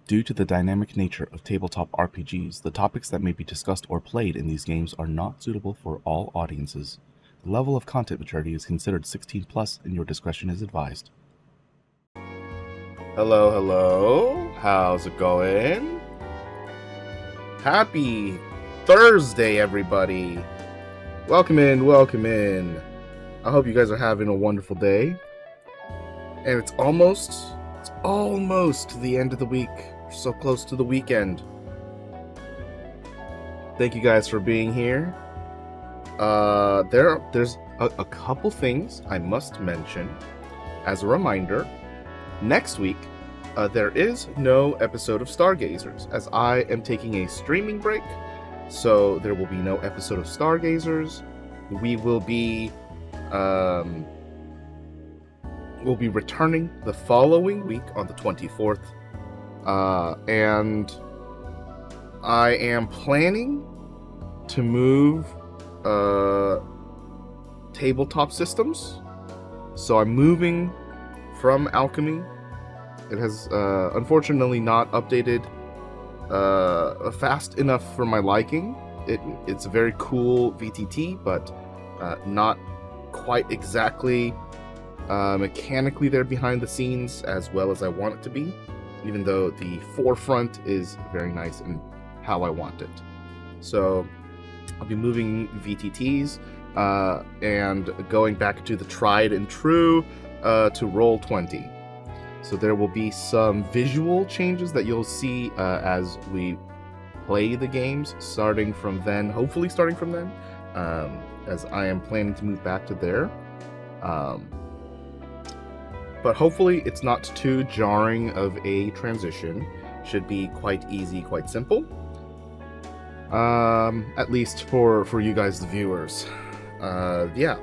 Due to the dynamic nature of tabletop RPGs, the topics that may be discussed or played in these games are not suitable for all audiences. The level of content maturity is considered 16 plus and your discretion is advised. Hello, how's it going? Happy Thursday, everybody! Welcome in. I hope you guys are having a wonderful day. And it's almost the end of the week. We're so close to the weekend. Thank you guys for being here. There's a couple things I must mention. As a reminder, next week, there is no episode of Stargazers, as I am taking a streaming break, so there will be no episode of Stargazers. We will be we'll be returning the following week on the 24th, and I am planning to move tabletop systems. So I'm moving from Alchemy. It has unfortunately not updated fast enough for my liking. It's a very cool VTT, but not quite exactly mechanically there behind the scenes as well as I want it to be, even though the forefront is very nice and how I want it. So I'll be moving VTTs and going back to the tried and true to Roll20. So there will be some visual changes that you'll see as we play the games starting from then, as I am planning to move back to there. But hopefully it's not too jarring of a transition. Should be quite easy, quite simple. At least for you guys, the viewers. Yeah.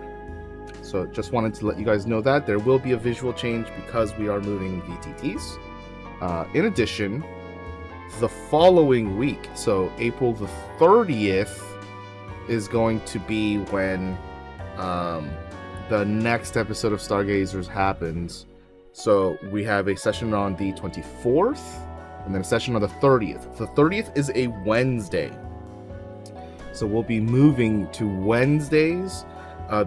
So just wanted to let you guys know that there will be a visual change because we are moving VTTs. In addition, the following week, so April the 30th, is going to be when the next episode of Stargazers happens. So we have a session on the 24th and then a session on the 30th. The 30th is a Wednesday. So we'll be moving to Wednesdays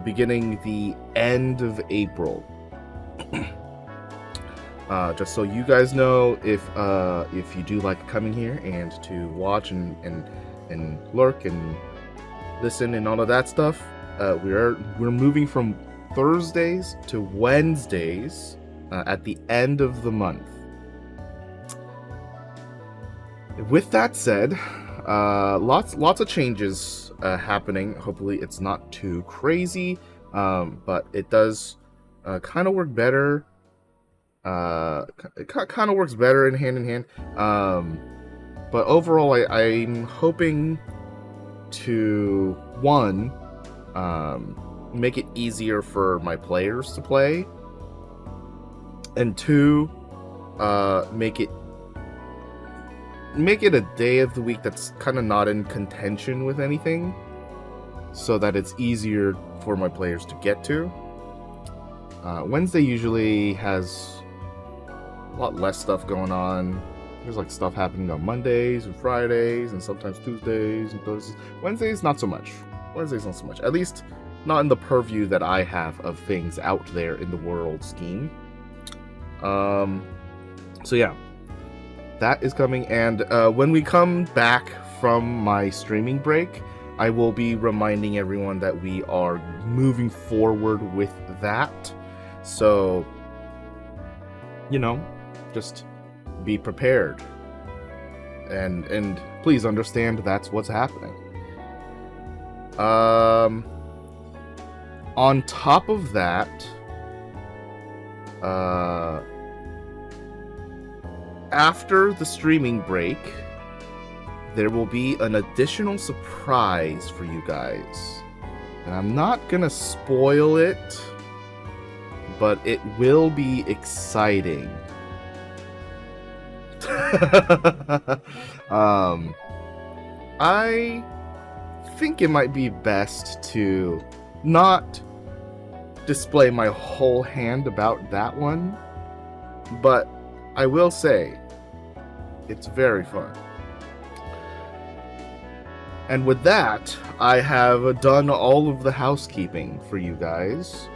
beginning the end of April. Just so you guys know, if you do like coming here and to watch and lurk and listen and all of that stuff, we're moving from Thursdays to Wednesdays at the end of the month. With that said, lots of changes happening. Hopefully it's not too crazy, but it does kind of work better. It kind of works better in hand. But overall, I'm hoping to make it easier for my players to play, and two, make it a day of the week that's kind of not in contention with anything, so that it's easier for my players to get to. Wednesday usually has a lot less stuff going on. There's like stuff happening on Mondays and Fridays and sometimes Tuesdays and Thursdays. Wednesdays not so much. At least not in the purview that I have of things out there in the world scheme. So yeah, that is coming, and when we come back from my streaming break, I will be reminding everyone that we are moving forward with that. So, just be prepared, and please understand that's what's happening. On top of that, after the streaming break, there will be an additional surprise for you guys. And I'm not gonna spoil it, but it will be exciting. I think it might be best to not display my whole hand about that one, but I will say It's very fun. And with that, I have done all of the housekeeping for you guys.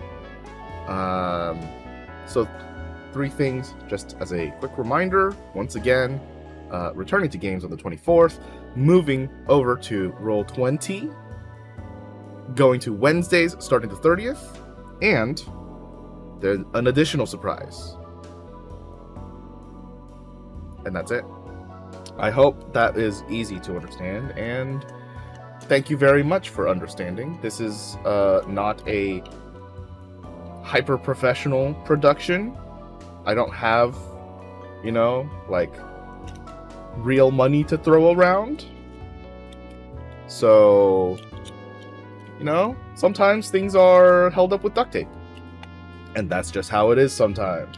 So 3 things, just as a quick reminder. Once again, returning to games on the 24th, moving over to Roll20, going to Wednesdays starting the 30th, and there's an additional surprise. And that's it. I hope that is easy to understand, and thank you very much for understanding. This is not a hyper-professional production. I don't have, like, real money to throw around. So, sometimes things are held up with duct tape. And that's just how it is sometimes.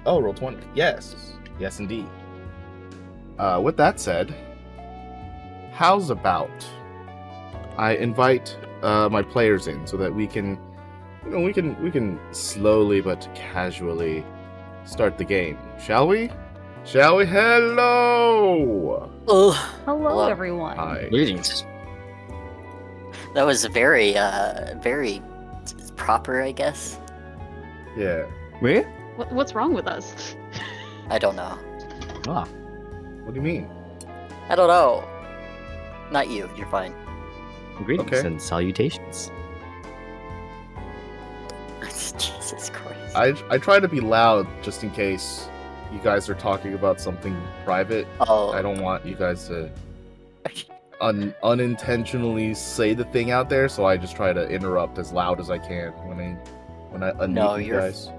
Oh, Roll20. Yes. Yes, indeed. With that said, how's about I invite my players in so that we can, we can slowly but casually start the game, shall we? Shall we? Hello. Hello, everyone. Hi. Greetings. That was very, very proper, I guess. Yeah. Me? What's wrong with us? I don't know. Ah. What do you mean? I don't know. Not you. You're fine. Greetings Okay. and salutations. Jesus Christ. I try to be loud just in case you guys are talking about something private. Oh. I don't want you guys to unintentionally say the thing out there, so I just try to interrupt as loud as I can when I unmute No, you you're guys.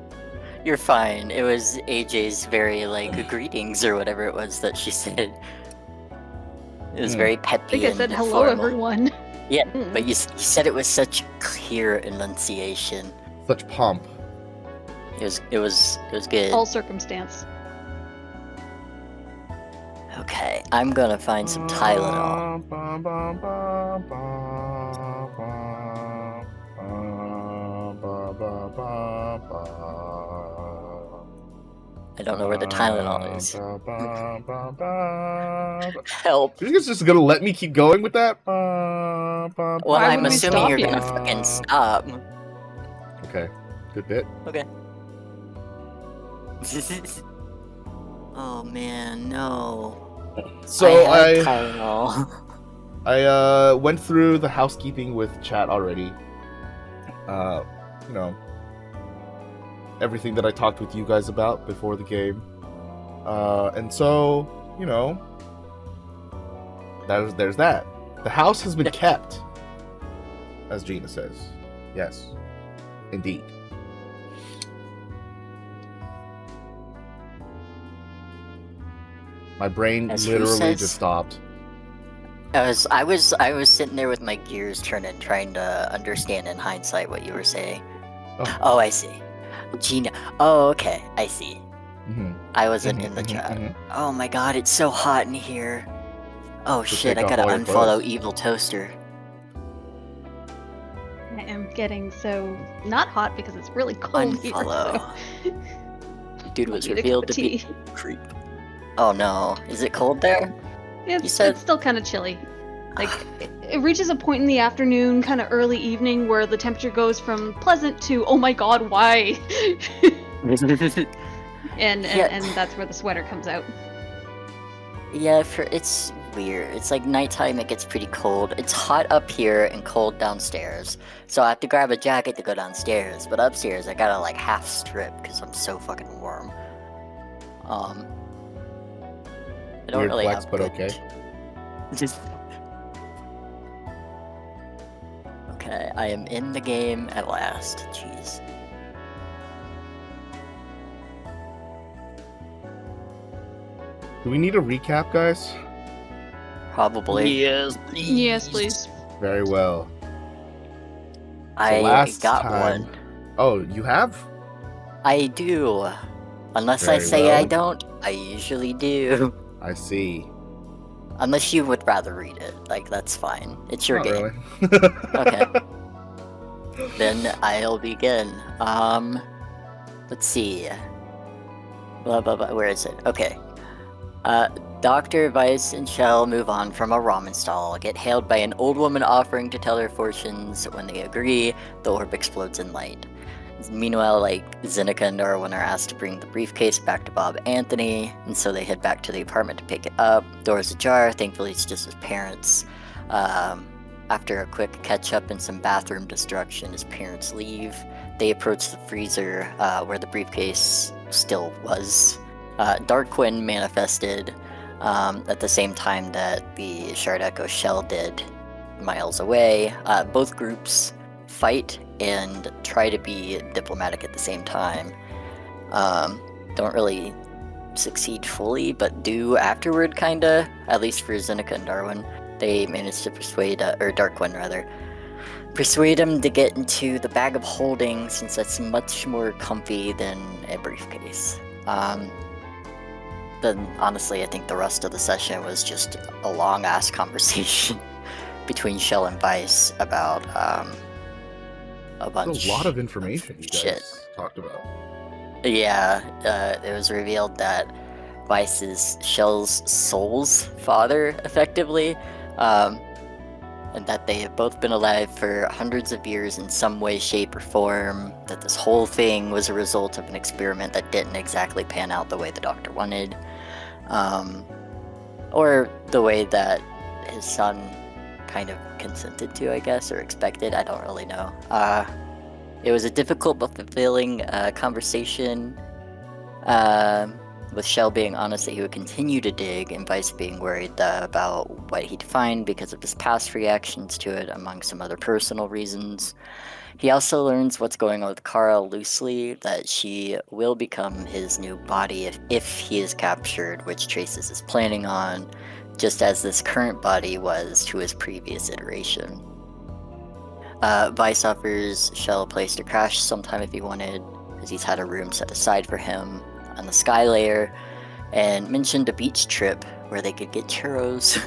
You're fine. It was AJ's very, greetings or whatever it was that she said. It was very I peppy think I and said hello, formal. everyone. Yeah, but you said it with such clear enunciation. Such pomp. It was good. All circumstance. Okay, I'm gonna find some Tylenol. I don't know where the Tylenol is. Help. You guys just gonna let me keep going with that? Well, Why I'm would we assuming stop you're you? gonna fucking stop. Okay, good bit. Okay. Oh man, no. So I had Tylenol. I went through the housekeeping with chat already. Everything that I talked with you guys about before the game. And so, there's that. The house has been kept, as Gina says. Yes, indeed. My brain As who literally says? just stopped. I was sitting there with my gears turning, trying to understand in hindsight what you were saying. Oh, I see. Gina. Oh, okay. I see. Mm-hmm. I wasn't in the chat. Oh my god, it's so hot in here. Oh So shit, I take off gotta all your unfollow clothes. Evil Toaster. I am getting so not hot because it's really cold Unfollow. here. Dude was Need a cup revealed of to be tea. creep. Oh no, is it cold there? It's said- still kind of chilly. Like it reaches a point in the afternoon, kind of early evening, where the temperature goes from pleasant to oh my god, why? and Yeah. that's where the sweater comes out. Yeah, it's weird. It's like nighttime, it gets pretty cold. It's hot up here and cold downstairs. So I have to grab a jacket to go downstairs. But upstairs, I gotta like half strip because I'm so fucking warm. I don't Weird really flex, have but good- okay. Just... Okay, I am in the game at last. Jeez. Do we need a recap, guys? Probably. Yes, Yes, please. Very well. I last got time- one. Oh, you have? I do. Unless I Very say I well. don't, I usually do. I see. Unless you would rather read it. Like, that's fine. It's your Not game. really. Okay. Then I'll begin. Let's see. Blah, blah, blah. Where is it? Okay. Dr. Weiss and Shell move on from a ramen stall, get hailed by an old woman offering to tell their fortunes. When they agree, the orb explodes in light. Meanwhile, Zeneca and Darwin are asked to bring the briefcase back to Bob Anthony, and so they head back to the apartment to pick it up. Door's ajar, thankfully it's just his parents. After a quick catch-up and some bathroom destruction, his parents leave. They approach the freezer, where the briefcase still was. Darkwing manifested at the same time that the Shard Echo Shell did, miles away. Both groups fight and try to be diplomatic at the same time. Don't really succeed fully, but do afterward, kinda. At least for Zeneca and Darwin. They managed to persuade, or Darkwing rather, persuade him to get into the bag of holding, since that's much more comfy than a briefcase. Then honestly, I think the rest of the session was just a long-ass conversation between Shell and Weiss about a bunch. There's a lot of information you guys shit. talked about. Yeah, it was revealed that Weiss is Shell's soul's father, effectively, and that they have both been alive for hundreds of years in some way, shape, or form, that this whole thing was a result of an experiment that didn't exactly pan out the way the doctor wanted, or the way that his son kind of consented to, I guess, or expected. I don't really know. It was a difficult but fulfilling conversation, with Shell being honest that he would continue to dig, and Weiss being worried about what he'd find because of his past reactions to it, among some other personal reasons. He also learns what's going on with Kara loosely, that she will become his new body if he is captured, which Traces is planning on, just as this current body was to his previous iteration. Weiss offers Shell a place to crash sometime if he wanted, as he's had a room set aside for him on the sky layer, and mentioned a beach trip where they could get churros.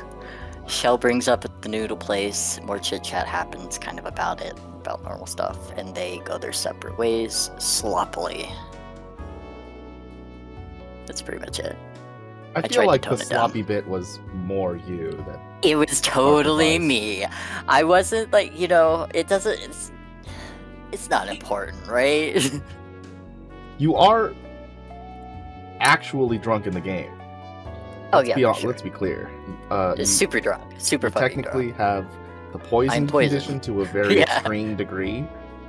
Shell brings up the noodle place, more chit chat happens kind of about it, about normal stuff, and they go their separate ways sloppily. That's pretty much it. I tried feel to like the tone it down. sloppy bit was more you than It was totally Weiss. me. I wasn't it doesn't, it's not important, right? you are actually drunk in the game. Oh yeah, for Let's sure. be clear. You Super drunk, super you fucking technically drunk. have the poison poisoned. condition to a very Yeah. extreme degree,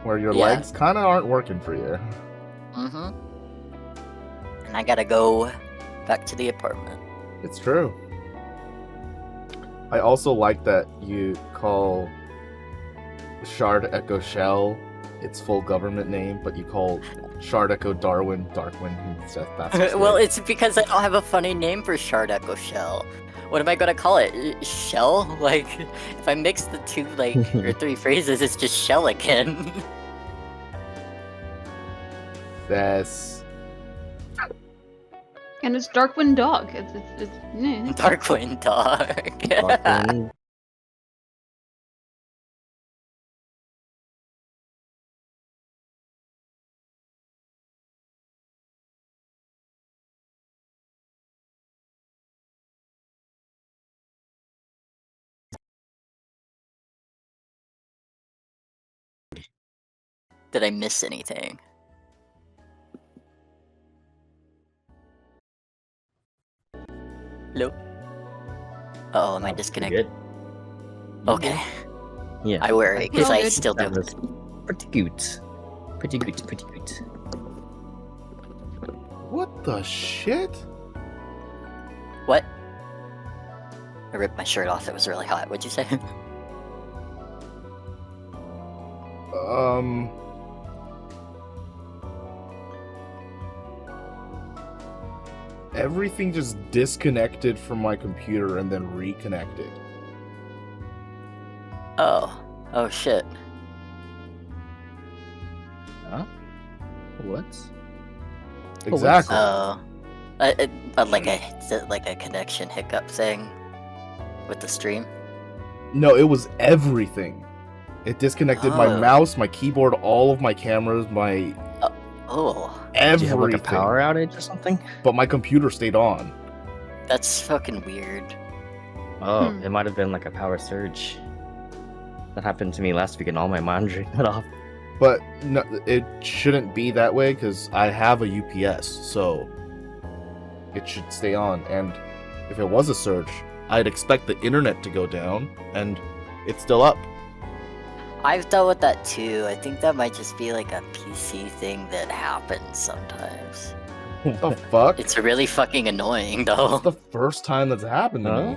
where your Yeah. legs kind of aren't working for you. Mm-hmm. And I gotta go back to the apartment. It's true. I also like that you call Shard Echo Shell its full government name, but you call Shard Echo Darwin Darkwing. That's just Well, it. it's because I don't have a funny name for Shard Echo Shell. What am I gonna call it? Shell? Like, if I mix the two, or three phrases, it's just Shell again. That's And it's Darkwing Dog. It's Darkwing Dog. Darkwing. Did I miss anything? Hello? Uh-oh, am I Pretty disconnected? good. Okay. Yeah. I worry, because We're all I good. still That do. was pretty good. Pretty good, pretty good. what the shit? What? I ripped my shirt off, it was really hot. What'd you say? Everything just disconnected from my computer and then reconnected. Oh shit. Huh? What? Exactly. Oh. Like a connection hiccup thing with the stream? No, it was everything. It disconnected my Oh. mouse, my keyboard, all of my cameras, my Oh. Did you have like everything. a power outage or something? But my computer stayed on. That's fucking weird. Oh, Hmm. it might have been like a power surge. That happened to me last week and all my monitoring cut off. But no, it shouldn't be that way because I have a UPS, so it should stay on. And if it was a surge, I'd expect the internet to go down, and it's still up. I've dealt with that too. I think that might just be like a PC thing that happens sometimes. What the fuck? It's really fucking annoying It's though. the first time that's happened to Huh? me.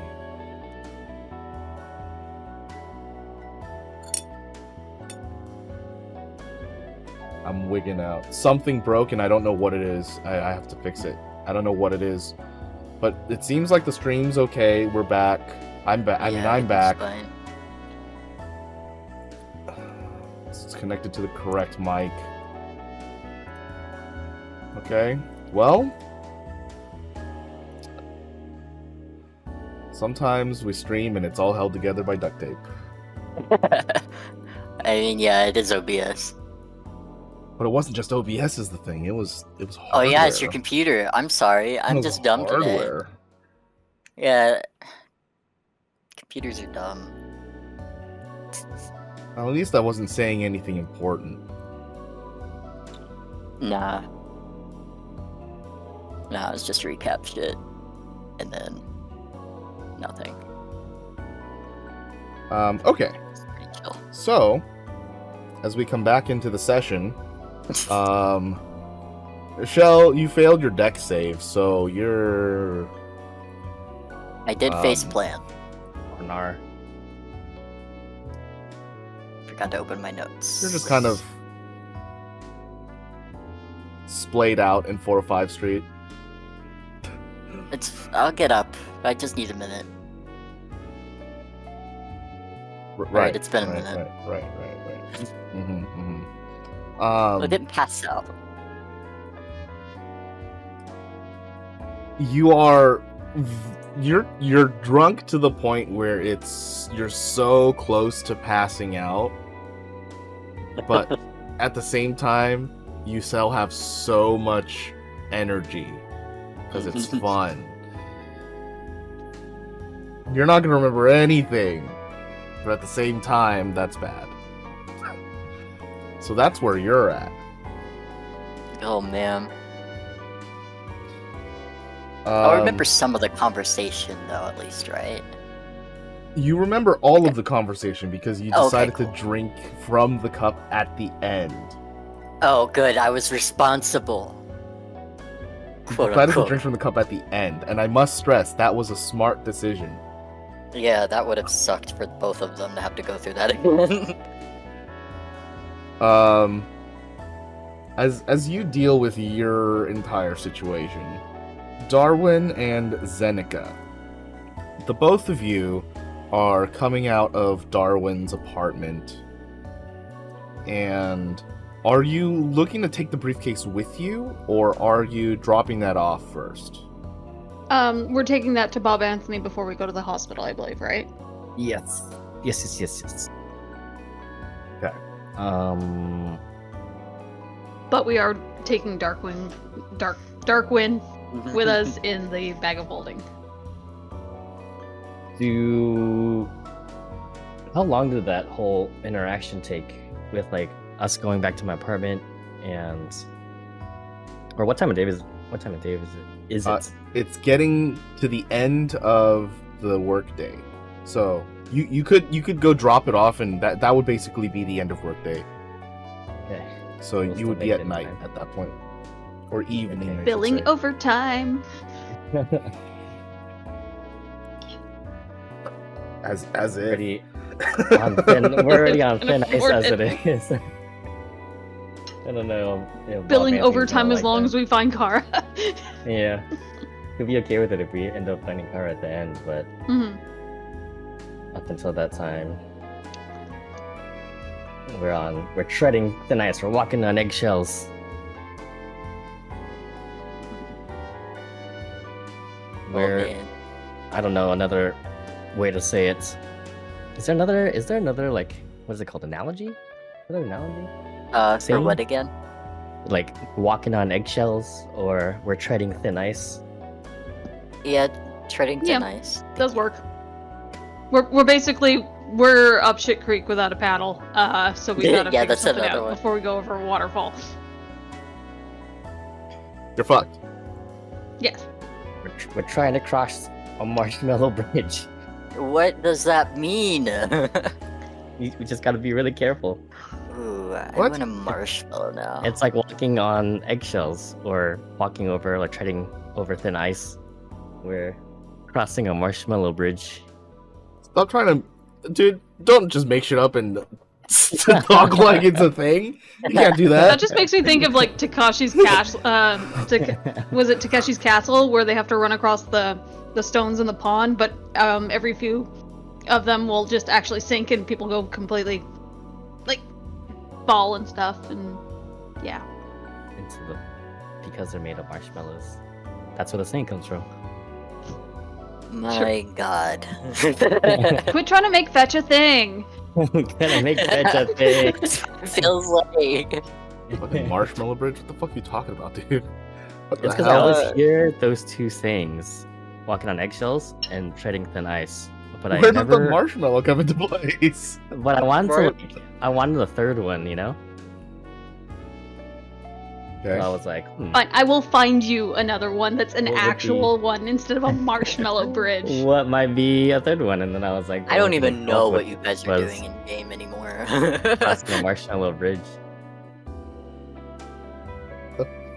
I'm wigging out. Something broke and I don't know what it is. I have to fix it. I don't know what it is. But it seems like the stream's okay. We're back. I'm back. Yeah, I'm it's back. fine. It's connected to the correct mic. Okay. Well, sometimes we stream and it's all held together by duct tape. I mean, yeah, it is OBS. But it wasn't just OBS is the thing. It was Oh hardware. yeah, it's your computer. I'm sorry. It I'm was just dumb today. hardware. Yeah. Computers are dumb. Well, at least I wasn't saying anything important. Nah. Nah, it's just recap shit. And then nothing. Okay. It's pretty chill. So, as we come back into the session, Michelle, you failed your deck save, so you're... I did face plant. Or Nar. Forgot to open my notes. You're just kind of splayed out in 405 Street. I'll get up. I just need a minute. Right. it's been a minute. Right. I didn't pass out. You're drunk to the point where you're so close to passing out, but at the same time you still have so much energy because it's fun. You're not gonna remember anything, but at the same time that's bad. So that's where you're at. Oh man. I'll Um, remember some of the conversation though, at least, right? You remember all of the conversation because you Okay, decided cool. to drink from the cup at the end. Oh, good. I was responsible. You Quote decided to unquote. drink from the cup at the end, and I must stress that was a smart decision. Yeah, that would have sucked for both of them to have to go through that again. As you deal with your entire situation, Darwin and Zenica, the both of you are coming out of Darwin's apartment, and are you looking to take the briefcase with you, or are you dropping that off first? We're taking that to Bob Anthony before we go to the hospital, I believe, right? Yes. Yes. Okay. But we are taking Darkwing with us in the bag of holding. How long did that whole interaction take with like us going back to my apartment or what time of day is it? Is it? It's getting to the end of the workday, so you could go drop it off, and that would basically be the end of workday. Okay. So We'll you still would be make it at in night time. at that point, or evening. I should Billing say. overtime. as if. Already on thin, we're already on thin ice as it is. I don't know. If Billing Bob Anthony's overtime gonna as like long that. as we find Kara. Yeah. Could be okay with it if we end up finding Kara at the end, but Mhm. up until that time, we're treading thin ice. We're walking on eggshells. Oh, We're man. I don't know another way to say it. Is there another like what is it called, analogy? Another analogy? For Same? what again? Like walking on eggshells or we're treading thin ice? Yeah, Treading Yeah. thin ice. Does work. We're up shit creek without a paddle, so we gotta Yeah, figure that's something another out one. before we go over a waterfall. You're fucked. Yes. We're trying to cross a marshmallow bridge. What does that mean? We just gotta be really careful. Ooh, I What? want a marshmallow now. It's like walking on eggshells or walking over, like treading over thin ice. We're crossing a marshmallow bridge. Stop trying to, dude. Don't just make shit up and talk like it's a thing. You can't do That that. just makes me think of like Takashi's Castle. Was it Takeshi's Castle where they have to run across the stones in the pond, but every few of them will just actually sink and people go completely like fall and stuff, and yeah. Because they're made of marshmallows. That's where the saying comes from. My god. Quit trying to make fetch a thing. Gonna make fetch a thing. Feels like. Fucking marshmallow bridge. What the fuck are you talking about, dude? What the It's because I hell? always hear those two sayings, walking on eggshells and treading thin ice. But I Where did never. the marshmallow come into place? But I wanted Right. to. I wanted the third one, you know. Okay. So I was like, Fine, I will find you another one that's an What would actual one instead of a marshmallow bridge. what might be a third one? And then I was like, I don't well, even the know fourth what you guys are was doing in game anymore. crossing a marshmallow bridge.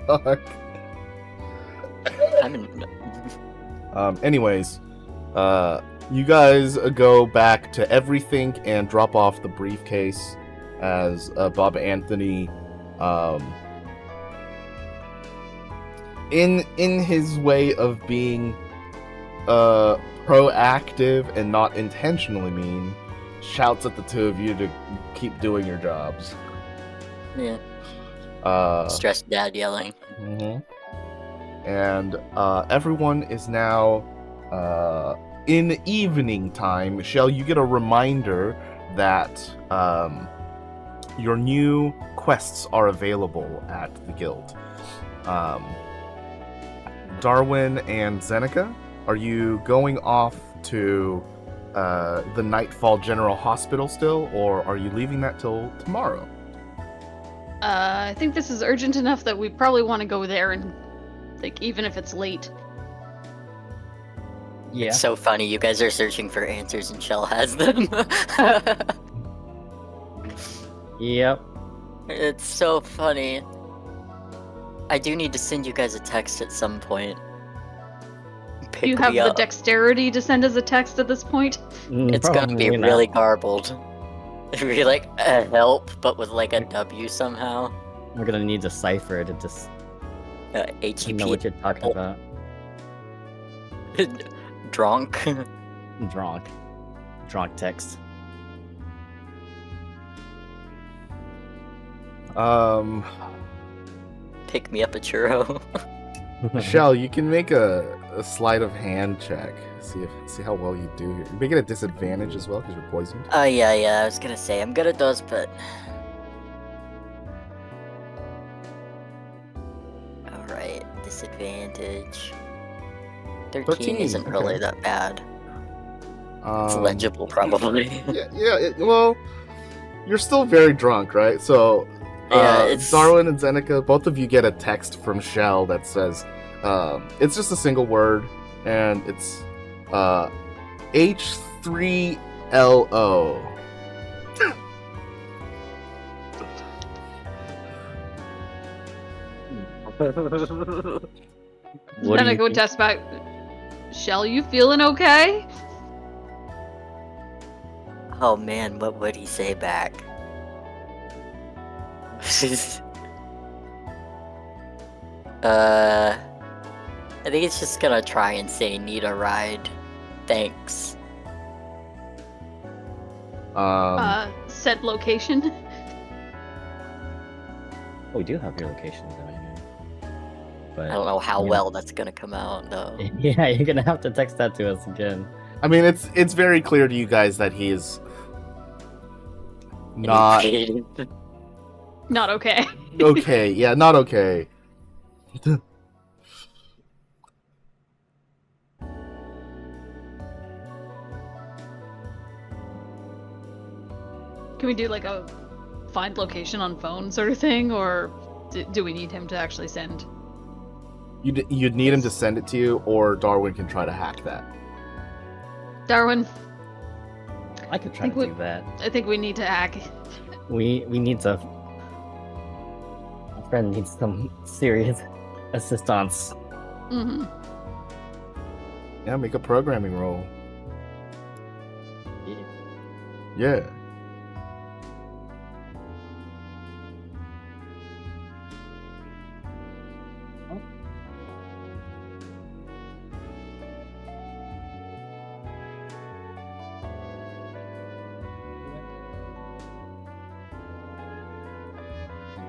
Fuck. I'm in... Anyways, you guys go back to everything and drop off the briefcase as Bob Anthony, in his way of being proactive and not intentionally mean, shouts at the two of you to keep doing your jobs. Yeah. Uh, Stressed dad yelling. mhm. And everyone is now in evening time. Shell, you get a reminder that your new quests are available at the guild. Darwin and Zeneca, are you going off to the Nightfall General Hospital still, or are you leaving that till tomorrow? I think this is urgent enough that we probably want to go there, and like even if it's late. Yeah. It's so funny. You guys are searching for answers and Shell has them. Yep. It's so funny. I do need to send you guys a text at some point. Pick You have me the up. dexterity to send us a text at this point? It's gonna be Probably not. really garbled. It'd be like help, but with like a W somehow. We're gonna need a cipher to just know what HEP. you're talking about. Drunk. Drunk text. Pick me up a churro. Shell, you can make a sleight of hand check. See how well you do here. You make it a disadvantage as well because you're poisoned. Oh yeah, I was gonna say I'm good at those, but alright, disadvantage. 13 isn't really okay. that bad. It's Um, legible, probably. well, you're still very drunk, right? So, Yeah, it's- Darwin and Zeneca, both of you get a text from Shell that says, it's just a single word, and it's H3LO. What Then do I you go think? test back. Shell, you feeling okay? Oh man, what would he say back? I think it's just gonna try and say need a ride. Thanks. Said location. Oh, we do have your location though. But I don't know how yeah. well that's gonna come out though. Yeah, you're gonna have to text that to us again. I mean, it's very clear to you guys that he is not Not okay. okay. Yeah, not okay. Can we do like a find location on phone sort of thing, or do we need him to actually send? You'd need him to send it to you, or Darwin can try to hack that. Darwin, I could try to do that. I think we need to hack. We need to. My friend needs some serious assistance. Mm-hmm. Yeah, make a programming roll. Yeah.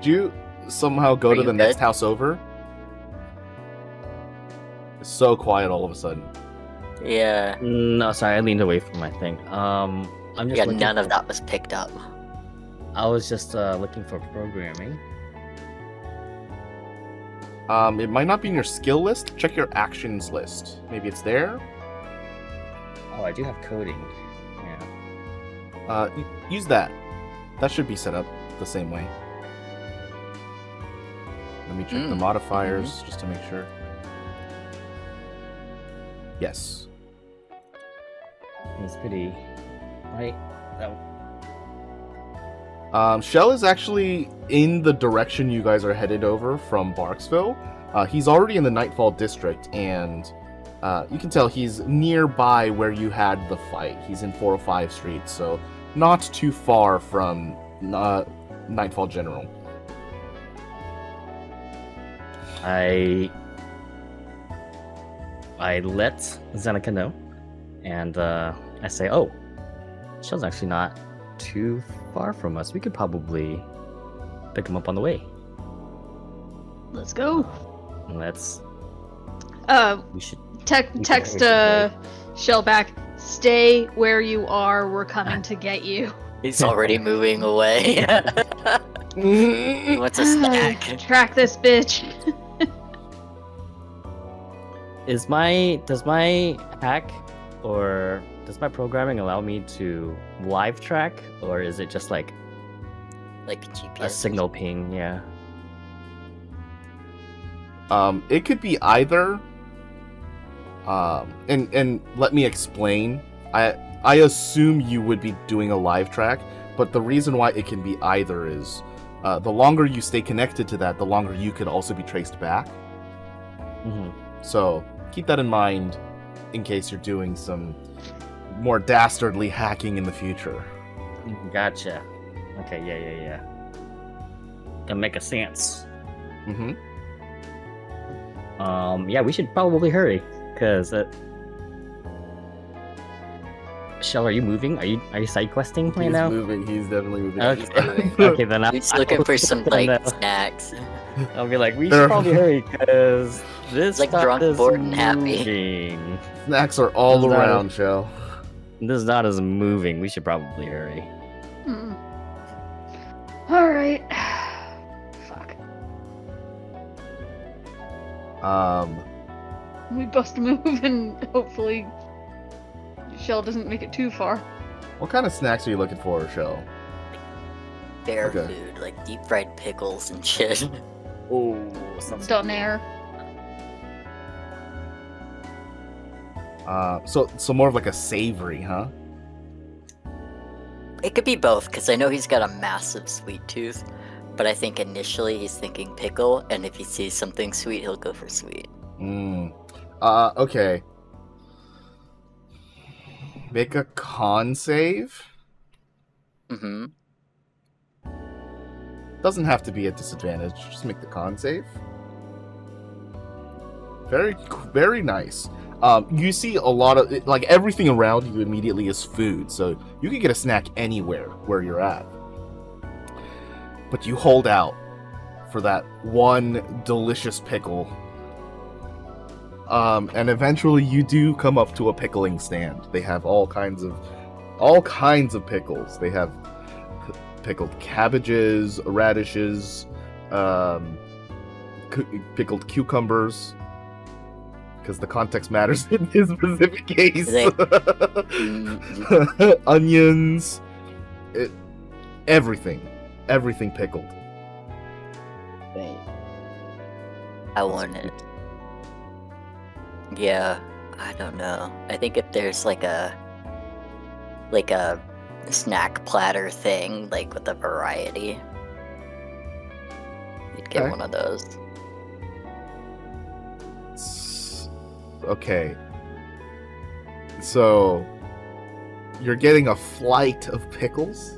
Did you somehow go Are to you the next good? house over? It's so quiet all of a sudden. Yeah. No, sorry, I leaned away from my thing. I'm just Yeah, looking none of for- that was picked up. I was just looking for programming. It might not be in your skill list. Check your actions list. Maybe it's there. Oh, I do have coding. Yeah. Use that. That should be set up the same way. Let me check the modifiers just to make sure. Yes. It's pretty. Right. That... Shell is actually in the direction you guys are headed over from Barksville. He's already in the Nightfall district, and you can tell he's nearby where you had the fight. He's in 405 Street, so not too far from Nightfall General. I let Zeneca know, and I say, "Oh, Shell's actually not too far from us. We could probably pick him up on the way. Let's go. Let's. We should. Text Shell back. Stay where you are. We're coming to get you. He's already moving away. He wants a snack. Track this bitch. Does my hack or does my programming allow me to live track, or is it just like Like GPS. a signal ping? Yeah. It could be either. And let me explain. I assume you would be doing a live track, but the reason why it can be either is the longer you stay connected to that, the longer you could also be traced back. Mm-hmm. So keep that in mind in case you're doing some more dastardly hacking in the future. Gotcha. Okay. Yeah. That make a sense. Mm-hmm. Yeah, we should probably hurry, cause Shell, are you moving? Are you side questing right He's now? moving. He's definitely moving. Okay. Okay, then He's looking for some like No. snacks. I'll be like, we should probably hurry, cause this Like stuff drunk, is bored, and happy. moving. Snacks are all Does that- around, Shell. This dot is moving. We should probably hurry. All right. Fuck. We bust a move and hopefully Shell doesn't make it too far. What kind of snacks are you looking for, Shell? Bear Okay. food, like deep fried pickles and shit. Oh, Donair. So more of like a savory, huh? It could be both, because I know he's got a massive sweet tooth, but I think initially he's thinking pickle, and if he sees something sweet, he'll go for sweet. Okay. Make a con save. Mm-hmm. Doesn't have to be a disadvantage. Just make the con save. Very nice. You see a lot of like everything around you immediately is food, so you can get a snack anywhere where you're at. But you hold out for that one delicious pickle. And eventually you do come up to a pickling stand. They have all kinds of pickles. They have pickled cabbages, radishes, pickled cucumbers, because the context matters in this specific case. Onions. everything pickled. Dang. I want it. Yeah, I don't know. I think if there's like a snack platter thing, like with a variety, you'd get Okay. one of those. Okay. So you're getting a flight of pickles?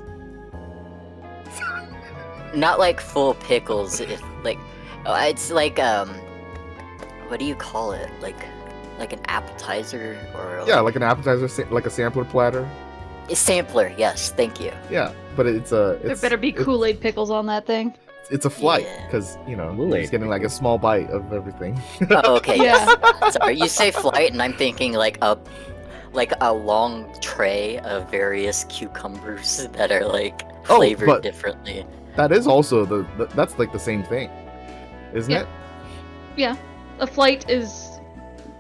Not like full pickles. It's like what do you call it? Like an appetizer or Yeah, like an appetizer, like a sampler platter. a sampler. Yes, thank you. Yeah, but it's There better be Kool-Aid pickles on that thing. It's a flight Yeah. because you're Kool-Aid just getting like a small bite of everything. Oh, okay. Yeah. Yes. Sorry, you say flight, and I'm thinking like a long tray of various cucumbers that are like Oh, flavored but- differently. That is also that's like the same thing, isn't Yeah. it? Yeah. A flight is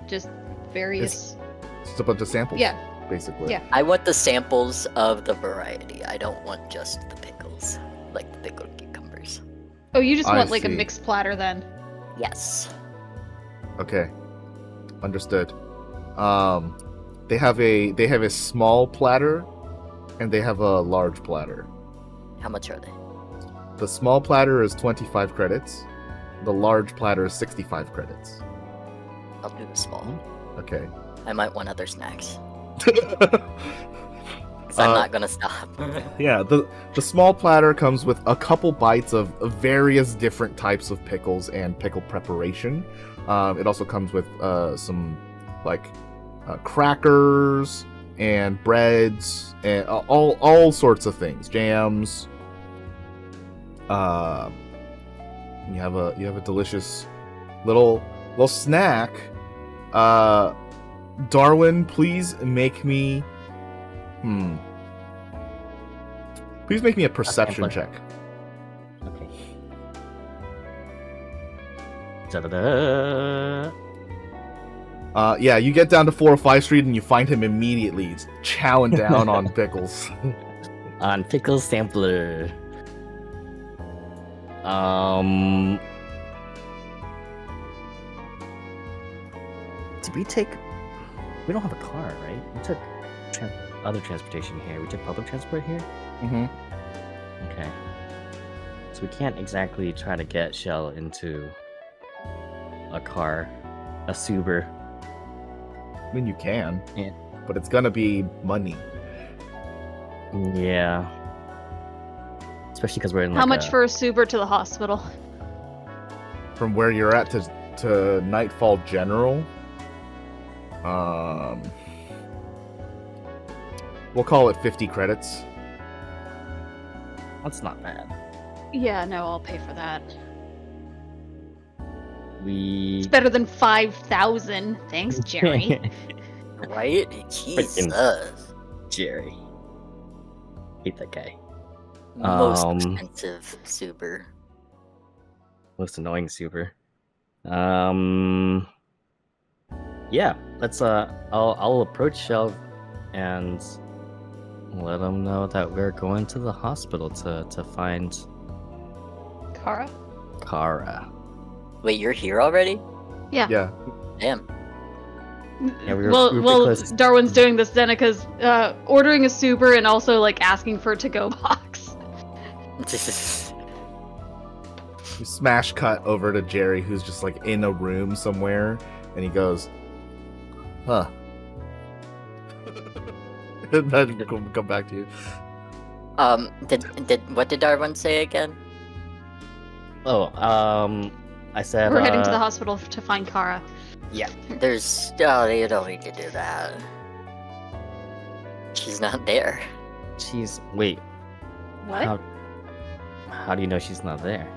just various. It's just a bunch of samples. Yeah. Basically. Yeah. I want the samples of the variety. I don't want just the pickles, like the pickled cucumbers. Oh, you just I want like a see. mixed platter then. Yes. Okay. Understood. They have a small platter, and they have a large platter. How much are they? The small platter is 25 credits. The large platter is 65 credits. I'll do the small. Okay. I might want other snacks. Because I'm not gonna stop. Yeah, the small platter comes with a couple bites of various different types of pickles and pickle preparation. It also comes with some like crackers and breads and all sorts of things, jams. You have a delicious little snack. Darwin, please make me. Please make me a perception sampler. check. Okay. Da-da-da. Yeah, you get down to 405 Street and you find him immediately. He's chowing down on pickles. On pickle sampler. Did we take? We don't have a car, right? We took other transportation here. We took public transport here. Mm-hmm. Okay. So we can't exactly try to get Shell into a car, a Subaru. I mean, you can, Yeah. but it's gonna be money. Yeah. Especially because we're in How like much for a Subaru to the hospital? From where you're at to Nightfall General, we'll call it 50 credits. That's not bad. Yeah, no, I'll pay for that. We It's better than 5,000. Thanks, Jerry. Right? Jesus. Jerry. Hate that guy. Most Um, expensive Subaru. Most annoying super. Yeah, let's I'll approach Shell and let him know that we're going to the hospital to find Kara? Kara. Wait, you're here already? Yeah. Damn. Yeah, we were well, pretty well, close. Darwin's doing this, Denica's ordering a Subaru and also like asking for a to-go box. You smash cut over to Jerry, who's just like in a room somewhere, and he goes, "Huh." And then come back to you. What did Darwin say again? Oh, I said We're heading to the hospital to find Kara. You don't need to do that. She's not there. She's wait. What? How do you know she's not there?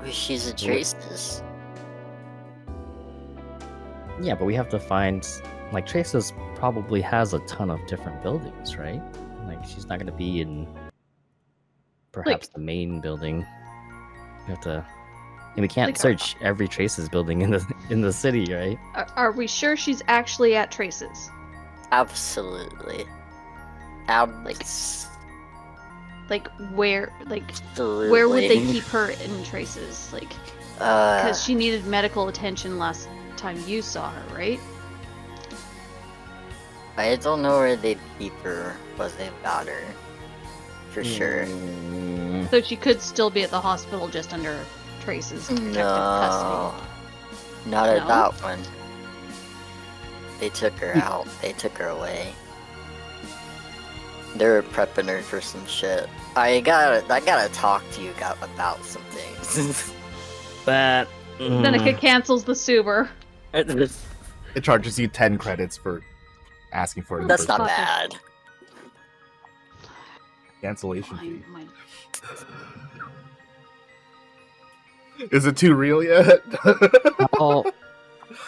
She's a Traces. Yeah, but we have to find like Traces probably has a ton of different buildings, right? Like she's not gonna be in perhaps the main building. We have to and we can't Like- search every Traces building in the city, right? Are we sure she's actually at Traces? Absolutely. Like where would they Absolutely. keep her in Traces? Like, Uh, because she needed medical attention last time you saw her, right? I don't know where they'd keep her, but they've got her. For sure. So she could still be at the hospital just under Trace's protective No. custody. Not at No? that one. They took her out. They took her away. They're prepping her for some shit. I gotta talk to you about some things. That. Seneca cancels the Suber. It charges you 10 credits for asking for it. in the That's first not place. bad. Cancellation fee. My- Is it too real yet?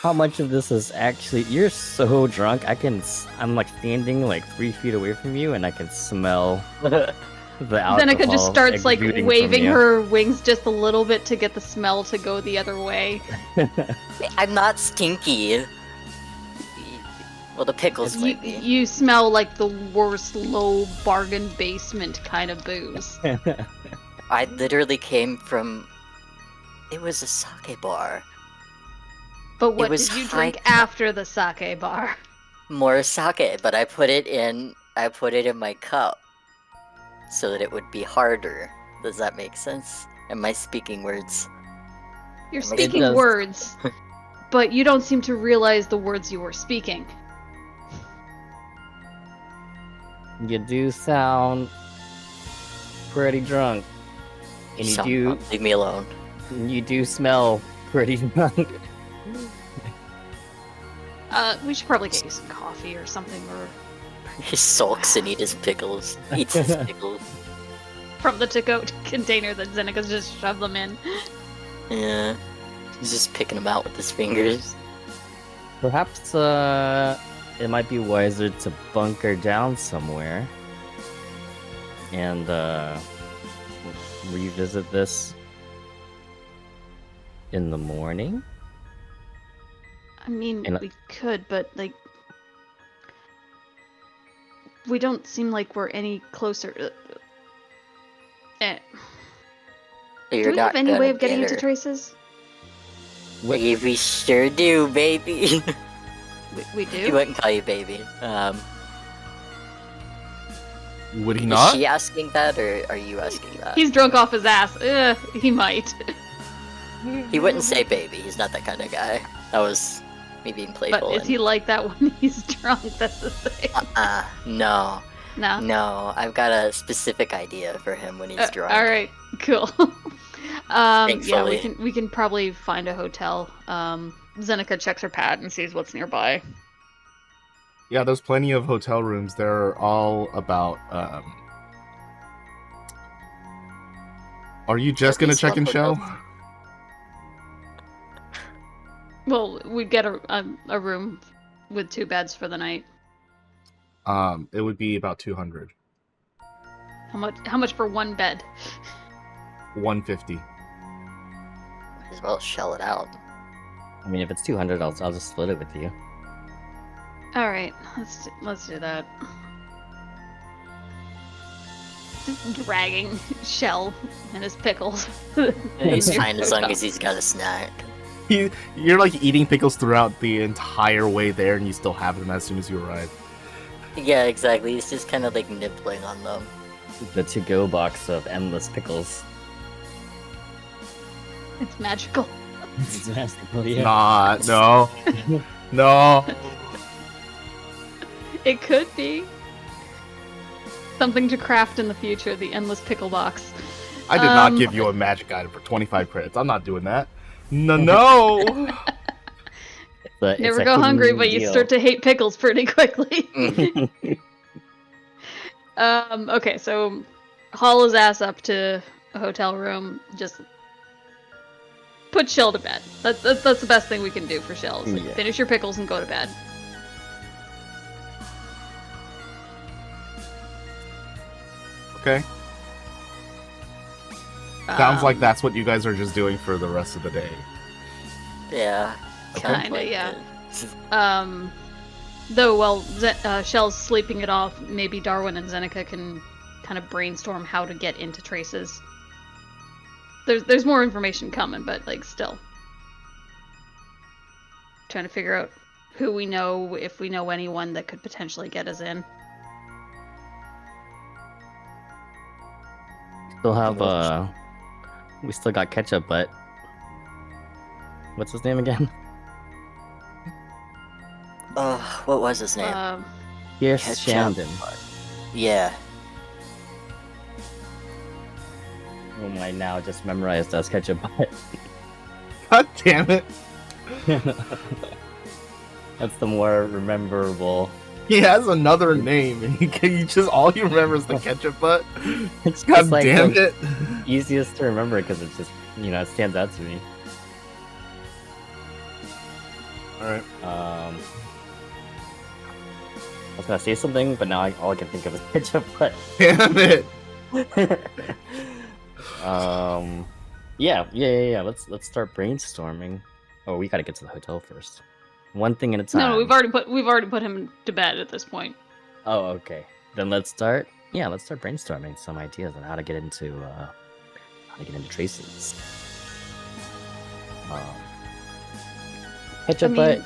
How much of this is actually? You're so drunk. I'm like standing like 3 feet away from you, and I can smell the alcohol. Seneca just starts like exuding from waving you. her wings just a little bit to get the smell to go the other way. I'm not stinky. Well, the pickles You, might be. you smell like the worst low bargain basement kind of booze. I literally came from. It was a sake bar. But what was did you high drink after the sake bar? More sake, but I put it in my cup so that it would be harder. Does that make sense? Am I speaking words? You're It speaking does. words, but you don't seem to realize the words you were speaking. You do sound pretty drunk, and Shut up, leave me alone. you do smell pretty drunk. We should probably get you some coffee or something, or He sulks and eats his pickles. Eats his pickles. from the to-go container that Zeneca's just shoved them in. Yeah. He's just picking them out with his fingers. Perhaps it might be wiser to bunker down somewhere and revisit this in the morning. I mean, And- we could, but like, we don't seem like we're any closer. Do You're we not have any way gonna of getting get into her. Traces? We sure do, baby. We He do. wouldn't call you baby. Would he Is not? she asking that, or are you asking that? He's drunk off his ass. He might. He wouldn't say baby. He's not that kind of guy. That was me being But playful. is he like that when he's drunk? That's the thing. No. No. No, I've got a specific idea for him when he's drunk. All right. Cool. Yeah, Thankfully. we can probably find a hotel. Zeneca checks her pad and sees what's nearby. Yeah, there's plenty of hotel rooms. They're all about. Are you just At gonna least check one in, hotel. Shell? Well, we'd get a room with 2 beds for the night. It would be about 200, How much for 1 bed? 150. Might as well shell it out. I mean, if it's 200, I'll just split it with you. All right, let's do that. Just dragging Shell and his pickles. He's Your fine as long hotel. as he's got a snack. You're like eating pickles throughout the entire way there, and you still have them as soon as you arrive. Yeah, exactly. He's just kind of like nibbling on them. The to-go box of endless pickles. It's magical. It's magical, yeah. Not, no, no. It could be something to craft in the future. The endless pickle box. I did not give you a magic item for 25 credits. I'm not doing that. No. It's Never a go hungry, hidden but you deal. start to hate pickles pretty quickly. Mm. Okay, so haul his ass up to a hotel room. Just put Shell to bed. That's the best thing we can do for Shell. Is, like, Yeah. finish your pickles and go to bed. Okay. Sounds like Um, that's what you guys are just doing for the rest of the day. Yeah. sounds Kinda, like yeah. it. Though while Shell's sleeping it off, maybe Darwin and Zeneca can kind of brainstorm how to get into Traces. There's more information coming, but like still trying to figure out who we know, if we know anyone that could potentially get us in. Still have we still got Ketchup Butt. What's his name again? What was his name? Yes, Ketchup Shandon. Yeah. Whom I now just memorized as Ketchup Butt. God damn it! That's the more rememberable. He has another name, and he just all he remembers the ketchup butt. It's God just like damn the it! easiest to remember because it's just, you know, it stands out to me. All right. I was gonna say something, but now all I can think of is Ketchup Butt. Damn it! Yeah. Let's start brainstorming. Oh, we gotta get to the hotel first. One thing at a time. No, we've already put him to bed at this point. Oh, okay. Then let's start. Yeah, let's start brainstorming some ideas on how to get into Traces. Ketchup Butt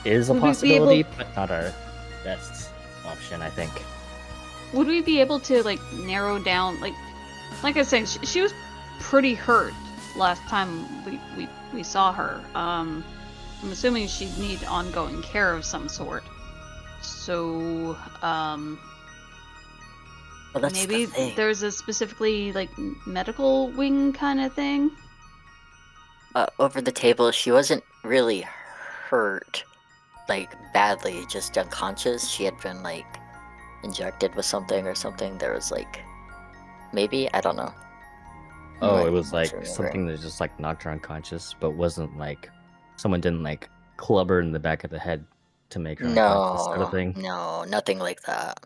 is a would we be possibility, able- but not our best option, I think. Would we be able to like narrow down like I was saying, she was pretty hurt last time we saw her. I'm assuming she'd need ongoing care of some sort. So, Well, that's maybe the thing. there's a specifically like medical wing kind of thing. Over the table, she wasn't really hurt, like badly, just unconscious. She had been like injected with something or something. There was like, maybe, I don't know. Oh, Like, it was I'm not like sure. something that just like knocked her unconscious, but wasn't like someone didn't like club her in the back of the head to make her unconscious sort No, of thing. no, nothing like that.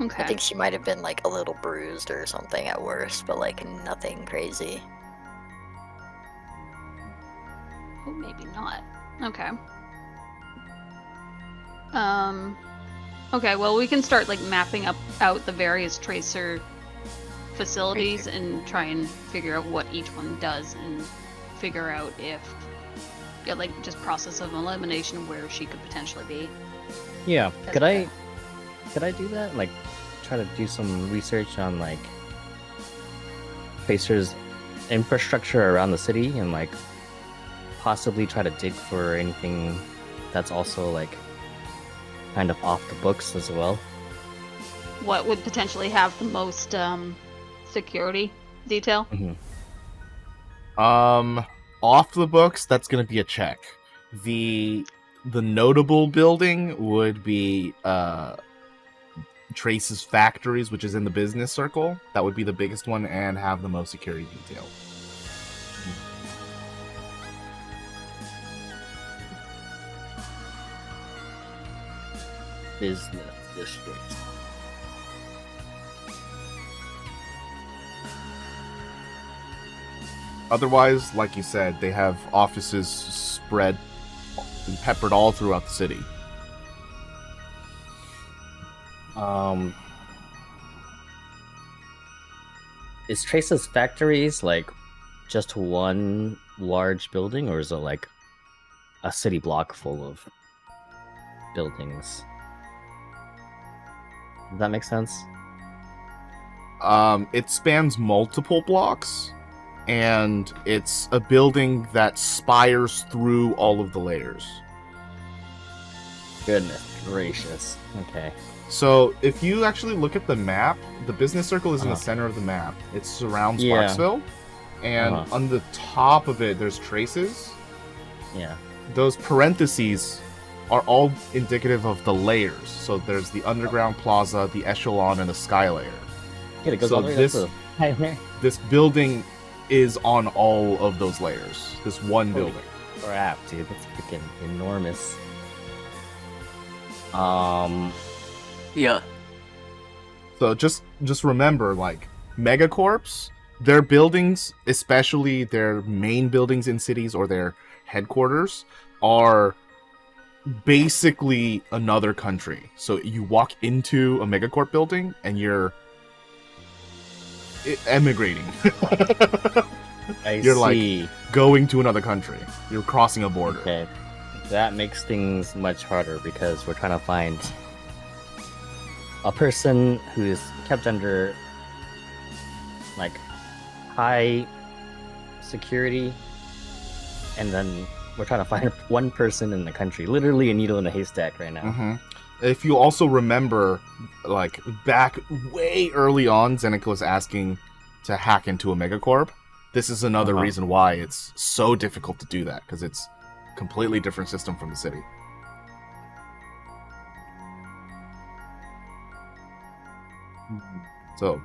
Okay. I think she might have been like a little bruised or something at worst, but like nothing crazy. Oh, maybe not. Okay. Okay, well, we can start like mapping out the various tracer facilities and try and figure out what each one does and figure out if like just process of elimination where she could potentially be. Yeah, That's could okay. I do that? Like, try to do some research on like Tracer's infrastructure around the city and like possibly try to dig for anything that's also like kind of off the books as well. What would potentially have the most security detail? Off the books, that's gonna be a check. The notable building would be Trace's factories, which is in the business circle. That would be the biggest one and have the most security detail. Business district. Otherwise, like you said, they have offices spread and peppered all throughout the city. Is Trace's factories like just one large building, or is it like a city block full of buildings? Does that make sense? It spans multiple blocks, and it's a building that spires through all of the layers. Goodness gracious. Okay. So, if you actually look at the map, the business circle is in the Uh-huh. center of the map. It surrounds Yeah. Parksville, and Uh-huh. on the top of it, there's traces. Yeah. Those parentheses are all indicative of the layers. So, there's the underground plaza, the echelon, and the sky layer. Yeah, it goes So all the way this- up to Highway. This building is on all of those layers. This one Holy building. crap, dude. That's freaking enormous. Yeah. So just remember, like, megacorps, their buildings, especially their main buildings in cities or their headquarters, are basically another country. So you walk into a megacorp building and you're emigrating. You're see. like going to another country. You're crossing a border. Okay. That makes things much harder because we're trying to find a person who is kept under like high security, and then we're trying to find one person in the country. Literally a needle in a haystack right now. Mm-hmm. If you also remember, like back way early on, Zeneca was asking to hack into a megacorp. This is another reason why it's so difficult to do that, because it's a completely different system from the city. So,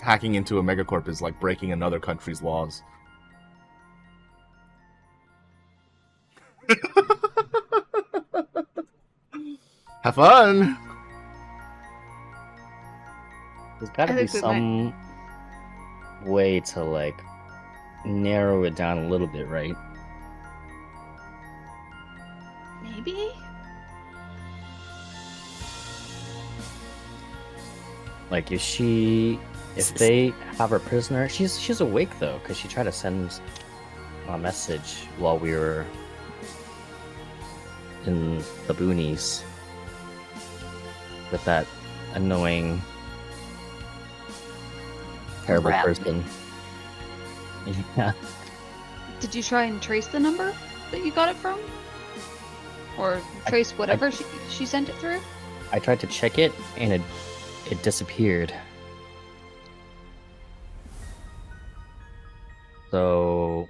hacking into a megacorp is like breaking another country's laws. Have fun! There's gotta I be think we some way to like narrow it down a little bit, right? Maybe? Like if they have her prisoner, she's awake though, because she tried to send a message while we were in the boonies with that annoying, terrible Rat. person. Yeah. Did you try and trace the number that you got it from? Or trace whatever she sent it through? I tried to check it and it disappeared. So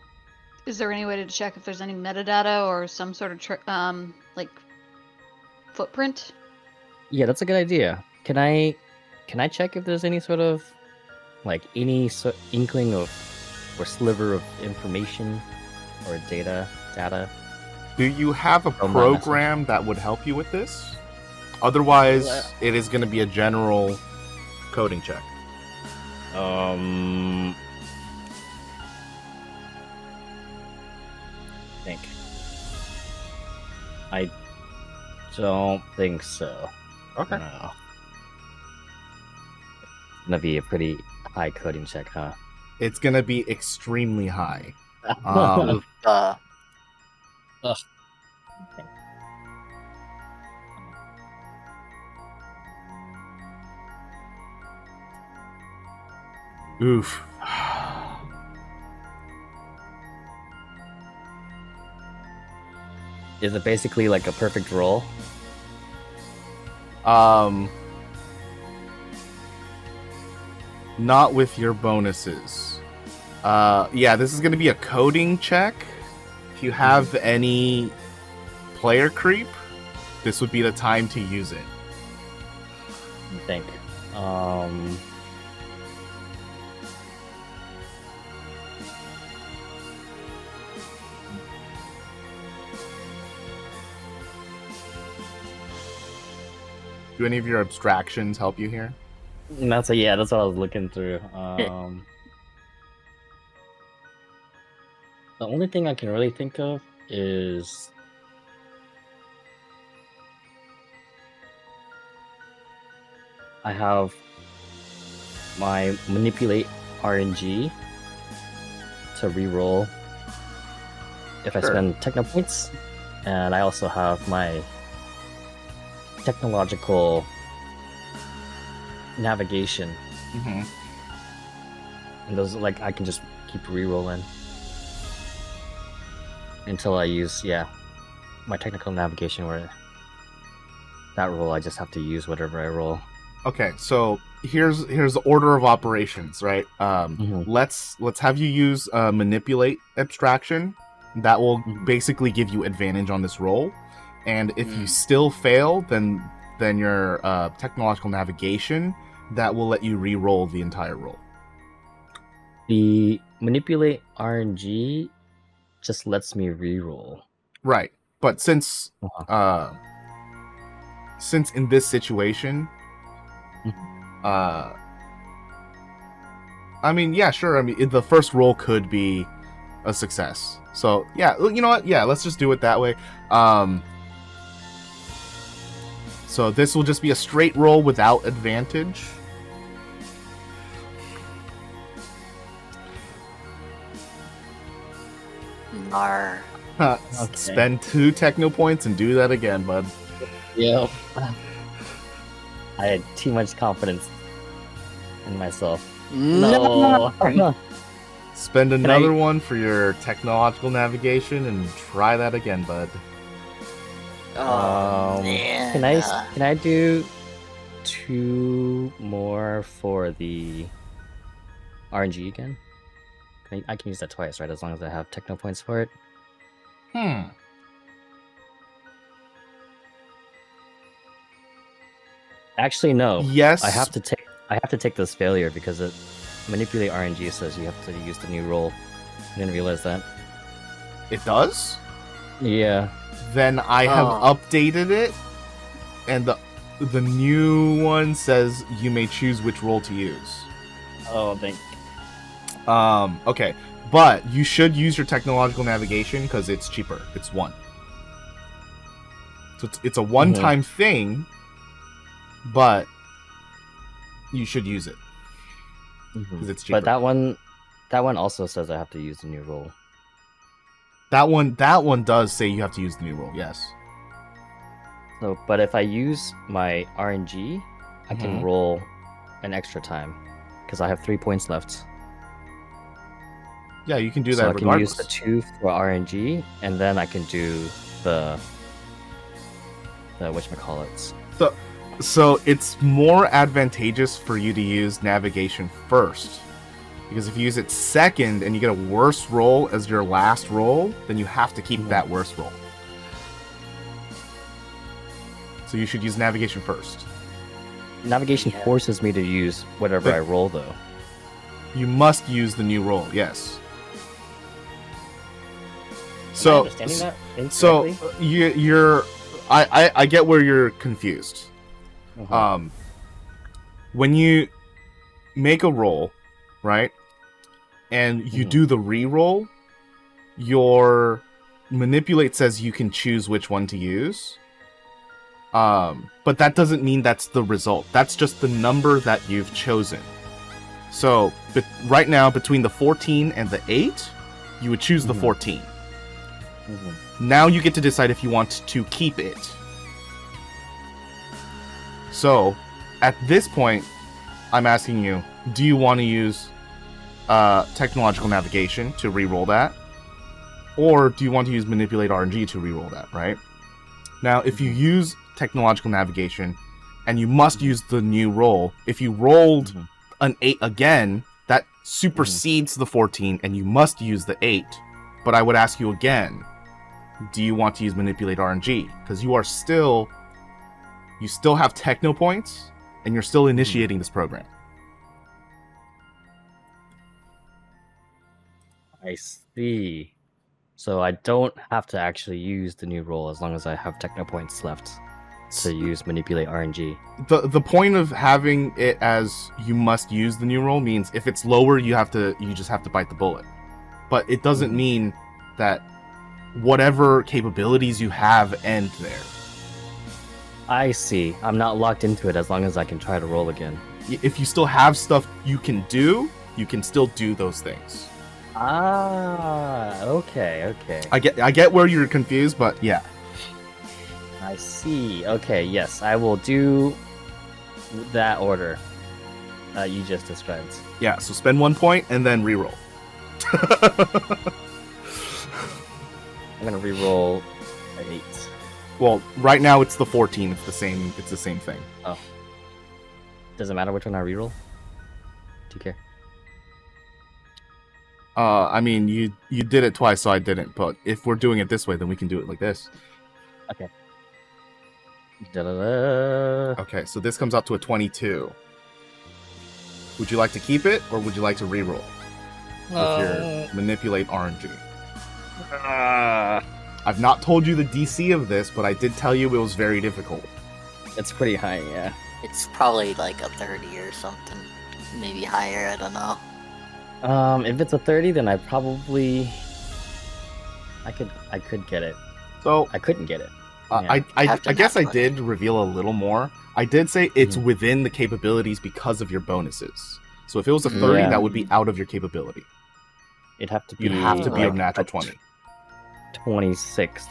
Is there any way to check if there's any metadata or some sort of like footprint? yeah, that's a good idea. Can I check if there's any sort of like any inkling of or sliver of information or data? Do you have a From that program that would help you with this? Otherwise, it is going to be a general coding check. Think. I don't think so. Okay. No. Gonna be a pretty high coding check, huh? It's going to be extremely high. Oof. Is it basically like a perfect roll? Not with your bonuses. Yeah, this is going to be a coding check. If you have any player creep, this would be the time to use it. I think. Do any of your abstractions help you here? That's what I was looking through. The only thing I can really think of is I have my manipulate RNG to reroll if I Sure. spend techno points, and I also have my technological navigation, Mm-hmm. and those like I can just keep rerolling until I use my technical navigation, where that roll I just have to use whatever I roll. Okay, so here's the order of operations, right? Mhm. Let's have you use manipulate abstraction. That will Mhm. basically give you advantage on this roll, and if you still fail, then your technological navigation, that will let you re-roll the entire roll. The manipulate RNG just lets me reroll. Right, but since in this situation, I mean, yeah, sure. I mean, the first roll could be a success. So yeah, you know what? Yeah, let's just do it that way. So this will just be a straight roll without advantage. Nar. Okay. Spend 2 techno points and do that again, bud. Yep. I had too much confidence in myself. No. Spend another one for your technological navigation and try that again, bud. Oh, man. Can I do 2 more for the RNG again? I can use that twice, right? As long as I have techno points for it. Actually, no. Yes. I have to take this failure because it manipulate RNG says you have to use the new roll. I didn't realize that. It does? Yeah. Then I have updated it, and the new one says you may choose which roll to use. Oh, thank. Okay, but you should use your technological navigation because it's cheaper. It's 1. So it's a one-time thing, but you should use it because it's cheaper. But that one also says I have to use the new roll. That one does say you have to use the new roll. Yes. So, but if I use my RNG, I can roll an extra time because I have 3 points left. Yeah, you can do so that I regardless. can use the 2 for RNG, and then I can do the whatchamacallits. So it's more advantageous for you to use navigation first. Because if you use it second and you get a worse roll as your last roll, then you have to keep that worse roll. So you should use navigation first. Navigation forces me to use whatever I roll, though. You must use the new roll, yes. Am I understanding that incorrectly? I get where you're confused. When you make a roll, right, and you do the re-roll, your manipulate says you can choose which one to use. But that doesn't mean that's the result. That's just the number that you've chosen. So right now, between the 14 and the 8, you would choose the 14. Now you get to decide if you want to keep it. So, at this point, I'm asking you, do you want to use technological navigation to re-roll that? Or do you want to use manipulate RNG to re-roll that, right? Now, if you use technological navigation, and you must use the new roll, if you rolled an 8 again, that supersedes the 14, and you must use the 8. But I would ask you again, do you want to use manipulate RNG? Because you still have techno points, and you're still initiating this program. I see. So I don't have to actually use the new roll as long as I have techno points left to use manipulate RNG. The point of having it as you must use the new roll means if it's lower, you just have to bite the bullet. But it doesn't mean that whatever capabilities you have end there. I see. I'm not locked into it as long as I can try to roll again. If you still have stuff you can do, you can still do those things. Ah, okay. I get where you're confused, but yeah. I see. Okay, yes, I will do that order you just described. Yeah, so spend 1 point and then reroll. I'm gonna reroll an 8. Well, right now it's the 14. It's the same thing. Oh. Does it matter which one I reroll? Do you care? I mean, you did it twice, so I didn't. But if we're doing it this way, then we can do it like this. Okay. Da-da-da. Okay, so this comes out to a 22. Would you like to keep it, or would you like to reroll with your manipulate RNG? I've not told you the DC of this, but I did tell you it was very difficult. It's pretty high, yeah. It's probably like a 30 or something. Maybe higher, I don't know. If it's a 30, then I probably... I could get it. So I couldn't get it. I guess I did reveal a little more. I did say it's within the capabilities because of your bonuses. So if it was a 30, that would be out of your capability. It'd have to be. You'd have to be a like natural 20. 26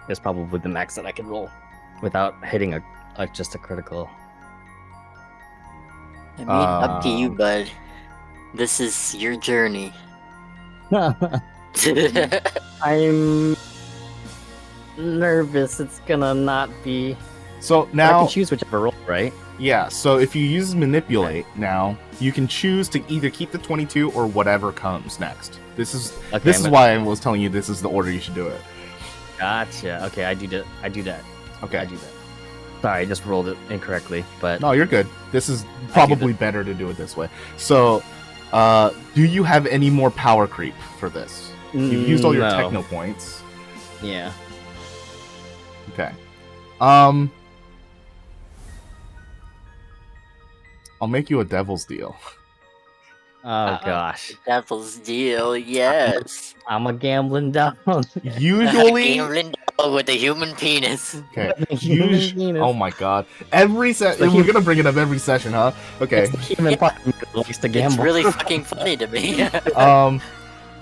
is probably the max that I could roll without hitting just a critical. I mean, up to you, bud. This is your journey. I'm nervous. It's gonna not be. So But I now, can choose whichever roll, right? yeah. So if you use manipulate now, you can choose to either keep the 22 or whatever comes next. This is why I was telling you this is the order you should do it. Gotcha. Okay, I do that. Okay. I do that. Sorry, I just rolled it incorrectly, but No, you're good. This is probably better to do it this way. So, do you have any more power creep for this? You've used all your no. techno points. Yeah. Okay. I'll make you a devil's deal. Oh gosh, Devil's deal, yes. I'm a gambling devil. Usually, Gambling dog with a human penis. okay. Human penis. Oh my god! Every session, we're gonna bring it up every session, huh? Okay. It's the human part of me that likes to gamble. It's really fucking funny to me.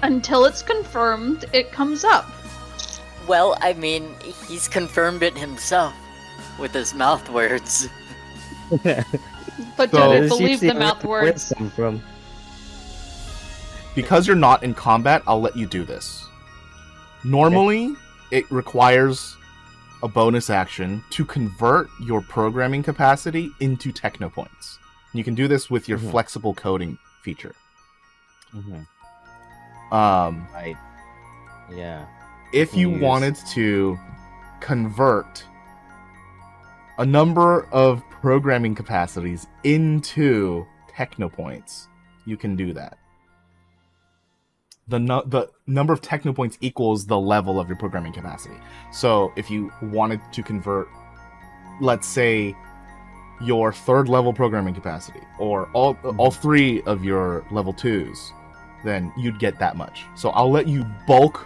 Until it's confirmed, it comes up. Well, I mean, he's confirmed it himself with his mouth words. But So- don't believe the mouth words. Come from. Because you're not in combat, I'll let you do this. Normally, it requires a bonus action to convert your programming capacity into techno points. You can do this with your flexible coding feature. Right. Yeah. If you Use. wanted to convert a number of programming capacities into techno points, you can do that. The number of techno points equals the level of your programming capacity. So if you wanted to convert, let's say, your third level programming capacity, or all three of your level 2s, then you'd get that much. So I'll let you bulk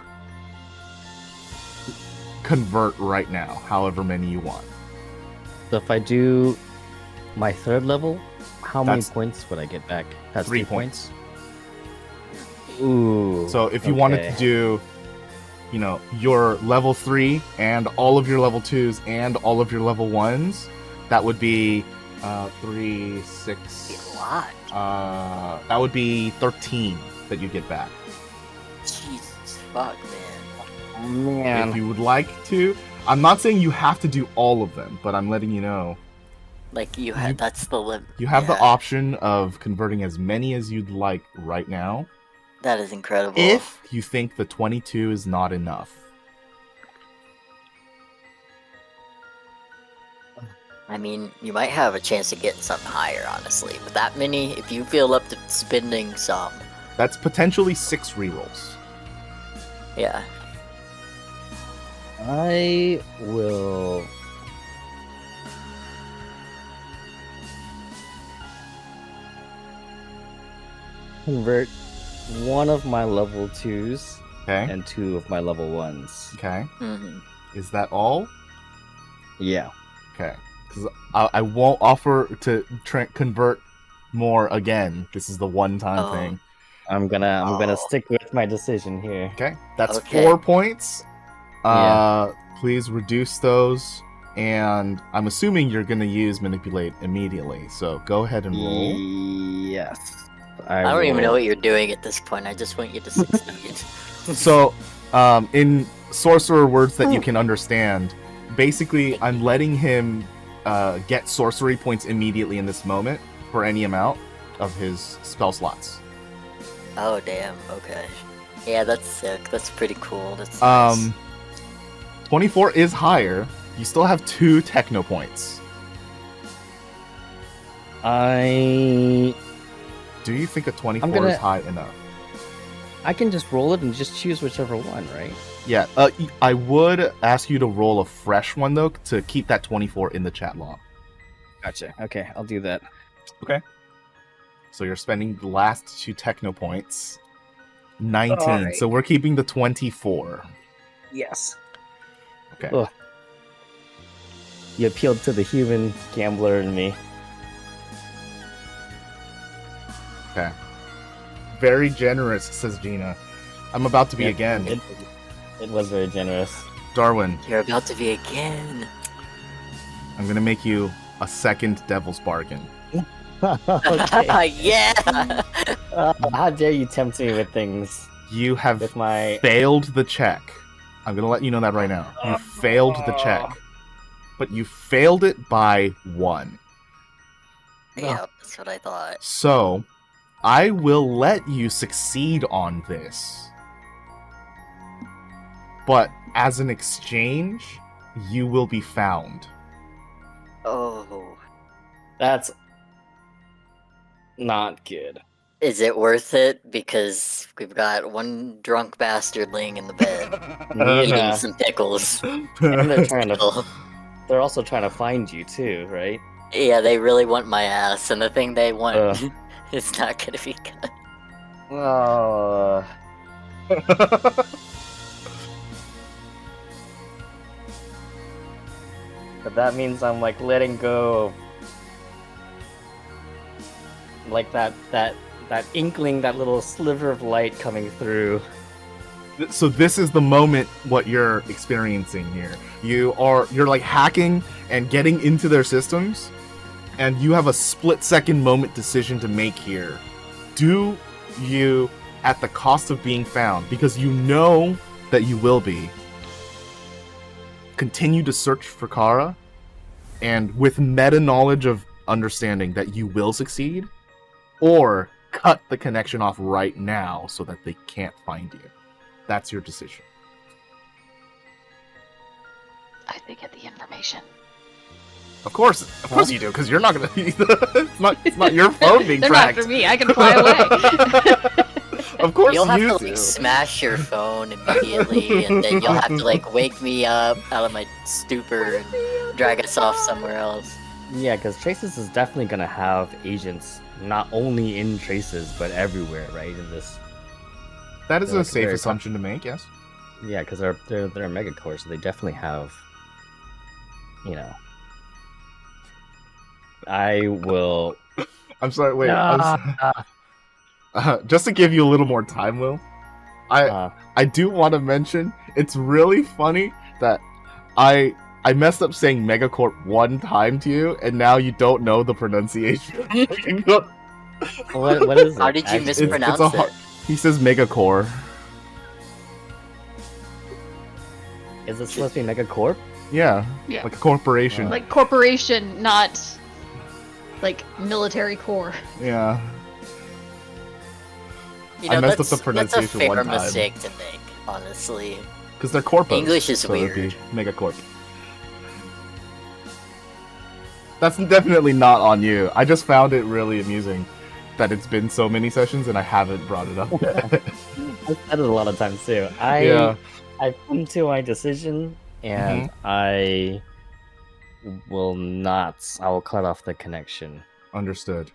convert right now, however many you want. So if I do my third level, how many That's points would I get back? That's 3 3 points. Ooh. So if you wanted to do, your level 3 and all of your level 2s and all of your level 1s, that would be 3, 6. A lot. That would be 13 that you get back. Jesus fuck, man. Man. If you would like to, I'm not saying you have to do all of them, but I'm letting you know. Like, you had, that's the limit. You have the option of converting as many as you'd like right now, That is incredible. if you think the 22 is not enough. I mean, you might have a chance to get something higher, honestly. But that many, if you feel up to spending some, That's potentially 6 rerolls. yeah. I will. Convert one of my level 2s Okay. and 2 of my level 1s. Okay. hmm Is that all? Yeah. Okay. Because I won't offer to convert more again. This is the one-time Oh. thing. I'm gonna Oh. stick with my decision here. Okay. That's Okay. 4 points. Yeah. Please reduce those. And I'm assuming you're going to use manipulate immediately. So go ahead and roll. Yes. I don't even will. know what you're doing at this point. I just want you to succeed. So, in sorcerer words that you can understand, basically, I'm letting him get sorcery points immediately in this moment for any amount of his spell slots. Oh, damn. Okay. Yeah, that's sick. That's pretty cool. That's nice. 24 is higher. You still have 2 techno points. I Do you think a 24 I'm gonna- is high enough? can just roll it and just choose whichever one, right? Yeah. I would ask you to roll a fresh one though to keep that 24 in the chat log. Gotcha. Okay, I'll do that. So you're spending the last 2 techno points. 19. Alright. So we're keeping the 24. Yes. Okay. Ugh. You appealed to the human gambler in me. Okay. Very generous, says Gina. I'm about to be again. It was very generous. Darwin, You're about to be again. I'm gonna make you a second devil's bargain. Okay. Yeah. How dare you tempt me with things You have with my... failed the check. I'm gonna let you know that right now. You failed the check. But you failed it by 1. Yeah, that's what I thought. So, I will let you succeed on this. But as an exchange, you will be found. Oh. That's not good. Is it worth it? Because we've got one drunk bastard laying in the bed, eating Yeah. some pickles. And they're also trying to find you too, right? Yeah, they really want my ass, and the thing they want is not gonna be good. Oh. But that means I'm like letting go of like that inkling, that little sliver of light coming through. So this is the moment what you're experiencing here. You're like hacking and getting into their systems, and you have a split-second moment decision to make here. Do you, at the cost of being found, because you know that you will be, continue to search for Kara, and with meta knowledge of understanding that you will succeed, or cut the connection off right now so that they can't find you? That's your decision. I think get the information. Of course you do, because you're not gonna. it's not your phone being They're tracked. not after me. I can fly away. Of course You'll have you to do. like smash your phone immediately, and then you'll have to like wake me up out of my stupor and drag us off somewhere else. Yeah, because Traces is definitely gonna have agents not only in Traces but everywhere, right? In this. That is They're a like safe very assumption to make. Yes. Yeah, because they're a megacore, so they definitely have. You know. I will. I'm sorry. Wait. Ah. Just to give you a little more time, Will. I do want to mention it's really funny that I messed up saying Megacorp one time to you, and now you don't know the pronunciation. What is it? How did you actually? mispronounce it? He says Megacore. Is it supposed to be Megacorp? Yeah. Yeah. Like a corporation. Like corporation, not like military core. Yeah. You I know, messed up that's, the pronunciation that's a fair one time. mistake to make, honestly. Because they're corpos. English is so it'd be weird. Megacorp. That's definitely not on you. I just found it really amusing that it's been so many sessions and I haven't brought it up yet. I've said it a lot of times too. Yeah. I've come to my decision, and I will cut off the connection. Understood.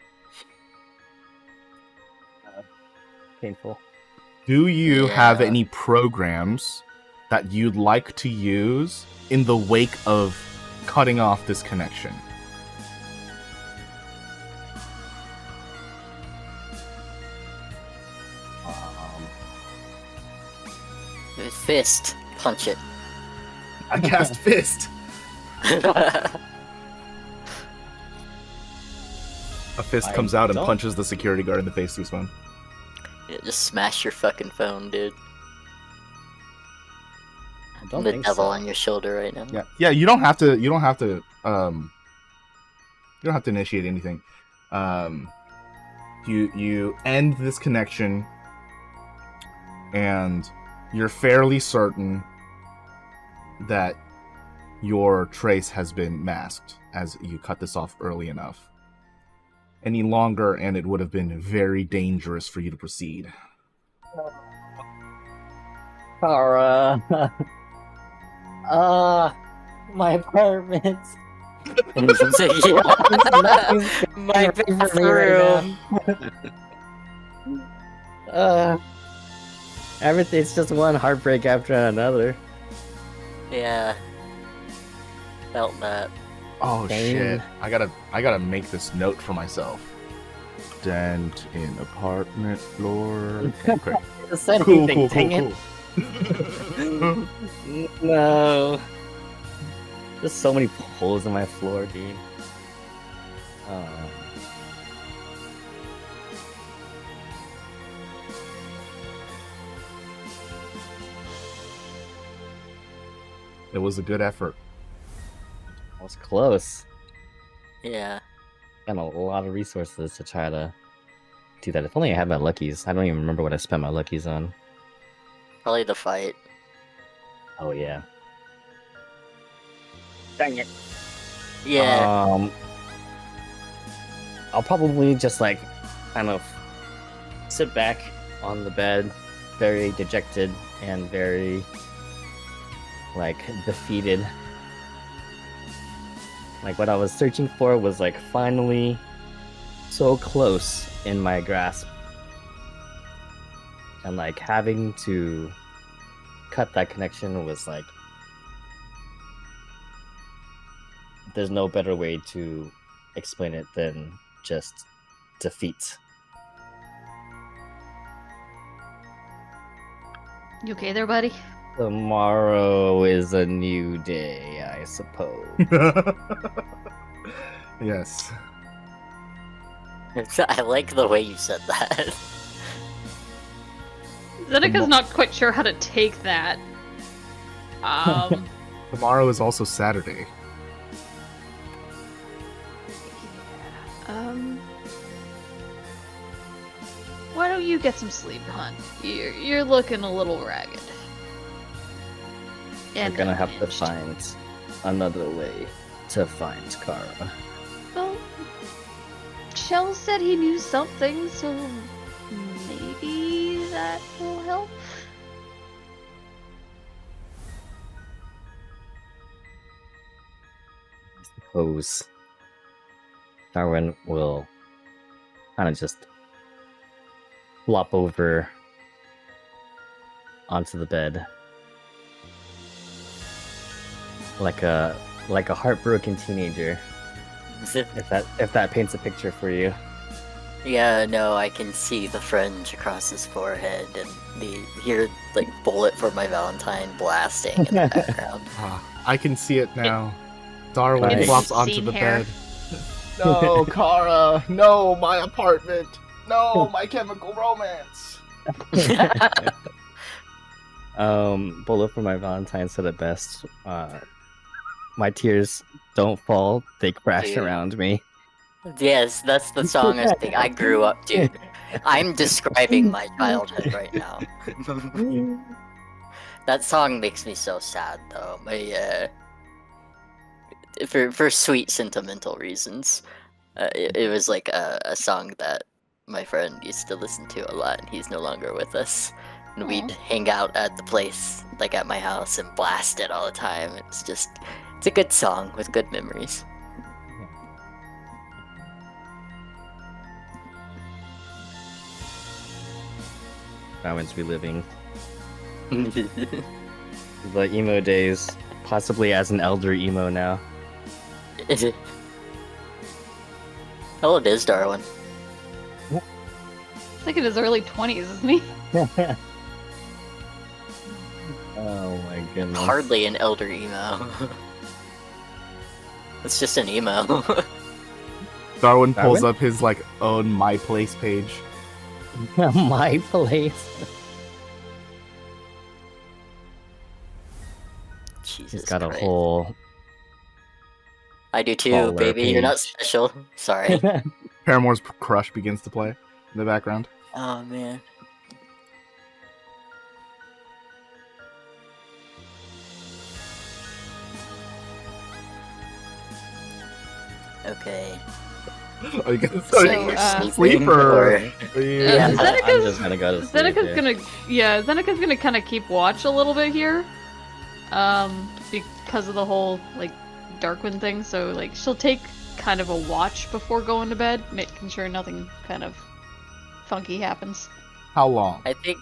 Painful. Do you have Yeah. any programs that you'd like to use in the wake of cutting off this connection? Fist. Punch it. I cast Fist. A fist I comes out and don't. punches the security guard in the face to his phone. Yeah, just smash your fucking phone, dude. I don't The think devil so. on your shoulder right now. Yeah. You don't have to initiate anything. You end this connection, and you're fairly certain that your trace has been masked as you cut this off early enough. Any longer, and it would have been very dangerous for you to proceed. Kara. My apartment. My bathroom. Everything's just one heartbreak after another. Yeah. Felt that. Oh Same. shit! I gotta make this note for myself. Dent in apartment floor. Okay, great. Just said Cool, anything, cool, dang cool, it. No. There's so many holes in my floor, dude. It was a good effort. I was close. Yeah. Spent a lot of resources to try to do that. If only I had my luckies. I don't even remember what I spent my luckies on. Probably the fight. Oh yeah. Dang it. Yeah. I'll probably just like kind of sit back on the bed, very dejected and very like defeated. Like what I was searching for was like finally so close in my grasp. And like having to cut that connection was like there's no better way to explain it than just defeat. You okay there, buddy? Tomorrow is a new day, I suppose. Yes. I like the way you said that. Zenica's not quite sure how to take that. Tomorrow is also Saturday. Why don't you get some sleep, hon? You're looking a little ragged. We're gonna have to find another way to find Kara. Well, Shell said he knew something, so maybe that will help. I suppose Darwin will kind of just flop over onto the bed like a heartbroken teenager. If that paints a picture for you. Yeah, no, I can see the fringe across his forehead and hear like "Bullet for My Valentine" blasting in the background. I can see it now. Darwin Nice. flops onto Scene the hair. bed. No, Kara! No, my apartment! No, my chemical romance! Bullet for My Valentine said it best. My tears don't fall, they crash Dude. around me. Yes, that's the song I think I grew up to. I'm describing my childhood right now. That song makes me so sad, though. For sweet sentimental reasons. It was like a song that my friend used to listen to a lot, and he's no longer with us. And we'd hang out at the place, like at my house, and blast it all the time. It's a good song with good memories. Darwin's reliving the emo days, possibly as an elder emo now. How old is Darwin? I think in his early 20s, isn't he? Oh my goodness. Hardly an elder emo. It's just an emo. Darwin pulls Darwin? up his like own My Place page. My place. Jesus He's got Christ. a whole. I do too, baller baby. You're not page. special. Sorry. Paramore's Crush begins to play in the background. Oh man. Okay. Are you gonna So, start sleep or? Yeah. I'm Zenica's just gonna go to sleep. Zenica's gonna kind of keep watch a little bit here, because of the whole like Darwin thing. So like she'll take kind of a watch before going to bed, making sure nothing kind of funky happens. How long? I think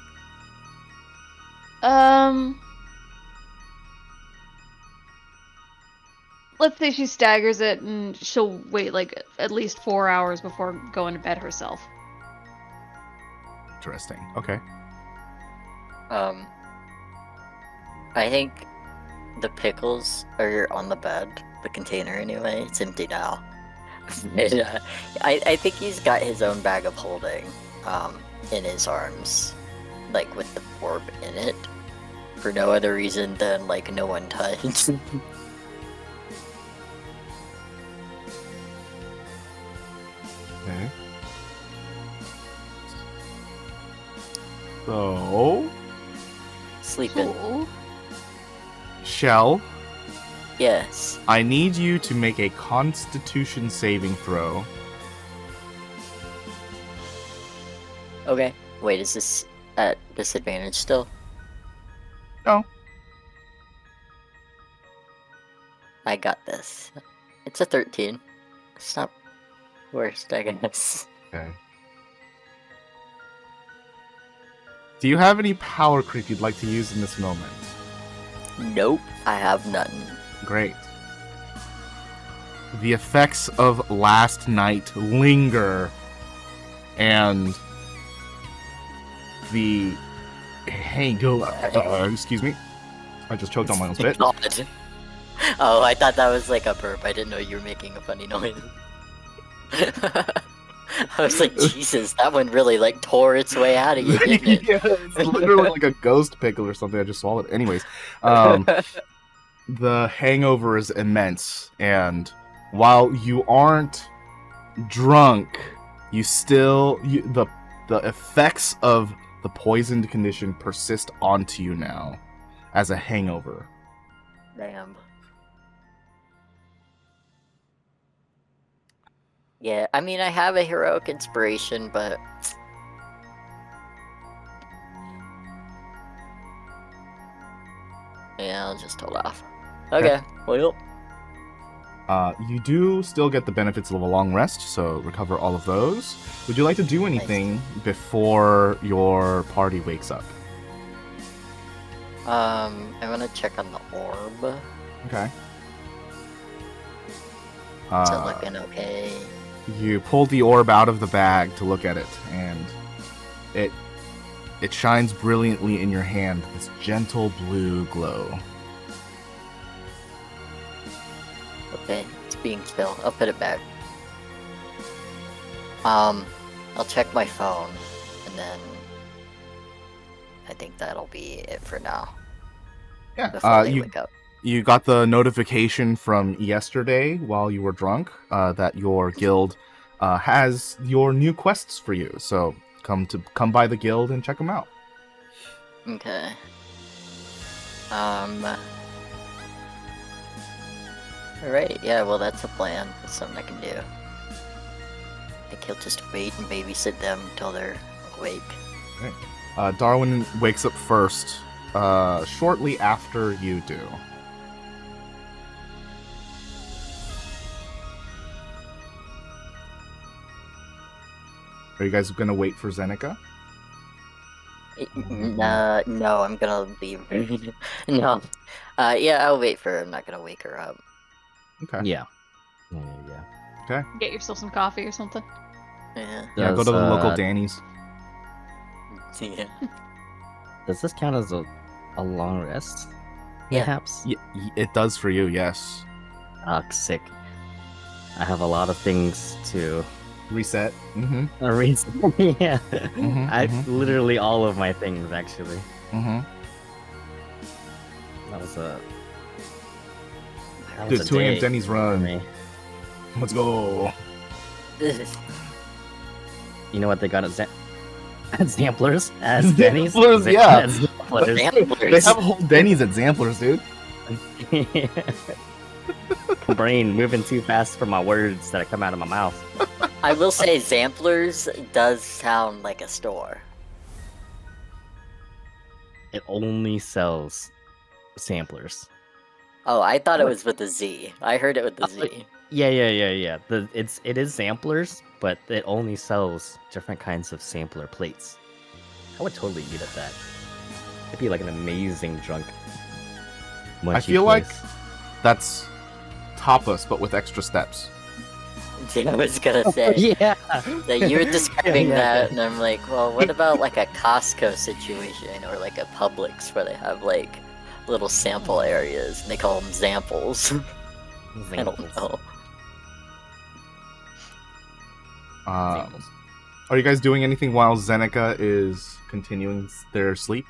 let's say she staggers it and she'll wait like at least 4 hours before going to bed herself. Interesting. Okay. I think the pickles are on the bed, the container anyway. It's empty now. And, I think he's got his own bag of holding in his arms, like with the orb in it, for no other reason than like no one touched. Okay. So, Sleeping. Cool. Shell, Yes. I need you to make a Constitution saving throw. Okay. Wait, is this at disadvantage still? No. I got this. It's a 13. It's not worst, I guess. Okay. Do you have any power creep you'd like to use in this moment? Nope, I have none. Great. The effects of last night linger, and the hangover. Excuse me. I just choked on my own spit. God. Oh, I thought that was like a burp. I didn't know you were making a funny noise. I was like, Jesus, that one really like tore its way out of you, didn't it? Yeah, it's literally like a ghost pickle or something I just swallowed. Anyways, the hangover is immense, and while you aren't drunk, you still the effects of the poisoned condition persist onto you now as a hangover. Damn. Yeah, I mean, I have a heroic inspiration, but yeah, I'll just hold off. Okay, well, You do still get the benefits of a long rest, so recover all of those. Would you like to do anything before your party wakes up? I want to check on the orb. Okay. Is it looking okay? You pull the orb out of the bag to look at it, and it shines brilliantly in your hand, this gentle blue glow. Okay, it's being still. I'll put it back. I'll check my phone, and then I think that'll be it for now. Yeah, Before they wake up. you got the notification from yesterday while you were drunk that your guild has your new quests for you. So come by the guild and check them out. Okay. Alright, yeah, well that's a plan. That's something I can do. I think he'll just wait and babysit them until they're awake. Darwin wakes up first, shortly after you do. Are you guys gonna wait for Zeneca? No, I'm gonna leave. No. Yeah, I'll wait for her. I'm not gonna wake her up. Okay. Yeah. Get yourself some coffee or something. Yeah. Yeah, go to the local Does, Danny's. Yeah. Does this count as a long rest? Yeah. Perhaps? It does for you, yes. Ah, sick. I have a lot of things to Reset. Mm-hmm. read. Yeah. Mhm, Literally all of my things, actually. Mm-hmm. That was a... That Dude, was a 2 a.m. day Denny's for run. me. Let's go. You know what they got at Zamplers? As Denny's? Zamplers, yeah. As Zamplers. They have a whole Denny's at Zamplers, dude. Brain moving too fast for my words that come out of my mouth. I will say Zamplers does sound like a store. It only sells samplers. Oh, I thought it was with a Z. I heard it with the Z. Yeah. It is samplers, but it only sells different kinds of sampler plates. I would totally eat at that. It'd be like an amazing drunk. I feel like that's tapas, but with extra steps. I was gonna say Yeah. that you were describing Yeah. that, and I'm like, well, what about like a Costco situation or like a Publix where they have like little sample areas and they call them samples? I don't know. Are you guys doing anything while Zeneca is continuing their sleep?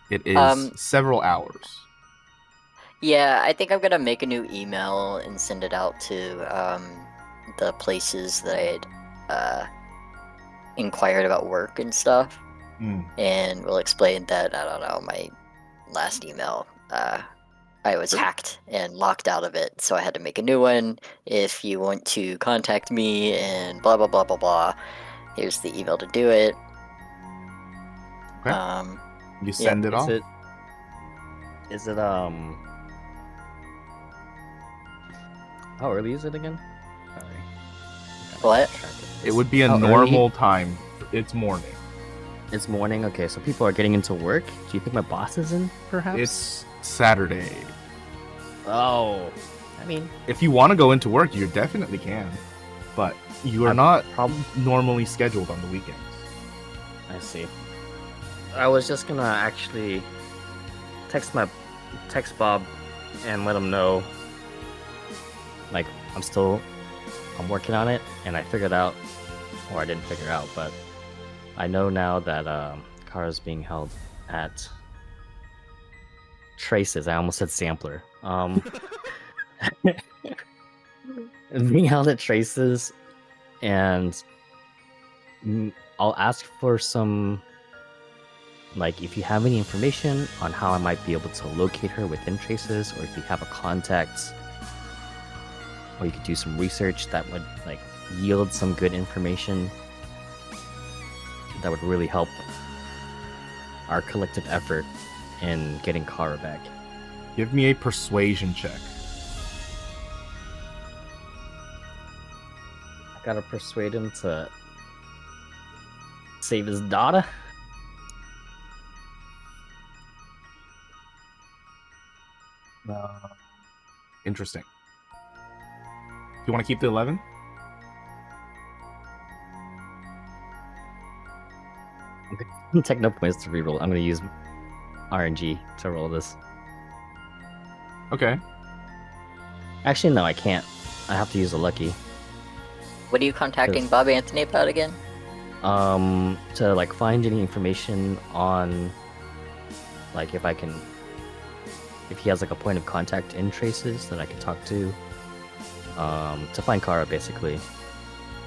It is several hours. Yeah, I think I'm gonna make a new email and send it out to the places that I'd inquired about work and stuff, and we'll explain that, I don't know, my last email, I was hacked and locked out of it, so I had to make a new one. If you want to contact me and blah blah blah blah blah, here's the email to do it. Okay. You send it off. Is it how early is it again? Sorry. What? It would be a normal time. It's morning. It's morning. Okay, so people are getting into work. Do you think my boss is in? Perhaps. It's Saturday. Oh, I mean, If you want to go into work, you definitely can, but you are not normally scheduled on the weekends. I see. I was just gonna actually text Bob and let him know, like, I'm working on it, and I figured out, or I didn't figure out, but I know now that Kara's being held at Traces. I almost said Sampler. Being held at Traces, and I'll ask for some, like, if you have any information on how I might be able to locate her within Traces, or if you have a contact, or you could do some research that would, like, yield some good information that would really help our collective effort in getting Kara back. Give me a persuasion check. I gotta persuade him to save his daughter. Interesting. Do you want to keep the 11? Take no points to reroll. I'm gonna use RNG to roll this. Okay. Actually, no, I can't. I have to use a lucky. What are you contacting Bob Anthony about again? To, like, find any information on, like, if he has, like, a point of contact in Traces that I can talk to find Kara, basically.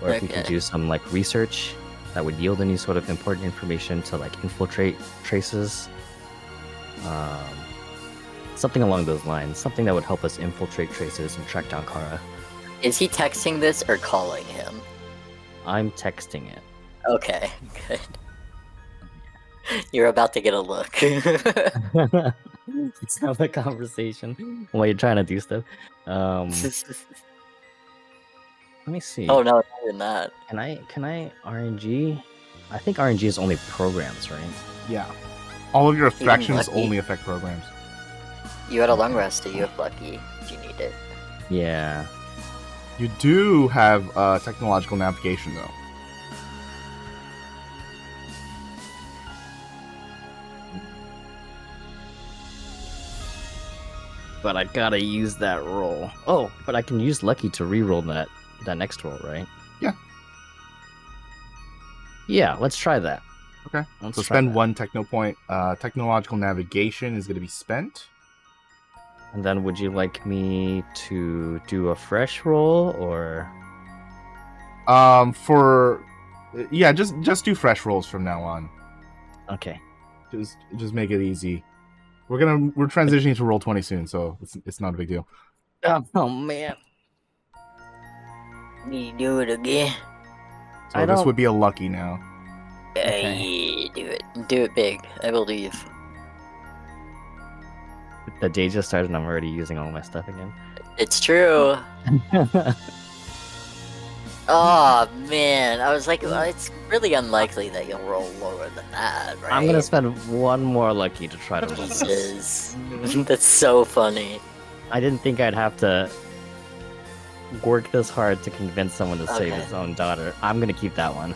Or if we can do some, like, research that would yield any sort of important information to, like, infiltrate Traces. Something along those lines. Something that would help us infiltrate Traces and track down Kara. Is he texting this or calling him? I'm texting it. Okay, good. You're about to get a look. Let's have a conversation while you're trying to do stuff. Let me see. Oh no, not even that. Can I RNG? I think RNG is only programs, right? Yeah. All of your Even fractions lucky. only affect programs. You had a long rest, so you have lucky if you need it. Yeah. You do have technological navigation, though. But I gotta use that roll. Oh, but I can use lucky to re-roll that next roll, right? Yeah. Yeah, let's try that. Okay. Let's So try spend that. one techno point. Technological navigation is going to be spent. And then would you like me to do a fresh roll, or? Just do fresh rolls from now on. Okay. Just make it easy. We're transitioning to roll 20 soon, so it's not a big deal. Oh man. You do it again. So this would be a lucky now. Hey, do it. Do it big. I believe. The day just started and I'm already using all my stuff again. It's true. Oh man, I was like, well, it's really unlikely that you'll roll lower than that, right? I'm gonna spend one more lucky to try to roll this. Jesus. That's so funny. I didn't think I'd have to work this hard to convince someone to save Okay. his own daughter. I'm gonna keep that one.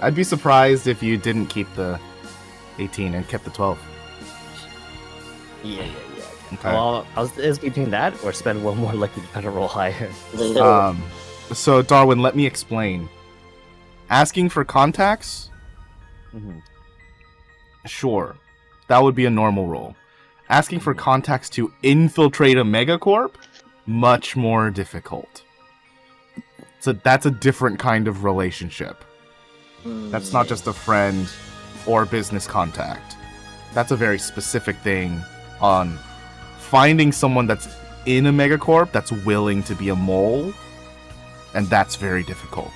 I'd be surprised if you didn't keep the 18 and kept the 12. Yeah. Okay. Well, it's between that or spend one more lucky to try to roll higher. So Darwin, let me explain. Asking for contacts, Mhm. sure, that would be a normal roll. Asking for contacts to infiltrate a megacorp, much more difficult. So that's a different kind of relationship. That's not just a friend or business contact. That's a very specific thing on finding someone that's in a megacorp that's willing to be a mole, and that's very difficult.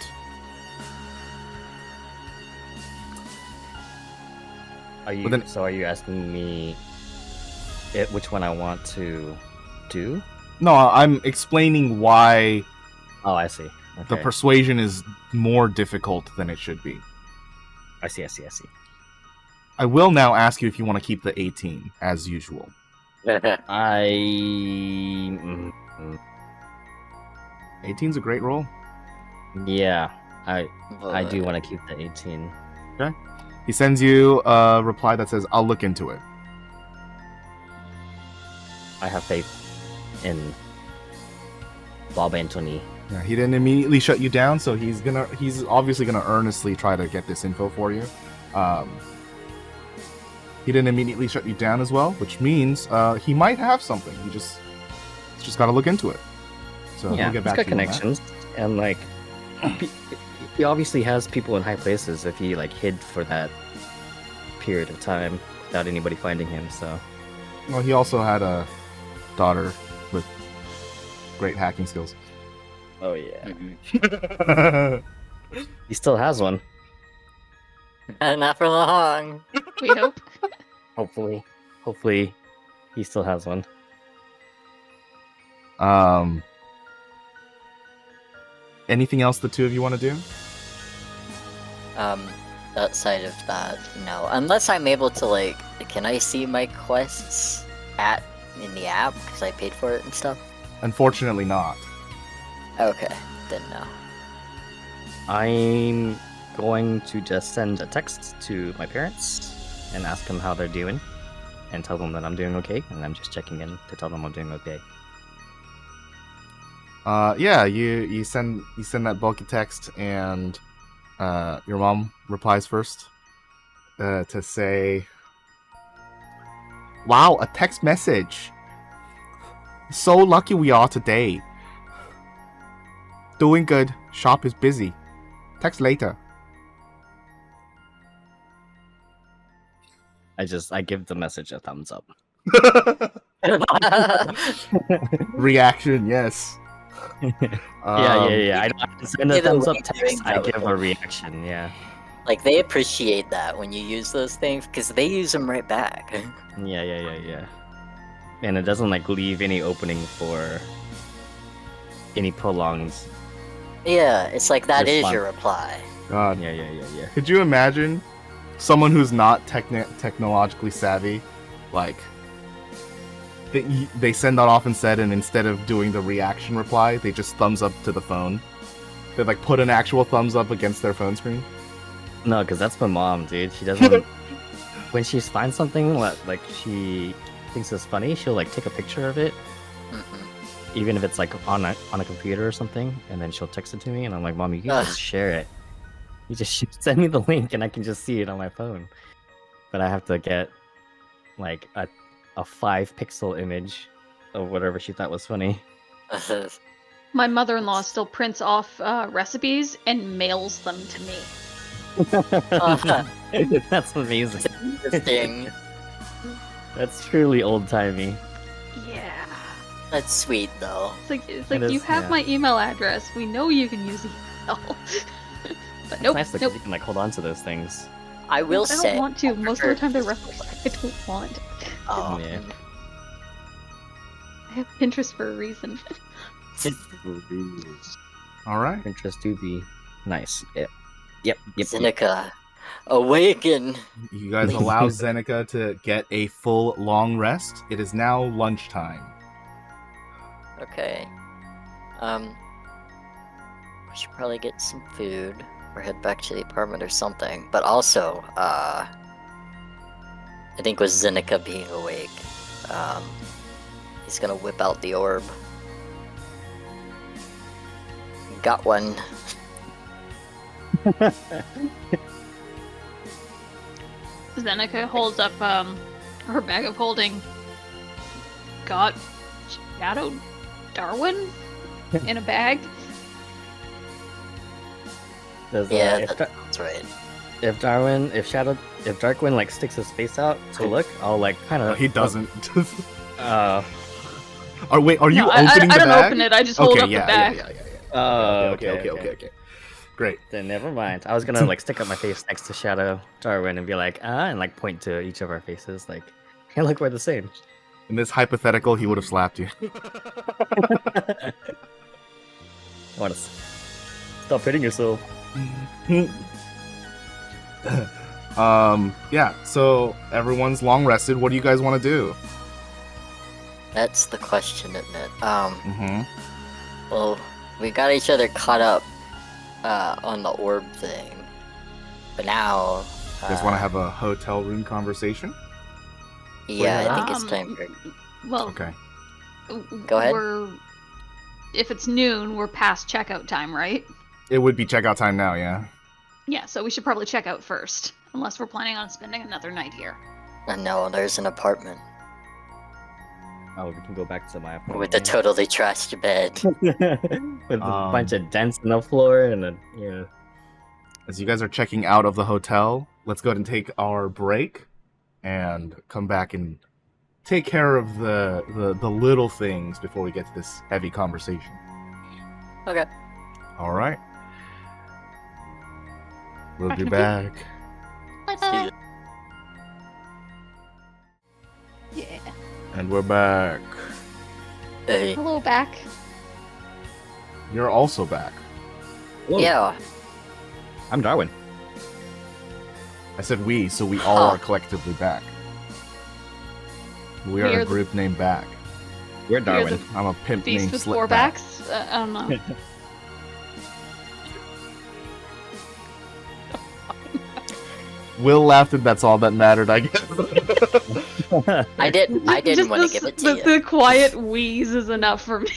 Are you? But then- So are you asking me which one I want to do? No, I'm explaining why Oh, I see. the Okay. persuasion is more difficult than it should be. I see. I will now ask you if you want to keep the 18, as usual. I. 18's a great roll. Yeah, I do want to keep the 18. He sends you a reply that says, I'll look into it. I have faith in Bob Anthony. Yeah, he didn't immediately shut you down, so he's obviously gonna earnestly try to get this info for you. He didn't immediately shut you down as well, which means he might have something. He's just got to look into it. So Yeah, we'll get he's back got to you on that. connections, and like he obviously has people in high places if he like hid for that period of time without anybody finding him. So Well, he also had a daughter with great hacking skills. oh yeah, Mhm. he still has one. Not for long. We hope. Hopefully, he still has one. Anything else the two of you want to do? Outside of that, no. Unless I'm able to like, can I see my quests in the app because I paid for it and stuff? Unfortunately, not. Okay, then no. I'm going to just send a text to my parents and ask them how they're doing, and tell them that I'm doing okay, and I'm just checking in to tell them I'm doing okay. Yeah, you send that bulky text, and your mom replies first to say, "Wow, a text message! So lucky we are today. Doing good. Shop is busy. Text later." I give the message a thumbs up. Reaction, yes. Yeah. I don't have to send a Either thumbs way, up text. I doing give a reaction. Yeah. Like they appreciate that when you use those things because they use them right back. Yeah. And it doesn't like leave any opening for any prolonged. Yeah, it's like that is Response. your reply. God. Yeah. Could you imagine someone who's not technologically savvy, like they send that off instead, and instead of doing the reaction reply, they just thumbs up to the phone. They like put an actual thumbs up against their phone screen. No, because that's my mom, dude. She doesn't. When she finds something like she thinks is funny, she'll like take a picture of it, Mhm. even if it's like on a computer or something, and then she'll text it to me, and I'm like, Mom, you can just share it. You just send me the link, and I can just see it on my phone. But I have to get like a 5-pixel image of whatever she thought was funny. My mother-in-law still prints off recipes and mails them to me. That's amazing. Interesting. That's truly old timey. Yeah. That's sweet though. It's like It you is, have yeah. my email address. We know you can use email. But It's nope, nice that nope. you can like hold on to those things. I will I don't say. want to. I Most of the prefer- time they're recipes I don't want. Oh. Yeah. I have Pinterest for a reason. All right. Interest do be nice. Yep. Seneca, awaken. You guys allow Zeneca to get a full long rest. It is now lunchtime. Okay. We should probably get some food or head back to the apartment or something. But also, I think with Zeneca being awake, he's gonna whip out the orb. Got one. Zeneca holds up her bag of holding. Got Shadow Darwin in a bag. Does, Yeah, that's right. if Darwin like sticks his face out to look, I'll like kind of. He doesn't. Uh, Wait, are you No, opening the I don't bag? open it. I just hold up the bag. Okay. Great. Then never mind. I was gonna like stick up my face next to Shadow Darwin and be like, and like point to each of our faces, like, hey, look, we're the same. In this hypothetical, he would have slapped you. I want to stop hitting yourself. Yeah, so everyone's long rested. What do you guys want to do? That's the question, isn't it? Mm-hmm. Well, we got each other caught up on the orb thing, but now. You guys want to have a hotel room conversation? Yeah, I think it's time for. Well, Okay. Go ahead. If it's noon, we're past checkout time, right? It would be checkout time now, yeah. Yeah, so we should probably check out first, unless we're planning on spending another night here. No, there's an apartment Oh, we can go back to my apartment. with a totally trashed bed. with a bunch of dents in the floor and a As you guys are checking out of the hotel, let's go ahead and take our break and come back and take care of the little things before we get to this heavy conversation. Okay. All right. We'll be Bye. back. Bye-bye. Yeah. And we're back. Hey. Hello, back. You're also back. Whoa, Yeah. I'm Darwin. I said we, so we all are collectively back. We are We are a the- group named Back. We're Darwin. I'm a pimp Beast named with four Slipback. backs. I don't know. Will laughed, and that's all that mattered, I guess. I didn't Just want to the- give it the, to the quiet wheeze is enough for me.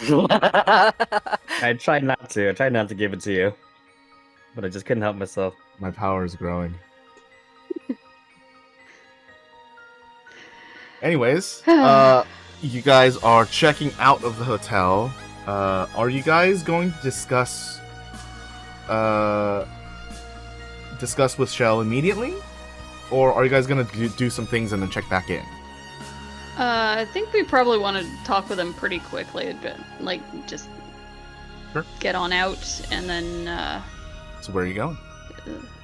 you. I tried not to. I tried not to give it to you, but I just couldn't help myself. My power is growing. Anyways, you guys are checking out of the hotel. Are you guys going to discuss with Shell immediately? Or are you guys going to do some things and then check back in? I think we probably want to talk with him pretty quickly, but like just Sure. get on out and then. So where are you going?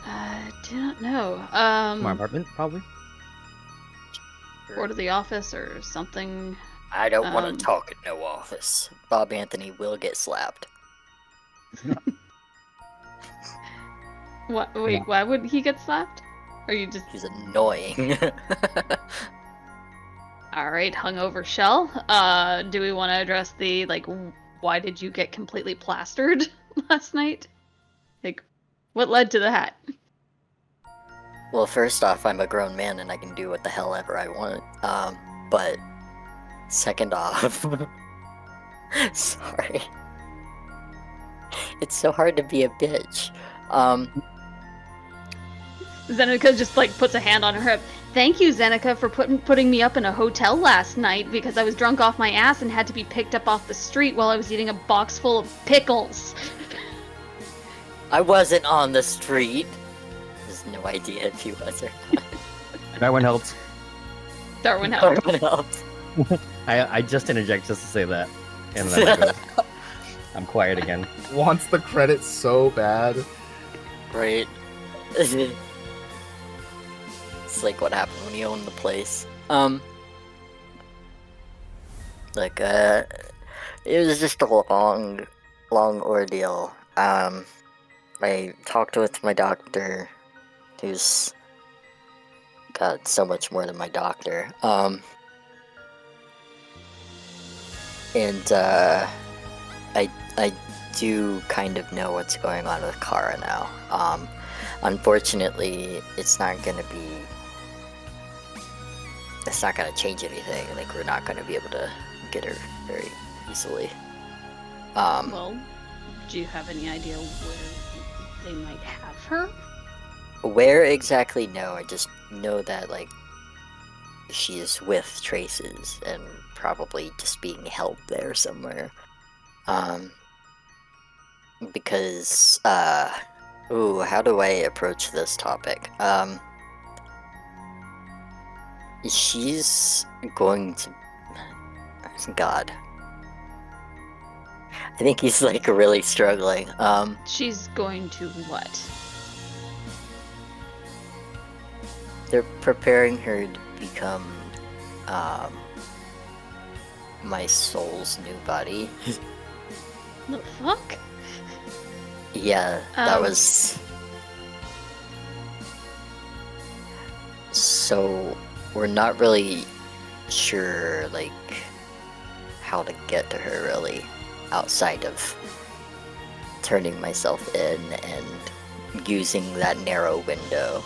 I do not know. My apartment, probably. Or to the office or something. I don't want Um, to talk in no office. Bob Anthony will get slapped. What? Wait, why would he get slapped? Or you just He's annoying. all right? Hungover Shell. Do we want to address the like? Why did you get completely plastered last night? Like, what led to that? Well, first off, I'm a grown man and I can do what the hell ever I want. But second off, sorry. It's so hard to be a bitch. Zeneca just like puts a hand on her hip. Thank you, Zeneca, for putting me up in a hotel last night because I was drunk off my ass and had to be picked up off the street while I was eating a box full of pickles. I wasn't on the street. There's no idea if he was or Darwin helped. Darwin not. helped. Everyone else. I just interject just to say that, and then I go. I'm quiet again. Wants the credit so bad. Right. It's like what happened when you own the place. Like, it was just a long ordeal. I talked with my doctor, who's got so much more than my doctor. And I do kind of know what's going on with Kara now. Unfortunately, it's not gonna change anything. Like, we're not gonna be able to get her very easily. Well, do you have any idea where they might have her? Where exactly? No, I just know that, like, she is with Traces and probably just being held there somewhere. Because, ooh, how do I approach this topic? She's going to... God. I think he's, like, really struggling. She's going to what? They're preparing her to become, my soul's new body. The fuck? Yeah, that was... So, we're not really sure, like, how to get to her, really, outside of turning myself in and using that narrow window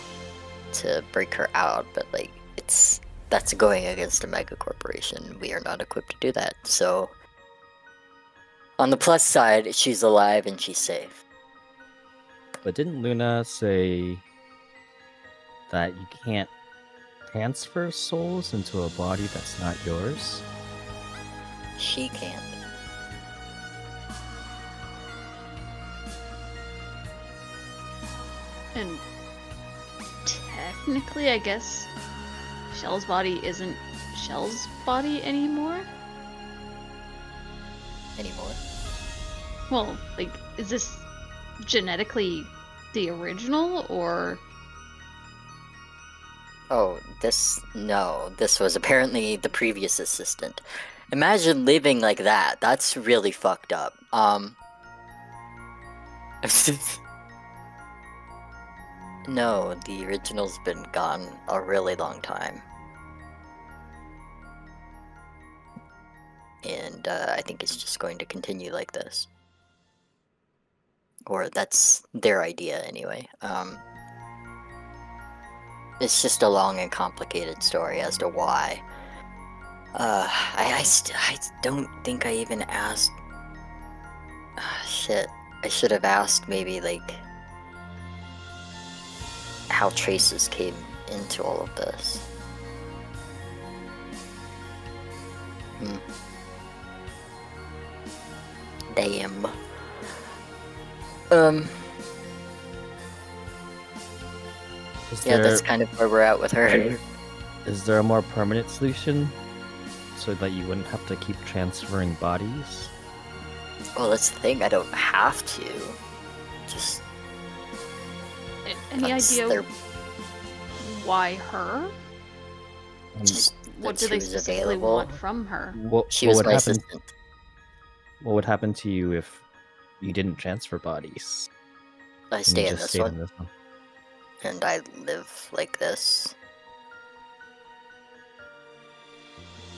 to break her out, but, like, that's going against a mega corporation. We are not equipped to do that, so... On the plus side, she's alive and she's safe. But didn't Luna say that you can't transfer souls into a body that's not yours? She can't. And technically, I guess Shell's body isn't Shell's body anymore? Anymore? Well, like, is this genetically the original, or... Oh, no, this was apparently the previous assistant. Imagine living like that. That's really fucked up. No, the original's been gone a really long time. And I think it's just going to continue like this. Or that's their idea anyway. It's just a long and complicated story as to why. I don't think I even asked... shit. I should have asked maybe, like, how Traces came into all of this. Damn. Yeah, that's kind of where we're at with her. Is there a more permanent solution so that you wouldn't have to keep transferring bodies? Well, that's the thing. I don't have to. Just... Any idea why her? Just What do they specifically want from her? She was my assistant. What would happen to you if you didn't transfer bodies? I stay in this one. And I live like this.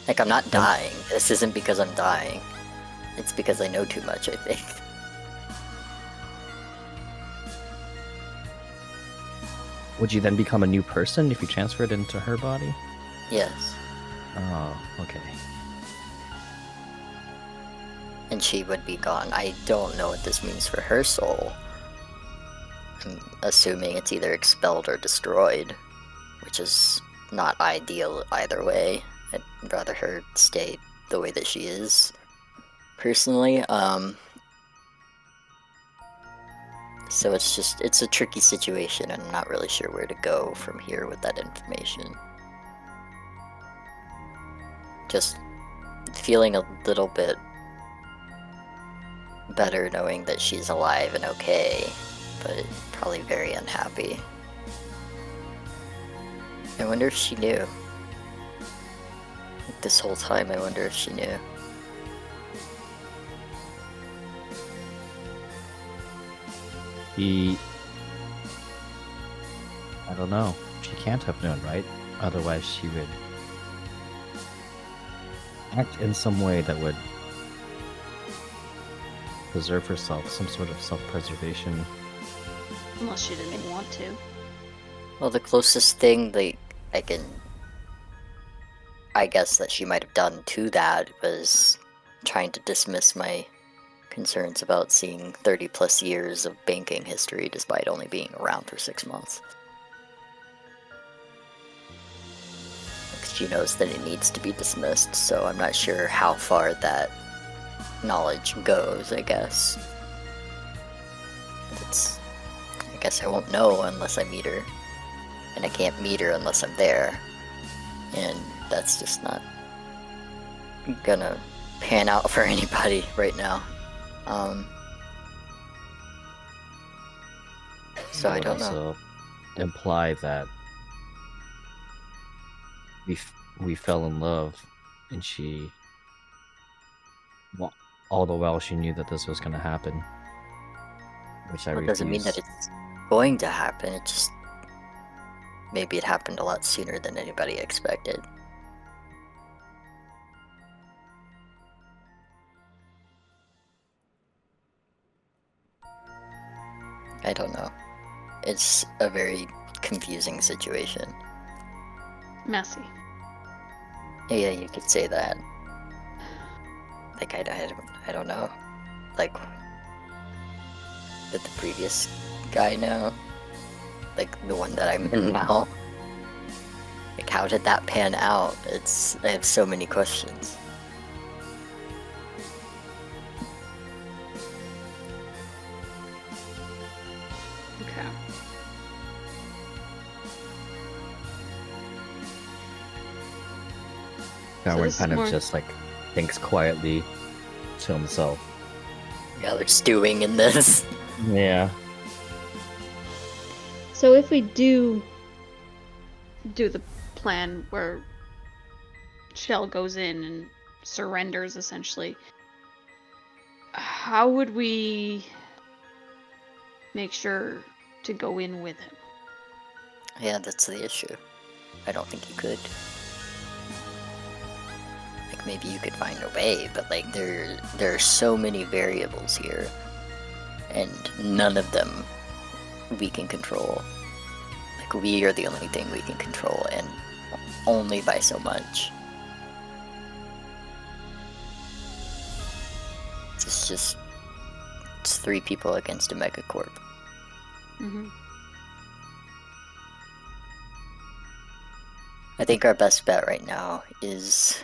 Like, I'm not dying. This isn't because I'm dying. It's because I know too much, I think. Would you then become a new person if you transferred into her body? Yes. Oh, okay. And she would be gone. I don't know what this means for her soul. I'm assuming it's either expelled or destroyed, which is not ideal either way. I'd rather her stay the way that she is, personally. So it's a tricky situation, and I'm not really sure where to go from here with that information. Just feeling a little bit better knowing that she's alive and okay, but probably very unhappy. I wonder if she knew. Like, this whole time, I wonder if she knew. I don't know. She can't have known, right? Otherwise she would act in some way that would preserve herself, some sort of self-preservation. Unless she didn't want to. Well, the closest thing I guess that she might have done to that was trying to dismiss my concerns about seeing 30 plus years of banking history despite only being around for 6 months. She knows that it needs to be dismissed, so I'm not sure how far that knowledge goes, I guess. I guess I won't know unless I meet her. And I can't meet her unless I'm there. And that's just not gonna pan out for anybody right now. So I don't know. Also imply that we fell in love, and she, well, all the while she knew that this was going to happen, which I It refuse. doesn't mean that it's going to happen. It just maybe it happened a lot sooner than anybody expected. I don't know. It's a very confusing situation. Messy. Yeah, you could say that. Like, I don't know. Like, did the previous guy know? Like, the one that I'm in now? Like, how did that pan out? I have so many questions. Okay. Darwin this is kind of more- just like thinks quietly to himself. Yeah, they're stewing in this. Yeah. So if we do the plan where Shell goes in and surrenders, essentially, how would we make sure to go in with him? Yeah, that's the issue. I don't think you could. Like, maybe you could find a way, but like there are so many variables here, and none of them we can control. Like, we are the only thing we can control, and only by so much. It's 3 people against a megacorp. Mm-hmm. I think our best bet right now is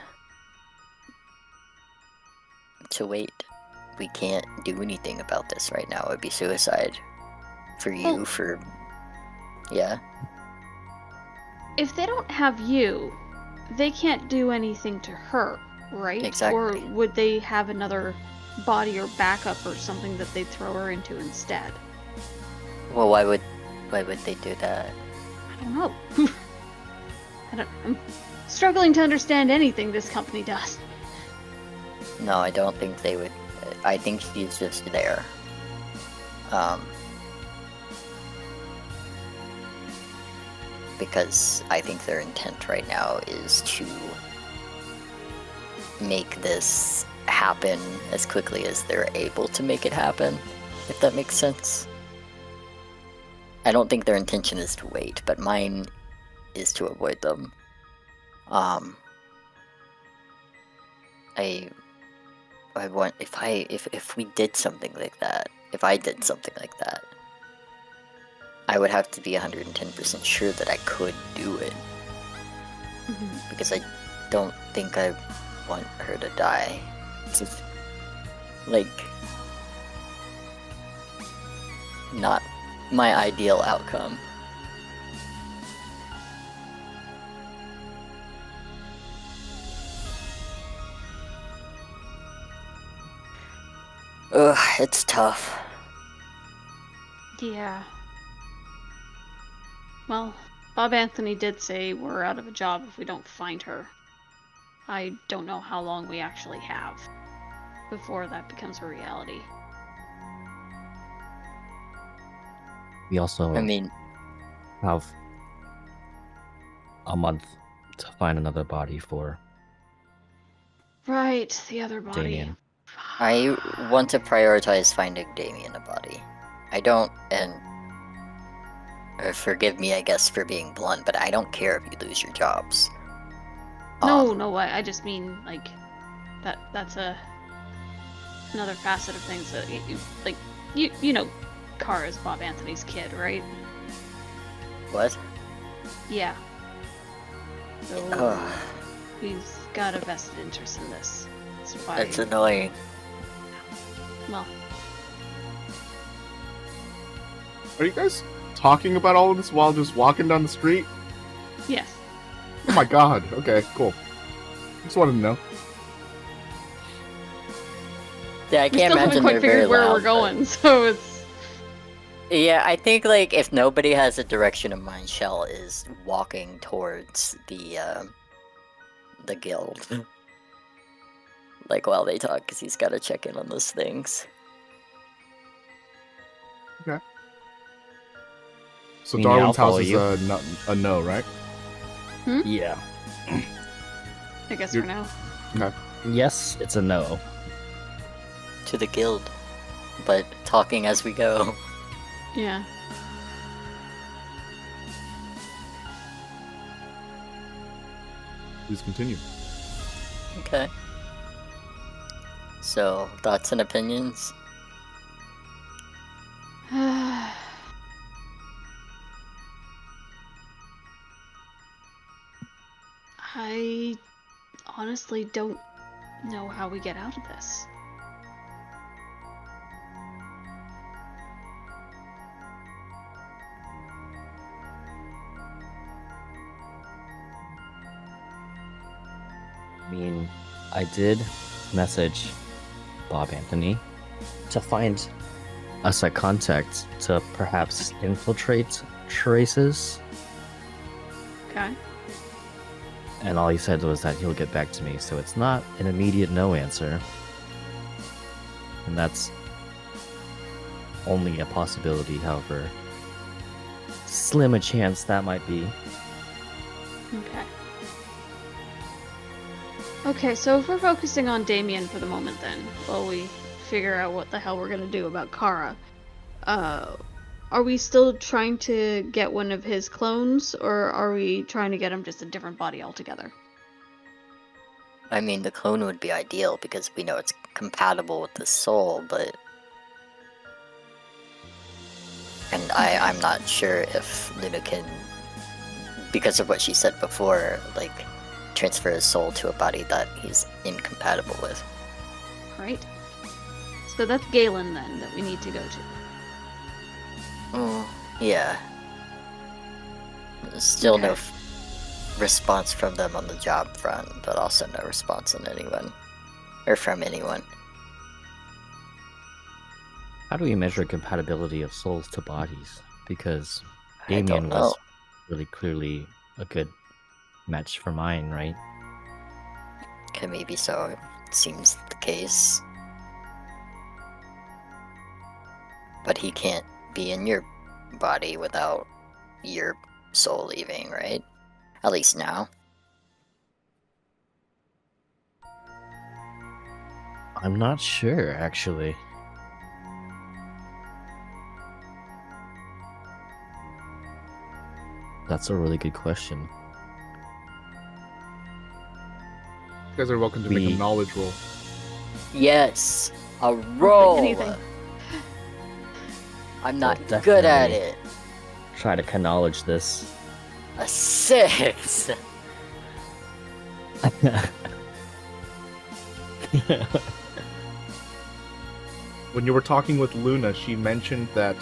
to wait. We can't do anything about this right now. It would be suicide. For you, Well- Yeah? If they don't have you, they can't do anything to her, right? Exactly. Or would they have another body or backup or something that they'd throw her into instead? Well, why would they do that? I don't know. I'm struggling to understand anything this company does. No, I don't think they would. I think she's just there. Because I think their intent right now is to make this happen as quickly as they're able to make it happen, if that makes sense. I don't think their intention is to wait, but mine is to avoid them. I want if we did something like that, if I did something like that, I would have to be 110% sure that I could do it, because I don't think I want her to die. It's just, like, not my ideal outcome. Ugh, it's tough. Yeah. Well, Bob Anthony did say we're out of a job if we don't find her. I don't know how long we actually have before that becomes a reality. We also I mean, have a month to find another body for Right, the other body. Damien. I want to prioritize finding Damien a body. I don't, and forgive me, I guess, for being blunt, but I don't care if you lose your jobs. No, I just mean like that's another facet of things that you know, Kara is Bob Anthony's kid, right? What? Yeah. So Ugh, he's got a vested interest in this. That's why. that's annoying. Well, Are you guys talking about all of this while just walking down the street? yes. Oh my god. Okay, cool. Just wanted to know. Yeah, I We can't still haven't imagine quite they're very figured where loud, we're but- going, so it's. Yeah, I think like if nobody has a direction in mind, Shell is walking towards the guild. Like while they talk, because he's got to check in on those things. So Yeah, Darwin's I'll follow house is you. a no, right? Yeah. I guess You're- for now. Yes, it's a no. To the guild, but talking as we go. Yeah. Please continue. Okay. So, thoughts and opinions? I honestly don't know how we get out of this. I mean, I did message Bob Anthony to find us a contact to perhaps infiltrate traces, Okay. and all he said was that he'll get back to me, so it's not an immediate no answer. And that's only a possibility, however slim a chance that might be. Okay. Okay, so if we're focusing on Damien for the moment then, while we figure out what the hell we're gonna do about Kara, are we still trying to get one of his clones, or are we trying to get him just a different body altogether? I mean, the clone would be ideal because we know it's compatible with the soul, but. And I'm not sure if Luna can, because of what she said before, like, transfer his soul to a body that he's incompatible with. Right? So that's Galen then, that we need to go to. Yeah. Still no Okay. response from them on the job front, but also no response on anyone. Or from anyone. How do we measure compatibility of souls to bodies? Because I don't Damien know. was really clearly a good match for mine, right? Okay, maybe so. It seems the case. But he can't be in your body without your soul leaving, right? At least now. I'm not sure, actually. That's a really good question. You guys are welcome to make a We- knowledge roll. Yes! A roll! anything. I'm not Well, good at definitely. it. Try to acknowledge this. A 6! When you were talking with Luna, she mentioned that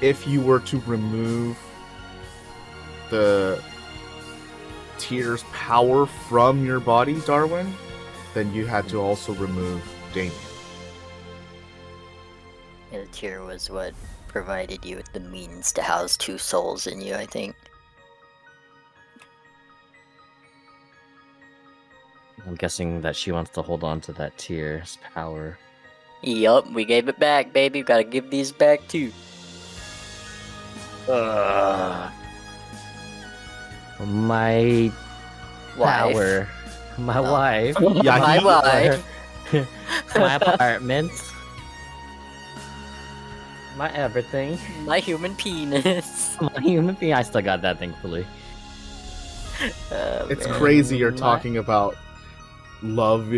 if you were to remove the tier's power from your body, Darwin, then you had to also remove Damien. Yeah, the tier was what provided you with the means to house two souls in you, I think. I'm guessing that she wants to hold on to that tier's power. Yup, we gave it back, baby. Gotta give these back too. My Wife. power. My Oh. wife. Yeah, My he- wife. My apartment. My everything. My human penis. My human being. I still got that, thankfully. Oh, It's man. crazy you're My- talking about love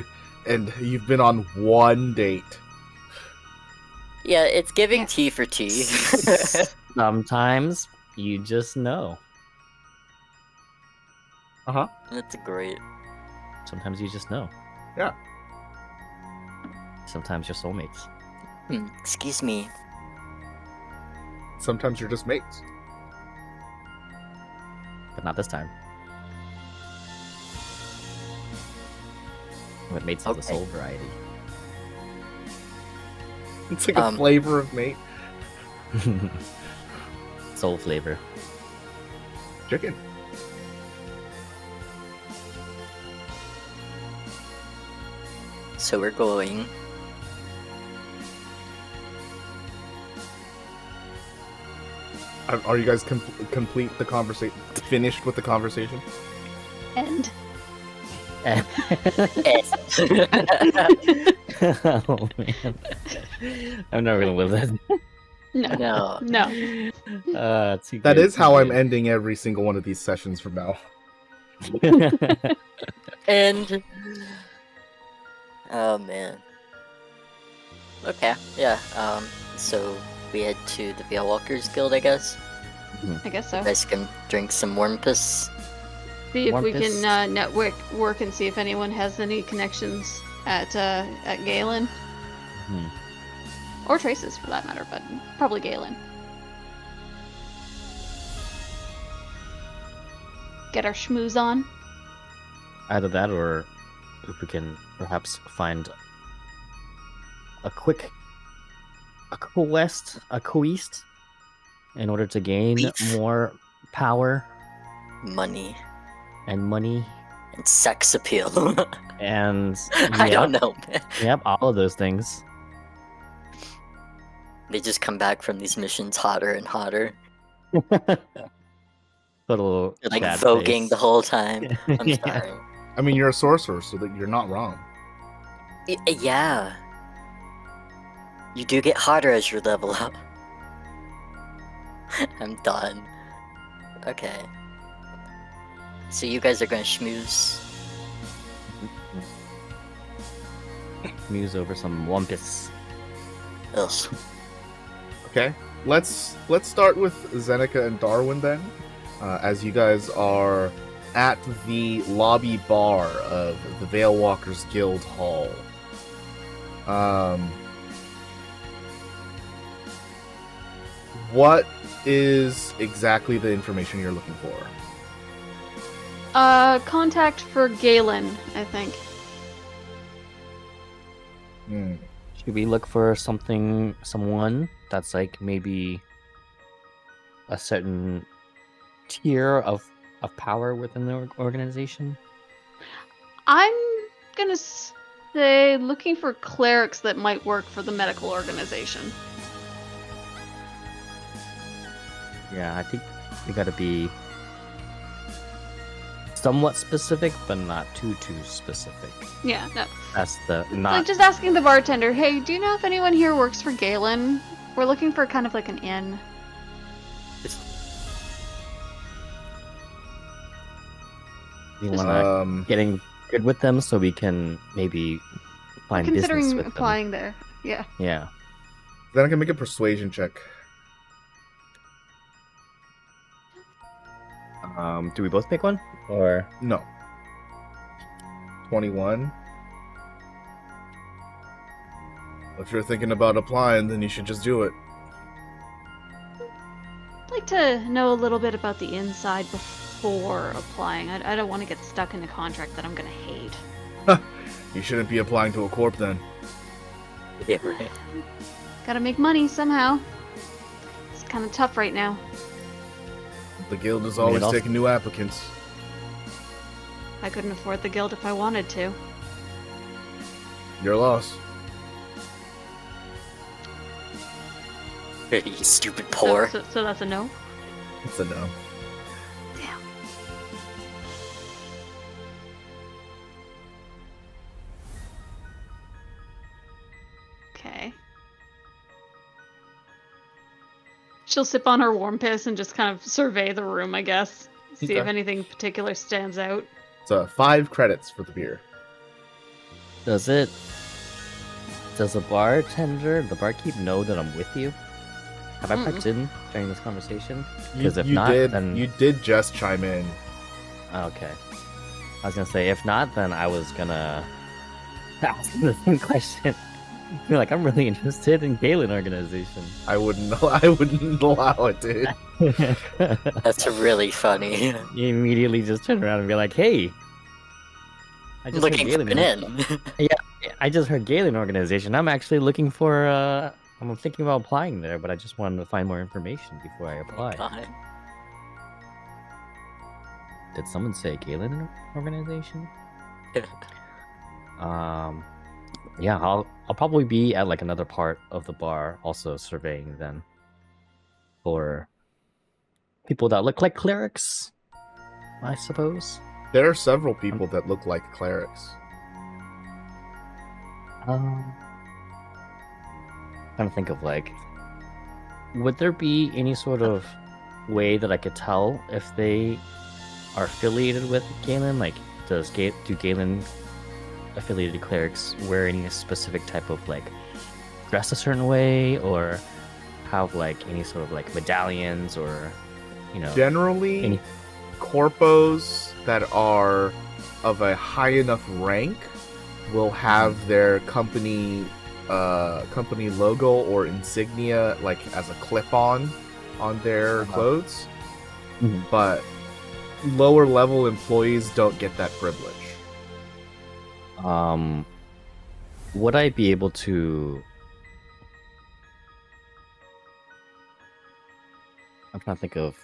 and you've been on one date. Yeah, it's giving tea for tea. Sometimes you just know. Uh-huh. That's great. Sometimes you just know. Yeah. Sometimes you're soulmates. Excuse me. Sometimes you're just mates. But not this time. With mates of the Okay. soul variety. It's like a flavor of mate. Soul flavor. Chicken. So we're going. Are you guys complete the conversation? Finished with the conversation? And Oh man. I'm never gonna live that. no, No. no. Too That good, is too how I'm good. ending every single one of these sessions from now. And oh man. Okay, yeah. So we head to the Veil Walkers Guild, I guess. I guess so. You guys can drink some warm piss. See if we Warmpus. can network work and see if anyone has any connections at Galen Mhm. or Traces for that matter, but probably Galen. Get our schmooze on. Either that, or if we can perhaps find a quest in order to gain Beef. more power Money and money and sex appeal. and I don't know, man. Yep, all of those things. They just come back from these missions hotter and hotter. Little They're like sad voguing face. the whole time. I'm Yeah. sorry. I mean, you're a sorcerer, so that you're not wrong. Yeah. You do get hotter as you level up. I'm done. Okay. So you guys are gonna schmooze. Muse over some Wumpus. Ugh. Okay, let's start with Zeneca and Darwin then, as you guys are at the lobby bar of the Veil Walkers Guild Hall. What is exactly the information you're looking for? Contact for Galen, I think. Hmm. Should we look for someone that's like maybe a certain tier of power within the organization? I'm gonna say looking for clerics that might work for the medical organization. Yeah, I think we gotta be somewhat specific, but not too specific. Yeah, no. That's the Like not. just asking the bartender, hey, do you know if anyone here works for Galen? We're looking for kind of like an inn. We wanna getting good with them so we can maybe find business Considering with applying there. Yeah. them. Yeah. Zeneca, make a persuasion check. Do we both pick one or? No. 21. If you're thinking about applying, then you should just do it. I'd like to know a little bit about the inside before applying. I don't want to get stuck in a contract that I'm gonna hate. You shouldn't be applying to a corp then. Yeah, right. Gotta make money somehow. It's kind of tough right now. The guild is I mean, always it also- taking new applicants. I couldn't afford the guild if I wanted to. Your loss. You stupid poor. So that's a no? It's a no. Damn. She'll sip on her warm piss and just kind of survey the room, I guess. See if Okay. anything particular stands out. It's 5 credits for the beer. Does the barkeep know that I'm with you? Have I piped in during this conversation? Because if not, then you did just chime in. okay. I was gonna say if not, then I was gonna ask the same question. You're like, I'm really interested in Galen organization. I wouldn't allow it, dude. That's really funny. You immediately just turn around and be like, hey. I just Looking for an in. I just heard Galen organization. I'm actually looking for I'm thinking about applying there, but I just wanted to find more information before I apply. God. Did someone say Galen organization? Yeah, I'll probably be at like another part of the bar also surveying then for people that look like clerics, I suppose. There are several people that look like clerics. Trying to think of like, would there be any sort of way that I could tell if they are affiliated with Galen? Like, do Galen affiliated clerics wear any specific type of like dress a certain way, or have like any sort of like medallions, or Generally, corpos that are of a high enough rank will have their company logo or insignia like as a clip-on their clothes. Mhm. But lower level employees don't get that privilege. Would I be able to? I'm trying to think of.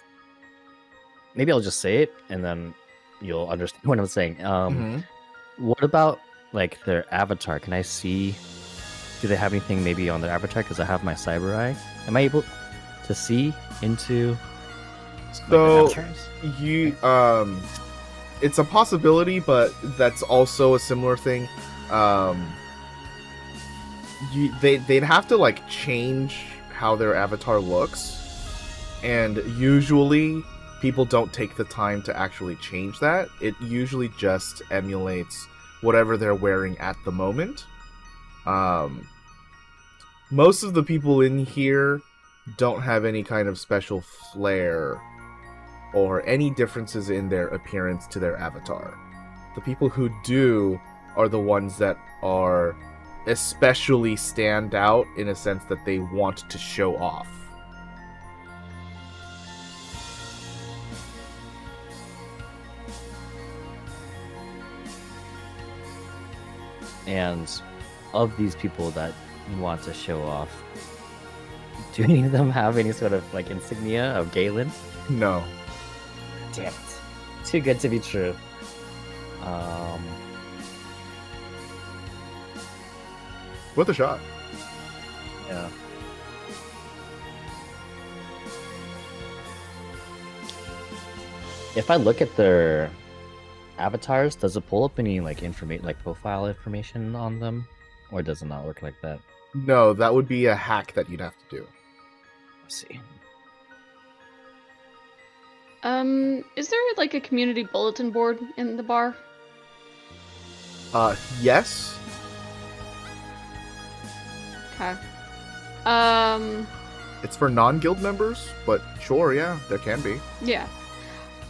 Maybe I'll just say it, and then you'll understand what I'm saying. What about like their avatar? Can I see? Do they have anything maybe on their avatar? Because I have my cyber eye. Am I able to see into? So like, their avatars? you it's a possibility, but that's also a similar thing. They'd have to like change how their avatar looks, and usually people don't take the time to actually change that. It usually just emulates whatever they're wearing at the moment. Most of the people in here don't have any kind of special flair or any differences in their appearance to their avatar. The people who do are the ones that are especially stand out in a sense that they want to show off. And of these people that want to show off, do any of them have any sort of like insignia of Galen? No. Damn it. Too good to be true. Worth a shot. Yeah. If I look at their avatars, does it pull up any like profile information on them, or does it not work like that? No, that would be a hack that you'd have to do. Let's see. Is there like a community bulletin board in the bar? Yes. Okay. It's for non-guild members, but sure, yeah, there can be. Yeah.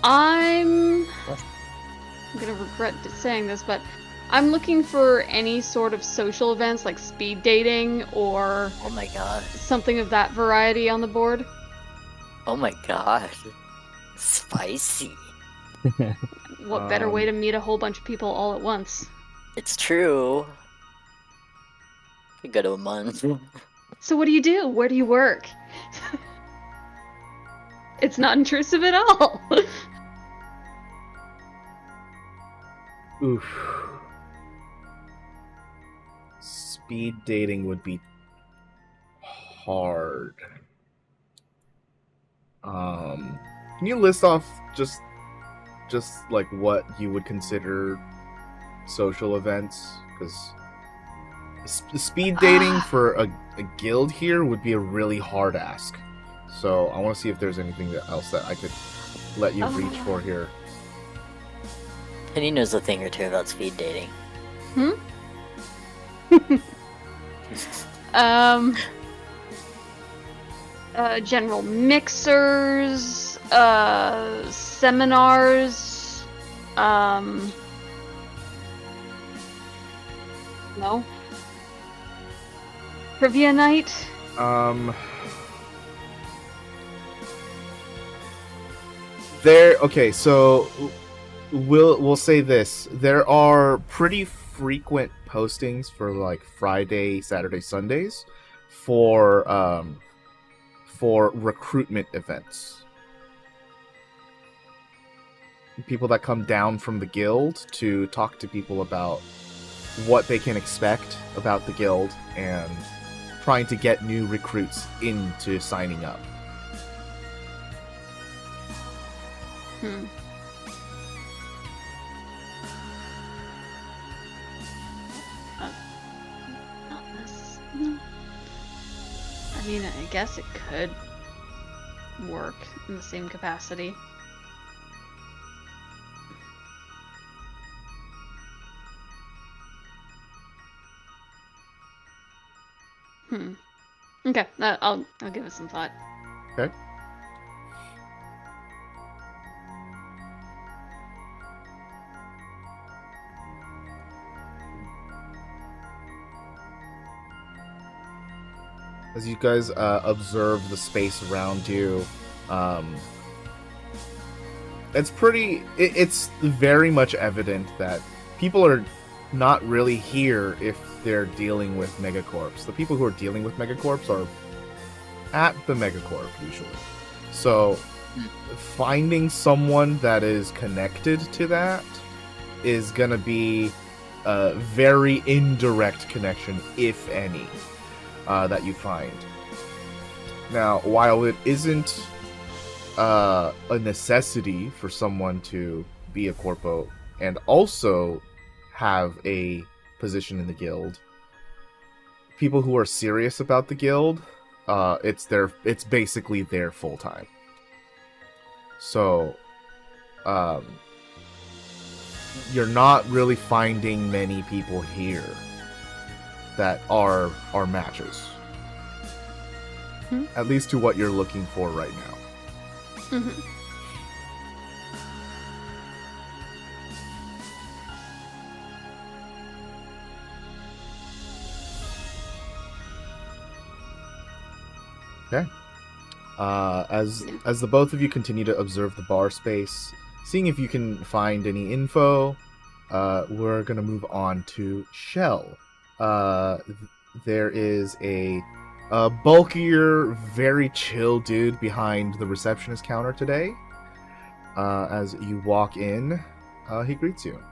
I'm gonna regret saying this, but I'm looking for any sort of social events like speed dating or Oh my god. something of that variety on the board. Oh my god. Spicy. What better way to meet a whole bunch of people all at once? It's true. Could go to a month. So what do you do? Where do you work? It's not intrusive at all. Oof. Speed dating would be hard. Can you list off just like what you would consider social events? Because speed dating for a guild here would be a really hard ask. So I want to see if there's anything else that I could let you reach for here. Penny knows a thing or two about speed dating. General mixers, seminars, no. Trivia night? Okay, so we'll say this. There are pretty frequent postings for like Friday, Saturday, Sundays for recruitment events. People that come down from the guild to talk to people about what they can expect about the guild and trying to get new recruits into signing up. I mean, I guess it could work in the same capacity. Okay, I'll give it some thought. Okay. As you guys observe the space around you, it's very much evident that people are not really here if they're dealing with megacorps. The people who are dealing with megacorps are at the megacorp usually. So finding someone that is connected to that is gonna be a very indirect connection, if any, that you find. Now, while it isn't a necessity for someone to be a corpo and also have a position in the guild, people who are serious about the guild, it's basically their full time. So, you're not really finding many people here that are matches. At least to what you're looking for right now. Okay. As the both of you continue to observe the bar space, seeing if you can find any info, we're gonna move on to Shell. There is a bulkier, very chill dude behind the receptionist counter today. As you walk in, he greets you.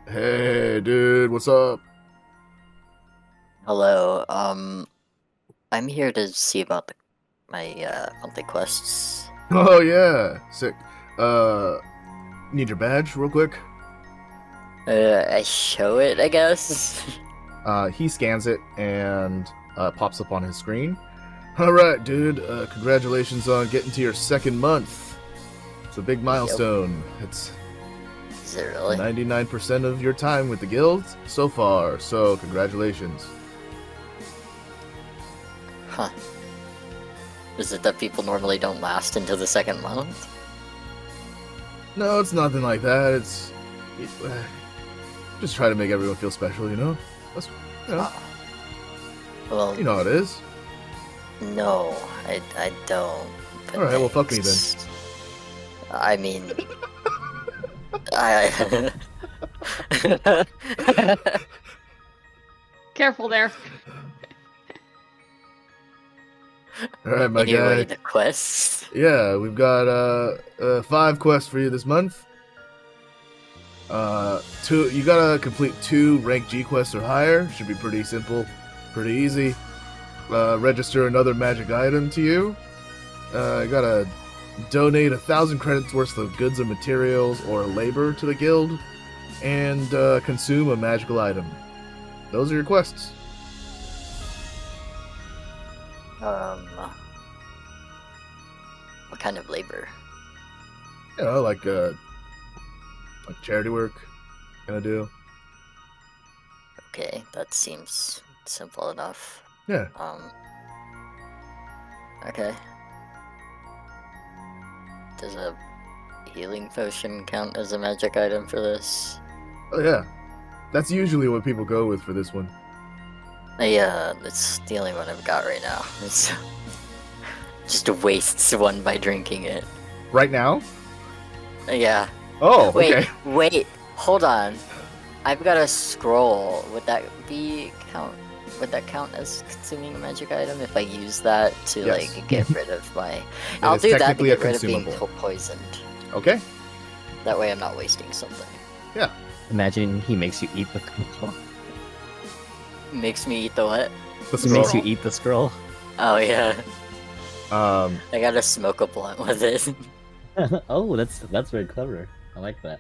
Hey, dude, what's up? Hello, I'm here to see about my monthly quests. Oh, yeah, sick. Need your badge real quick? I show it, I guess. He scans it and pops up on his screen. Alright, dude, congratulations on getting to your second month. It's a big milestone. Is it really? 99% of your time with the guild so far, so congratulations. Huh. Is it that people normally don't last until the second month? No, it's nothing like that. Just try to make everyone feel special, you know? That's, you know. Well, you know how it is. No, I don't. Alright, well, fuck me then. I mean... Careful there. Alright, my anyway, guy. the quests. Yeah, we've got 5 quests for you this month. You gotta complete 2 rank G quests or higher. Should be pretty simple, pretty easy. Register another magic item to you. You gotta donate 1,000 credits worth of goods and materials or labor to the guild, and consume a magical item. Those are your quests. What kind of labor? You know, like charity work, kind of do. Okay, that seems simple enough. Yeah. Okay. Does a healing potion count as a magic item for this? Oh yeah. That's usually what people go with for this one. Yeah, it's the only one I've got right now. It's just wastes one by drinking it. Right now? Yeah. Oh, Wait, okay. wait, hold on. I've got a scroll. Would that count as consuming a magic item if I use that to Yes. like get rid of my? It I'll is do that to technically a get rid of being consumable. poisoned. Okay. That way I'm not wasting something. Imagine he makes you eat the scroll. Makes me eat the what? The He makes scroll. you eat the scroll. Oh yeah, Um, I gotta smoke a blunt with it. Oh, that's very clever. I like that.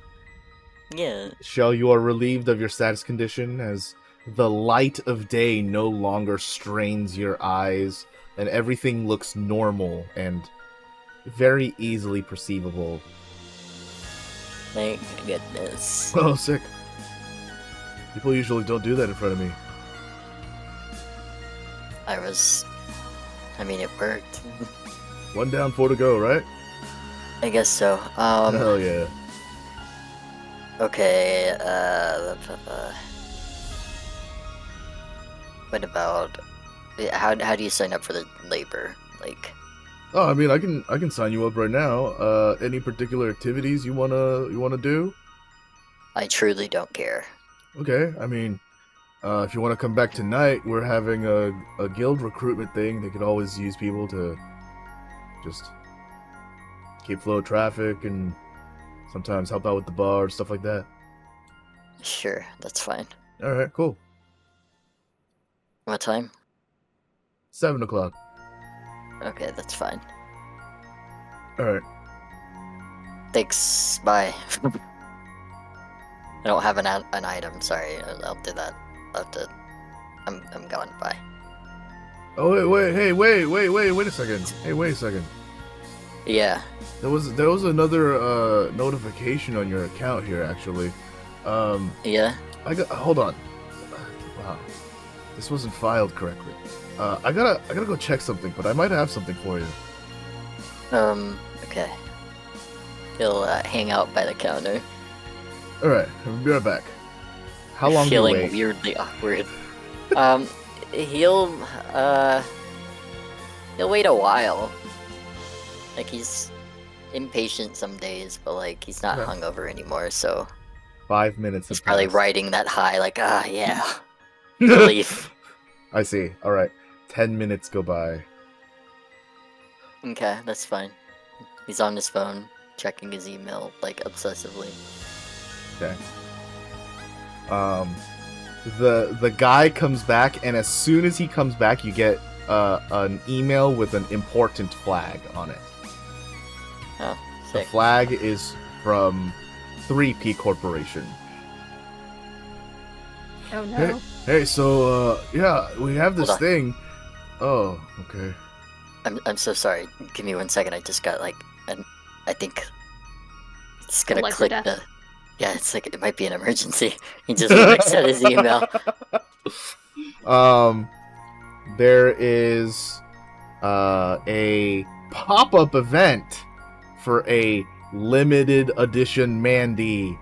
Yeah. Shell, you are relieved of your status condition as the light of day no longer strains your eyes, and everything looks normal and very easily perceivable. Thank goodness. Oh, sick. People usually don't do that in front of me. I mean, it worked. One down, 4 to go, right? I guess so. Hell yeah. Okay, what about, how do you sign up for the labor? Like, Oh, I mean, I can sign you up right now. Any particular activities you wanna do? I truly don't care. Okay, I mean, if you want to come back tonight, we're having a guild recruitment thing. They could always use people to just keep flow of traffic and sometimes help out with the bar, stuff like that. Sure, that's fine. All right, cool. What time? 7 o'clock. Okay, that's fine. All right. Thanks, bye. I don't have an item, sorry, I'll do that. I'm going, bye. Oh wait a second. Hey, wait a second. Yeah, There was another notification on your account here actually. yeah? Hold on. Wow, this wasn't filed correctly. I gotta go check something, but I might have something for you. Okay. He'll hang out by the counter. All right, I'll be right back. How long do you Feeling wait? weirdly awkward. He'll wait a while. Like, he's impatient some days, but like he's not Okay. hungover anymore, so 5 minutes. he's have probably passed. riding that high, like, yeah, relief. I see. All right, 10 minutes go by. Okay, that's fine. He's on his phone, checking his email, like, obsessively. Okay. The guy comes back, and as soon as he comes back, you get an email with an important flag on it. Oh, The sick. flag is from 3P Corporation. Oh no. Hey, so yeah, we have this Hold on. thing. Oh, okay. I'm so sorry. Give me 1 second. I just got like I think it's gonna life or click death. the. Yeah, it's like it might be an emergency. He just looks at his email. There is a pop-up event for a limited edition Mandy.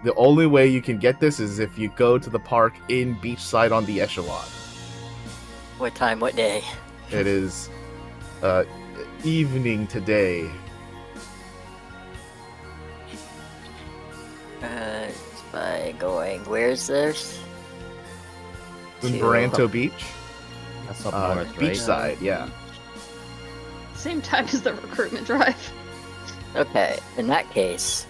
The only way you can get this is if you go to the park in Beachside on the Echelon. What time? What day? It is evening today. By going. Where's this? In To- Baranto Beach. That's up north, right? Beachside, yeah. Same time as the recruitment drive. Okay, in that case.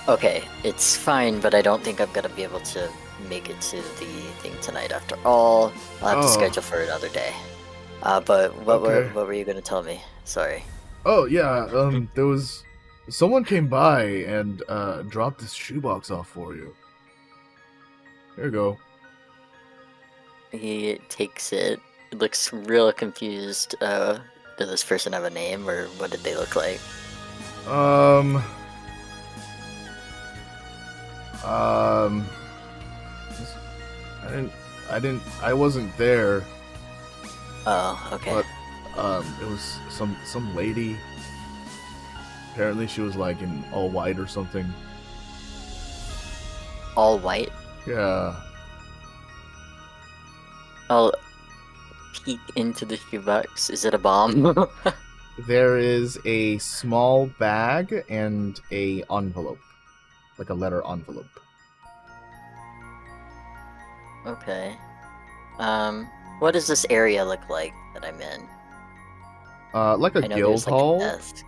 Okay, it's fine, but I don't think I'm gonna be able to make it to the thing tonight after all. I'll have to Oh. schedule for another day. But what Okay. were you gonna tell me? Sorry. Oh yeah, there was someone came by and dropped this shoebox off for you. Here you go. He takes it. Looks real confused. Did this person have a name, or what did they look like? I wasn't there, Oh, okay. but it was some lady. Apparently she was like in all white or something. All white? Yeah. I'll peek into the shoebox. Is it a bomb? There is a small bag and a envelope, like a letter envelope. Okay. What does this area look like that I'm in? Like a I know guild there's, like, a hall. desk.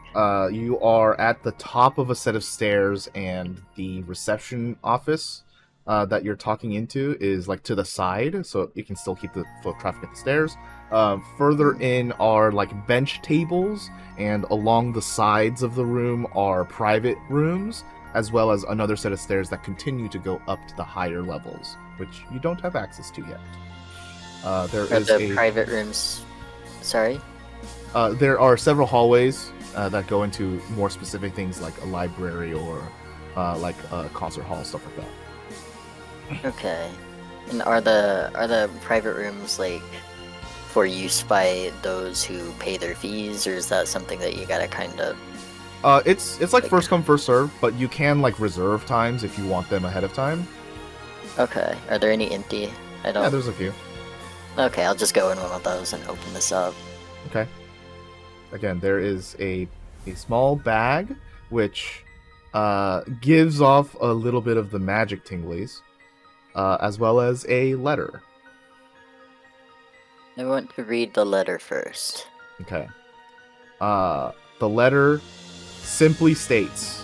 You are at the top of a set of stairs, and the reception office that you're talking into is like to the side, so you can still keep the foot traffic at the stairs. Further in are like bench tables, and along the sides of the room are private rooms, as well as another set of stairs that continue to go up to the higher levels, which you don't have access to yet. There Are is the a private rooms... Sorry? there are several hallways that go into more specific things like a library or like a concert hall, stuff like that. Okay. And are the private rooms, like, for use by those who pay their fees, or is that something that you gotta kind of... It's like first come first serve, but you can like reserve times if you want them ahead of time. Okay. Are there any empty? I don't... Yeah, there's a few. Okay, I'll just go in one of those and open this up. Okay. Again, there is a small bag which gives off a little bit of the magic tinglies, as well as a letter. I want to read the letter first. Okay. The letter simply states,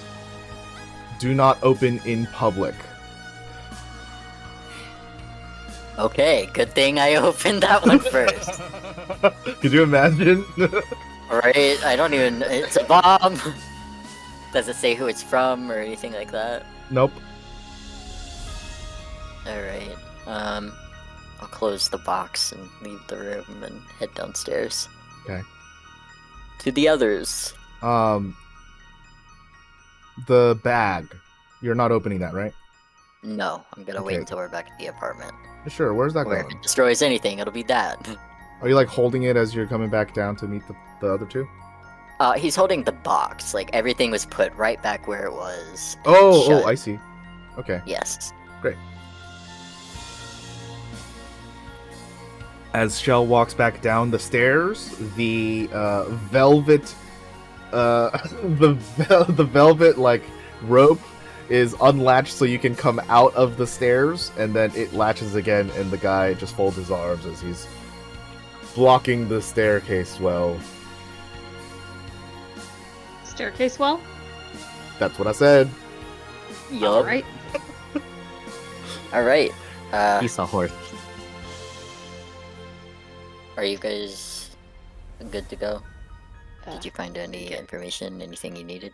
"Do not open in public." Okay, good thing I opened that one first. Could you imagine? Alright, I don't even... It's a bomb! Does it say who it's from or anything like that? Nope. Alright, I'll close the box and leave the room and head downstairs. Okay. To the others. The bag. You're not opening that, right? No, I'm gonna wait Okay. until we're back at the apartment. Sure, where's that Or if going? it destroys anything, it'll be that. Are you like holding it as you're coming back down to meet the other two? He's holding the box. Like, everything was put right back where it was. Oh, shut. I see. Okay. Yes. As Shell walks back down the stairs, the velvet, the velvet like rope is unlatched, so you can come out of the stairs, and then it latches again, and the guy just folds his arms as he's blocking the staircase well. Staircase well? That's what I said. Yup. Alright. Alright. He's a horse. Are you guys good to go? Did you find any information, anything you needed?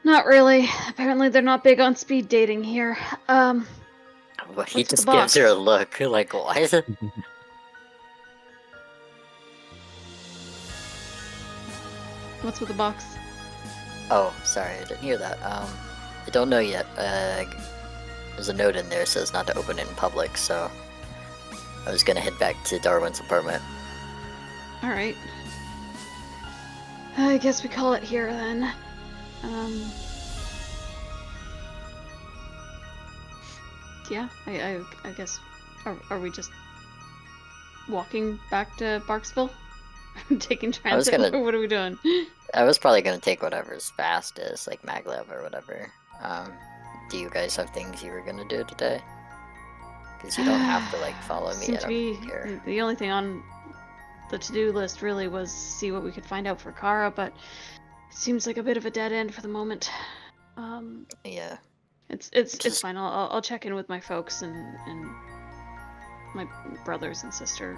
Not really. Apparently they're not big on speed dating here. Well, he What's the just box? gives her a look, like, why? What's with the box? Oh, sorry, I didn't hear that. I don't know yet. There's a note in there that says not to open it in public, so I was gonna head back to Darwin's apartment. Alright. I guess we call it here then. Yeah, I guess. Are we just walking back to Barksville? Taking transit? gonna- Or what are we doing? I was probably gonna take whatever's fastest, like maglev or whatever. Do you guys have things you were gonna do today? Because you don't have to, like, follow me. Seemed I to don't be care. the only thing on the to-do list really was see what we could find out for Kara, but it seems like a bit of a dead end for the moment. Yeah. It's Just- fine. I'll check in with my folks and my brothers and sister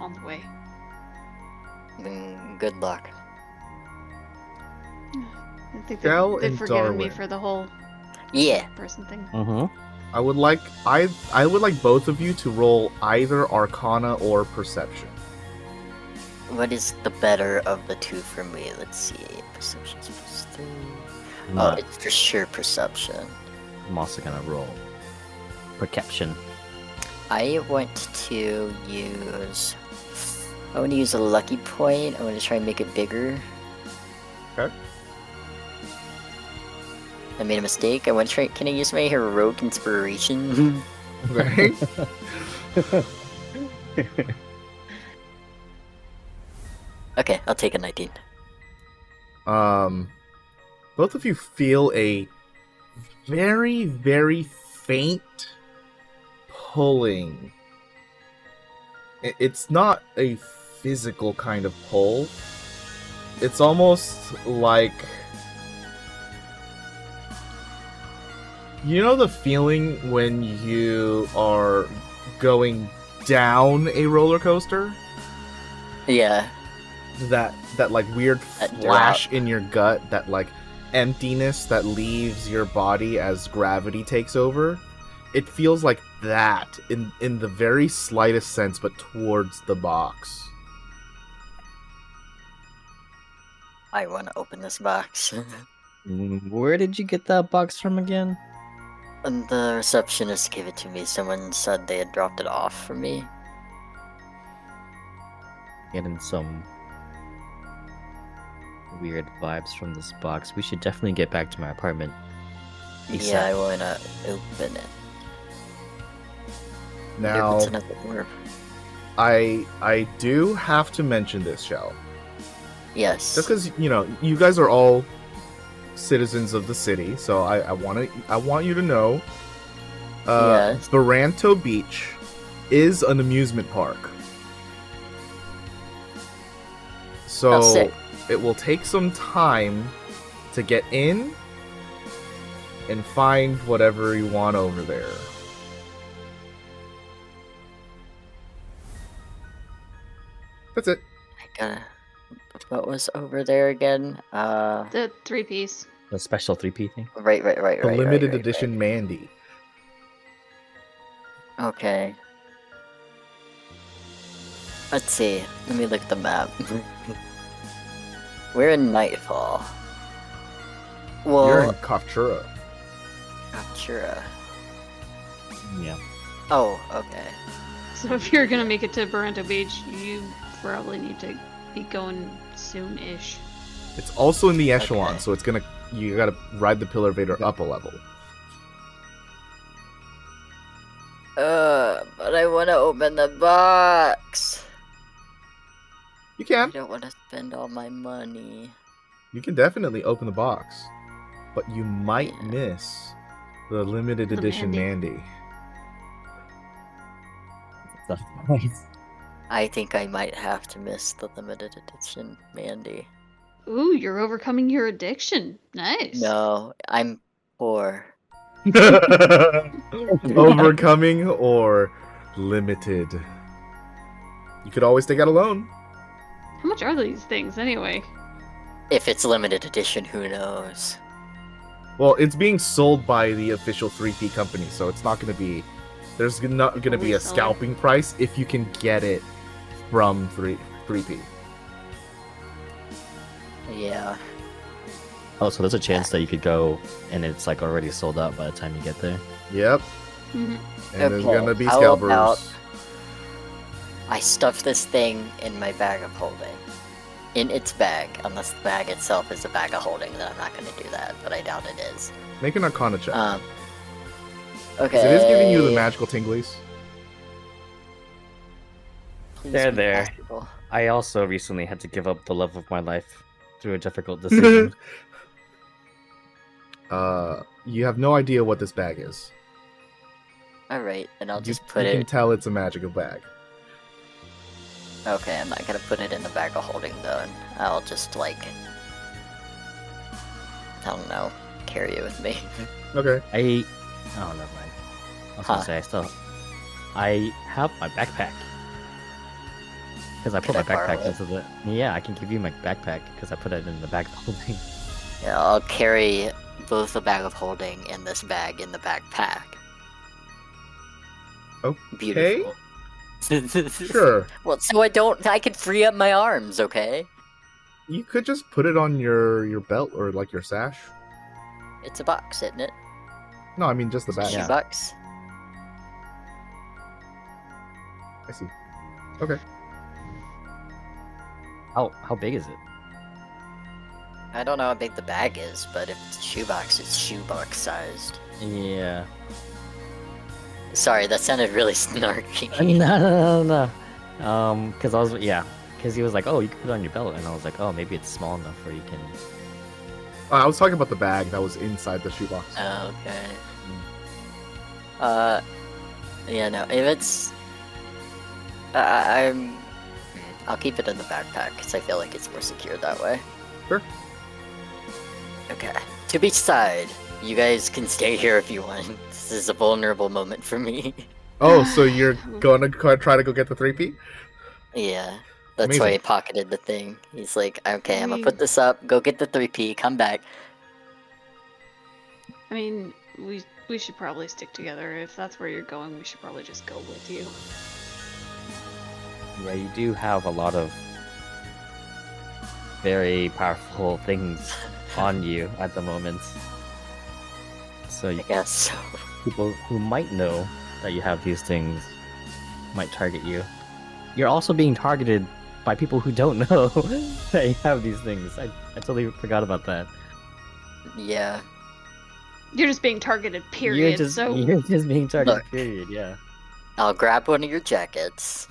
on the way. Then good luck. I think Shell they've and forgiven me Darwin. for the whole Yeah. person thing. Mm-hmm. I would like both of you to roll either Arcana or Perception. what is the better of the two for me? Let's see. Perception's +3. Oh, Not- it's for sure perception. I'm also gonna roll perception. I want to use. I want to use a lucky point. I want to try and make it bigger. Okay. I made a mistake. I want to try. Can I use my heroic inspiration? Okay. Okay, I'll take a 19. Both of you feel a very, very faint pulling. It's not a physical kind of pull. It's almost like, you know the feeling when you are going down a roller coaster? Yeah. That like weird That flash in your gut, that like emptiness that leaves your body as gravity takes over. It feels like that in the very slightest sense, but towards the box. I want to open this box. Where did you get that box from again? And the receptionist gave it to me. Someone said they had dropped it off for me. Getting some weird vibes from this box. We should definitely get back to my apartment. Yeah, I want to open it. Now, It's another orb. I do have to mention this, Shell. Yes. Just because, you know, you guys are all citizens of the city, so I want you to know, Yes. Baranto Beach is an amusement park. So Oh, sick. it will take some time to get in and find whatever you want over there. That's it. I gotta. What was over there again? The 3-piece. The special 3P thing? Right. The limited edition Mandy. Okay. Let's see. Let me look at the map. We're in Nightfall. You're in Well, Kafchura. Kafchura. Yeah. Oh, okay. So if you're gonna make it to Baranto Beach, you probably need to be going soon-ish. It's also in the echelon, Okay. so it's gonna, you gotta ride the Pillar Vader up a level. But I want to open the box. You I can. don't want to spend all my money. You can definitely open the box. But you might Yeah. miss the limited The edition Mandy. Mandy. I think I might have to miss the limited edition Mandy. Ooh, you're overcoming your addiction. Nice. No, I'm poor. Overcoming or limited. You could always take out a loan. How much are these things anyway? If it's limited edition, who knows? Well, it's being sold by the official 3P company, so it's not going to be... There's not going to be a Reseller. scalping price if you can get it from 3P. Yeah. Oh, so there's a chance that you could go and it's like already sold out by the time you get there. Yep. Mhm. And there's Okay, going to be how scalpers. about- I stuffed this thing in my bag of holding. In its bag, unless the bag itself is a bag of holding, then I'm not going to do that, but I doubt it is. Make an Arcana check. Okay. 'Cause it is giving you the magical tinglies. Please There, be there. possible. I also recently had to give up the love of my life through a difficult decision. You have no idea what this bag is. Alright, and I'll You- just put you can it. tell it's a magical bag. Okay, I'm not gonna put it in the bag of holding though, and I'll just like. I don't know, carry it with me. Okay. Oh, never mind. I was gonna say I have my backpack. Because I put Can my I borrow backpack it? into the... Yeah, I can give you my backpack because I put it in the bag of holding. Yeah, I'll carry both the bag of holding and this bag in the backpack. Okay. Beautiful. Sure. Well, so I could free up my arms, okay? You could just put it on your belt or like your sash. It's a box, isn't it? No, I mean just the It's a bag. Yeah. shoebox. I see. Okay. How big is it? I don't know how big the bag is, but if it's a shoebox, it's shoebox sized. Yeah. Sorry, that sounded really snarky. No. Because because he was like, oh, you can put it on your belt, and I was like, oh, maybe it's small enough where you can. I was talking about the bag that was inside the shoebox. Okay. Yeah, no, if it's... I'll keep it in the backpack, because I feel like it's more secure that way. Sure. Okay. To beach side, you guys can stay here if you want. This is a vulnerable moment for me. Oh, so you're going to try to go get the 3P? Yeah. That's Amazing. why he pocketed the thing. He's like, okay, I'm gonna We- put this up, go get the 3P, come back. I mean, we should probably stick together. If that's where you're going, we should probably just go with you. Yeah, you do have a lot of very powerful things on you at the moment. So I guess so. people who might know that you have these things might target you. You're also being targeted by people who don't know that you have these things. I totally forgot about that. Yeah. You're just being targeted, period. You're just being targeted, Look. period, yeah. I'll grab one of your jackets.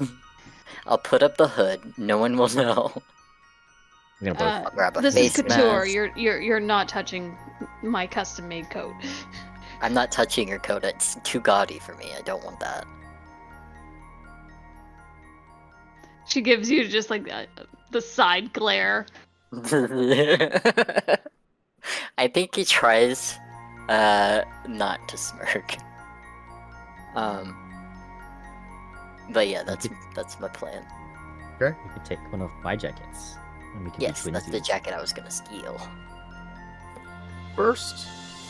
I'll put up the hood. No one will know. We're gonna both I'll grab a this is face couture. mask. You're not touching my custom-made coat. I'm not touching your coat. It's too gaudy for me. I don't want that. She gives you just like the side glare. I think he tries not to smirk. But yeah, that's my plan. you could take one of my jackets. And we can be Yes, that's the twinsies. jacket I was gonna steal. First,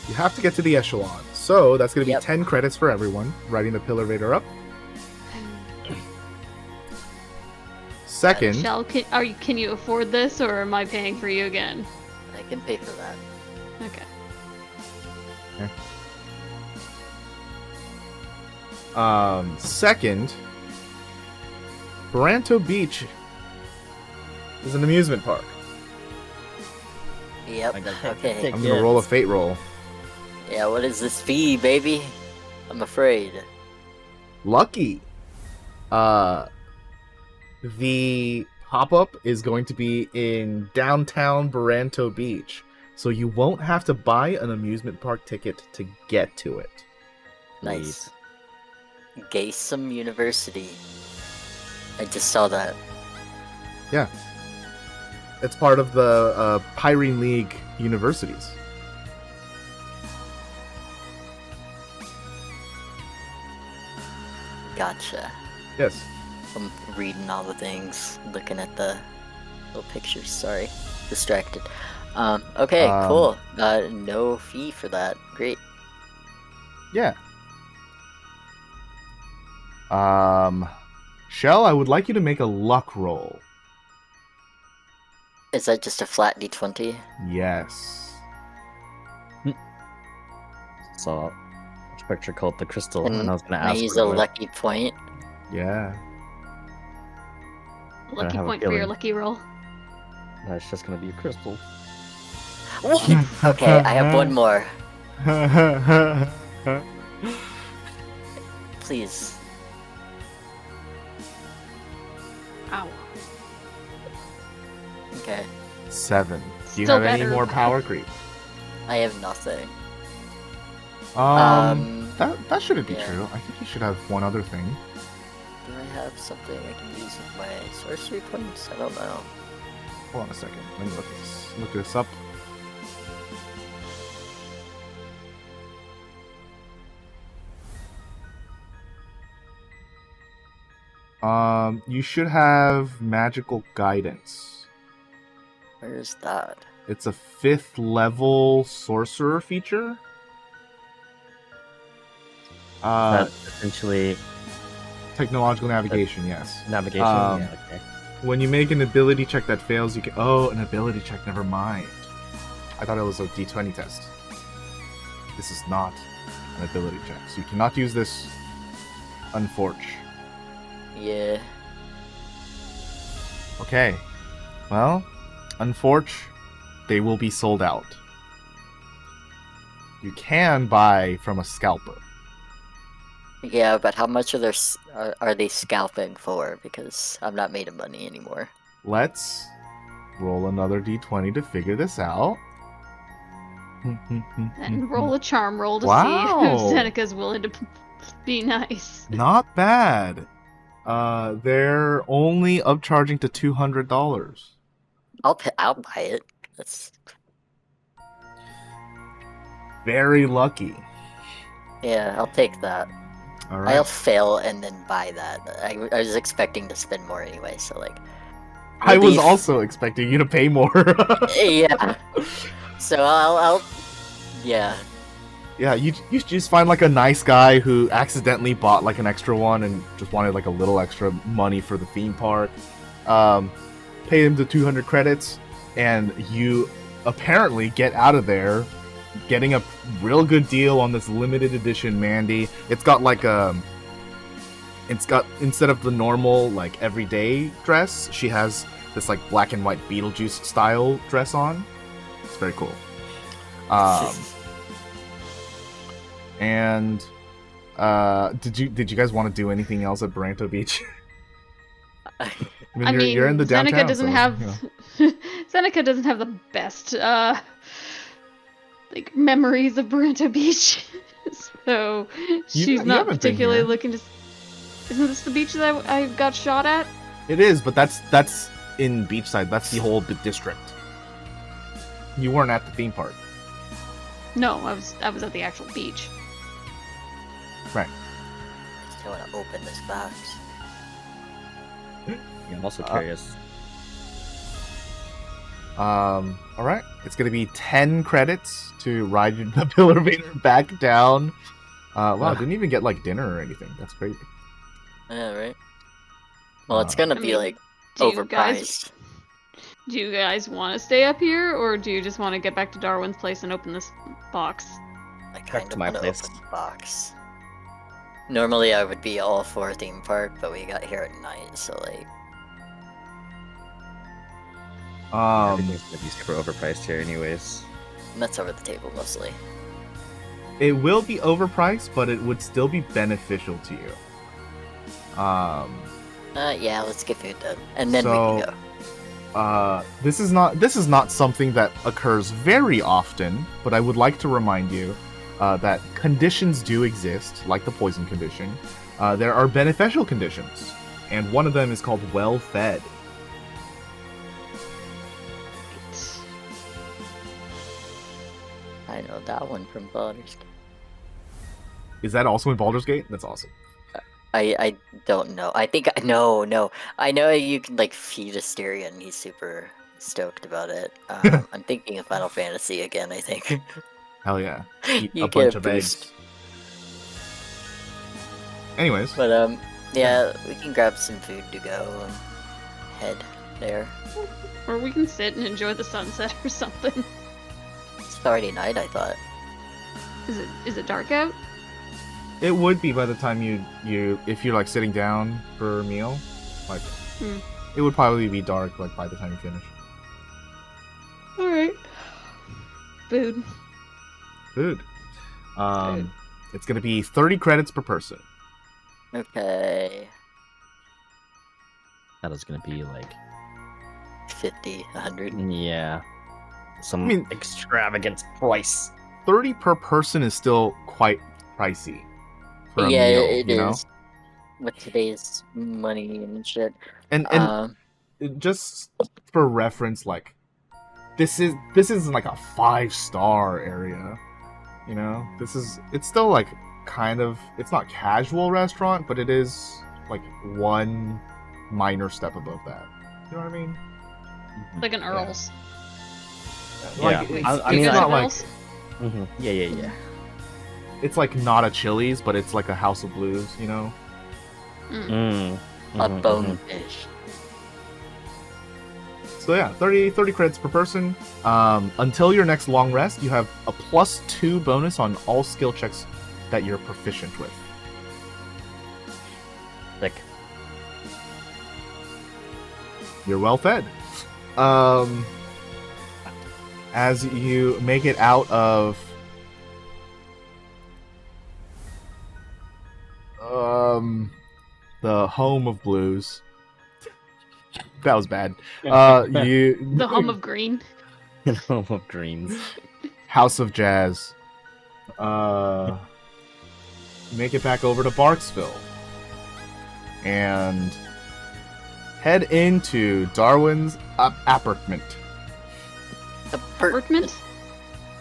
you have to get to the echelon. So that's going to be Yep. 10 credits for everyone, riding the Pillar Raider up. Second, Shell, can you afford this, or am I paying for you again? I can pay for that. Okay. second, Baranto Beach is an amusement park. Yep. I got Okay. I'm gonna roll a fate roll. Yeah, what is this fee, baby? I'm afraid. Lucky. The pop-up is going to be in downtown Baranto Beach, so you won't have to buy an amusement park ticket to get to it. Nice. Gaysum University. I just saw that. Yeah. It's part of the Pyrene League universities. Gotcha. Yes. I'm reading all the things, looking at the little pictures. Sorry, distracted. Okay, cool. No fee for that. Great. Yeah. Shell, I would like you to make a luck roll. Is that just a flat d20? Yes. Saw a picture called the crystal, Can and I was gonna I ask. use what a it was. lucky point? Yeah. Lucky have a point for your feeling. lucky roll. No, it's just gonna be a crystal. Okay, I have one more. Please. Ow. Okay. 7. Do you Still have any better. more power creep? I have nothing. That shouldn't be yeah. true. I think you should have one other thing. Do I have something I can use with my sorcery points? I don't know. Hold on a second. Let me look this up. You should have magical guidance. Where is that? It's a 5th level sorcerer feature. That essentially Technological navigation, yes. Navigation. Yeah. Okay. When you make an ability check that fails, you can. Oh, an ability check. Never mind. I thought it was a D20 test. This is not an ability check, so you cannot use this. Unfortunately. Yeah. Okay. Well, unfortunately, they will be sold out. You can buy from a scalper. Yeah, but how much are they scalping for? Because I'm not made of money anymore. Let's roll another D20 to figure this out. And roll a charm roll to Wow. see if Seneca's willing to be nice. Not bad. They're only upcharging to $200. I'll buy it. That's Very lucky. yeah, I'll take that. All right. I'll fail and then buy that. I was expecting to spend more anyway, so like. I was beef- also expecting you to pay more. Yeah. So I'll yeah. Yeah, you just find like a nice guy who accidentally bought like an extra one and just wanted like a little extra money for the theme park. Pay him the 200 credits, and you apparently get out of there getting a real good deal on this limited edition Mandy. It's got like instead of the normal like everyday dress, she has this like black and white Beetlejuice style dress on. It's very cool. And did you guys want to do anything else at Baranto Beach? I mean, you're in the downtown. Seneca doesn't so, have you know. Seneca doesn't have the best like memories of Baranto Beach, so she's you not haven't been particularly here. looking to. Isn't this the beach that I got shot at? It is, but that's in Beachside. That's the whole district. You weren't at the theme park. No, I was at the actual beach. Right. I still want to open this box. Yeah, I'm also curious. All right. It's gonna be 10 credits to ride the elevator back down. Wow, I didn't even get like dinner or anything. That's crazy. Yeah, right. Well, it's gonna I be mean, like do you overpriced. Do you guys want to stay up here, or do you just want to get back to Darwin's place and open this box? I kind to of my want to place. open the box. Normally, I would be all for theme park, but we got here at night, so like. Everything's gonna be super overpriced here, anyways. And that's over the table mostly. It will be overpriced, but it would still be beneficial to you. Yeah, let's get food done, and then we So- can go. This is not something that occurs very often, but I would like to remind you that conditions do exist, like the poison condition. There are beneficial conditions, and one of them is called well-fed. I know that one from Baldur's Gate. Is that also in Baldur's Gate? That's awesome. I don't know. I think no. I know you can like feed Asteria and he's super stoked about it. I'm thinking of Final Fantasy again. I think. Hell yeah. Eat You a get bunch a of boost. eggs. Anyways, But yeah, we can grab some food to go and head there. Or we can sit and enjoy the sunset or something. It's already night, I thought. Is it dark out? it would be by the time you if you're like sitting down for a meal, like it would probably be dark like by the time you finish. All right. Food. Food. Food. It's gonna be 30 credits per person. Okay. That is gonna be like 50, 100. yeah, some I mean- extravagant price. 30 per person is still quite pricey. For a Yeah, meal, it you know? is. With today's money and shit. And just for reference, like this isn't like a 5-star area. You know? It's still like kind of, it's not casual restaurant, but it is like one minor step above that. You know what I mean? Like an Earl's. Like, Yeah, it's, I mean, it's I- not like Earl's? Yeah. it's like not a Chili's, but it's like a House of Blues, you know? A bonefish. So yeah, 30 credits per person. Until your next long rest, you have a +2 bonus on all skill checks that you're proficient with. Like, You're well fed. As you make it out of the home of blues. That was bad. The home of green. home of greens. House of Jazz. Make it back over to Barksville. And head into Darwin's apartment. Apartment?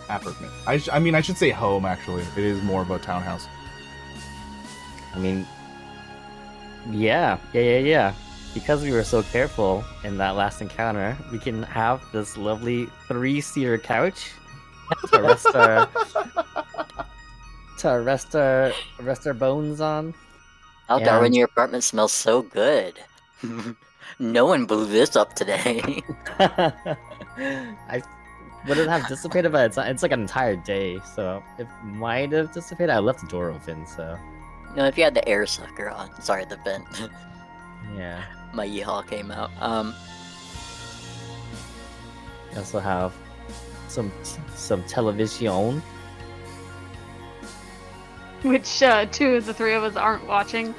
Apartment. I mean, I should say home, actually. It is more of a townhouse. I mean, yeah. Because we were so careful in that last encounter, we can have this lovely 3-seater couch to rest our bones on. Oh, Darwin, your apartment smells so good. No one blew this up today. I wouldn't have dissipated, but it's like an entire day, so it might have dissipated. I left the door open, so No, if you had the air sucker on. Sorry, the vent. yeah. My yeehaw came out. We also have some television. Which 2 of the 3 of us aren't watching.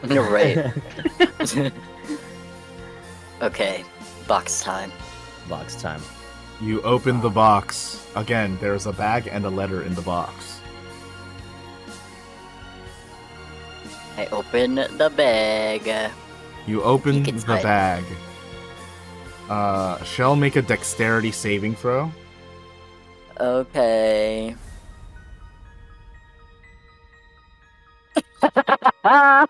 Right. Okay, box time. Box time. You open the box. Again, there's a bag and a letter in the box. I open the bag. You open Peek the inside. bag. Shell, make a dexterity saving throw. Okay. I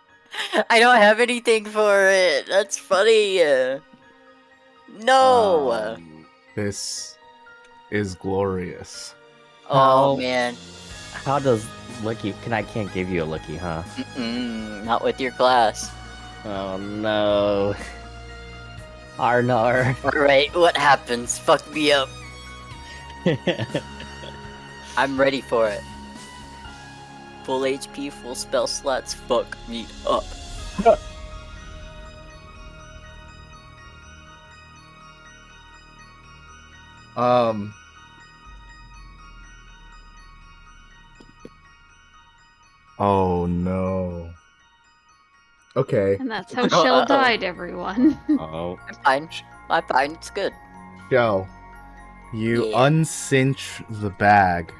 don't have anything for it. That's funny. No. This is glorious. Oh How- man. How does Lucky? I can't give you a Lucky, huh? Not with your class. Oh no. Arnar. Alright, what happens? Fuck me up. I'm ready for it. Full HP, full spell slots, fuck me up. Oh no. Okay. And that's how Shell died, everyone. Oh. I'm fine. I'm fine, it's good. Shell, you Yeah. uncinch the bag,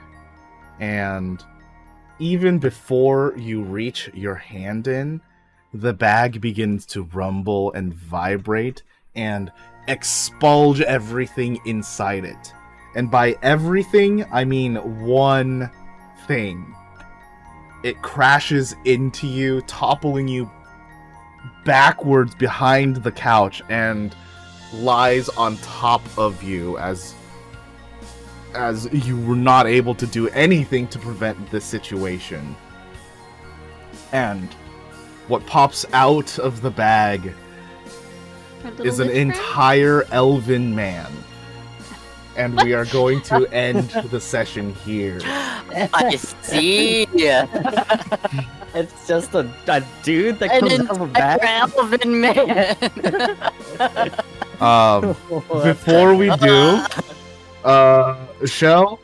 and even before you reach your hand in, the bag begins to rumble and vibrate and expulge everything inside it. And by everything, I mean one thing. It crashes into you, toppling you backwards behind the couch, and lies on top of you as you were not able to do anything to prevent this situation. And what pops out of the bag Our little is an witch friend? entire elven man. And we are going to end the session here. I see. It's just a dude that An comes out of a bag. elven man. Before we do, Shell,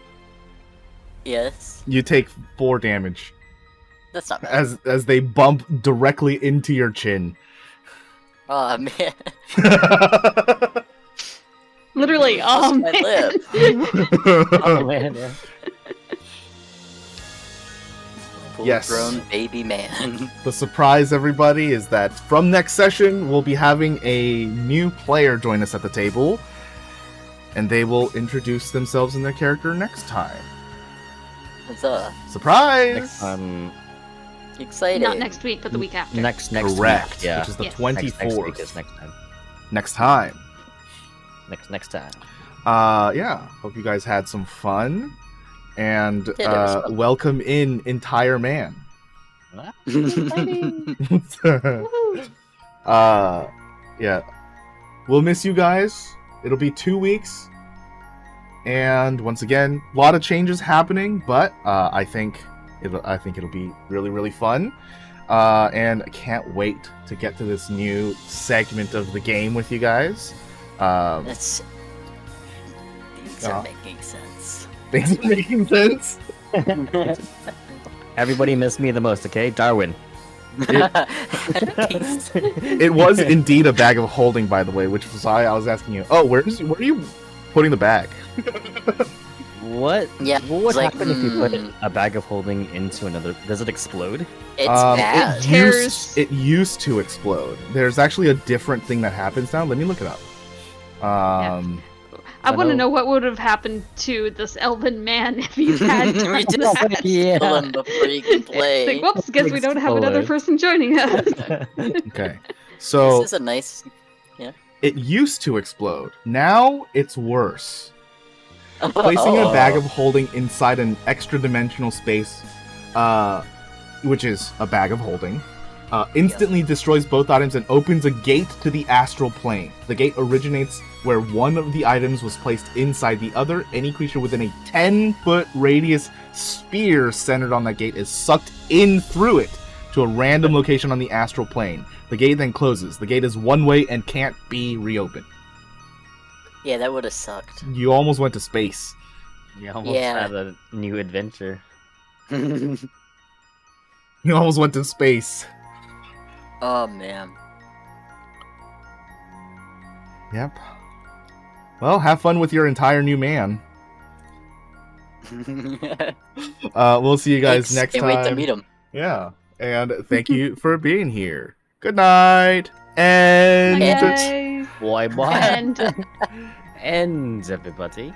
Yes, you take 4 damage that's not bad. as they bump directly into your chin. Oh man, Literally, lost oh my man. lip. Oh man, yeah. Yes. Full-grown baby man. The surprise, everybody, is that from next session, we'll be having a new player join us at the table, and they will introduce themselves and their character next time. What's up? Surprise! Next time, Excited. Not next week, but the week after. next Correct. week, yeah. Which is the Yes. 24th. Next week is next time. Next time. Next time. Yeah. Hope you guys had some fun. And Yeah, there was fun. welcome in Entire Man. Exciting. Woohoo. Yeah. We'll miss you guys. It'll be 2 weeks. And once again, a lot of changes happening, but I think it'll be really, really fun. And I can't wait to get to this new segment of the game with you guys. Things are making sense. Things are making sense. Everybody missed me the most, okay? Darwin. It was indeed a bag of holding, by the way, which was why I was asking you. Oh, where are you putting the bag? What? Yeah, What would like, happen if you put a bag of holding into another? Does it explode? It's bad. It tears. It used to explode. There's actually a different thing that happens now. Let me look it up. I want to know- know what would have happened to this elven man if he had We done just that. kill him before you can play. Like, whoops, guess we don't have another Explode. person joining us. Okay. This So is a nice. it used to explode. Now it's worse. Placing a bag of holding inside an extra dimensional space, which is a bag of holding, instantly destroys both items and opens a gate to the astral plane. The gate originates where one of the items was placed inside the other. Any creature within a 10-foot radius sphere centered on that gate is sucked in through it to a random location on the astral plane. The gate then closes. The gate is one way and can't be reopened. Yeah, that would have sucked. You almost went to space. You almost Yeah. had a new adventure. You almost went to space. Oh man. Yep. Well, have fun with your entire new man. We'll see you guys Thanks. next Can't time. wait to meet him. Yeah. And thank you for being here. Good night. And Bye, guys. Bye bye. And And everybody.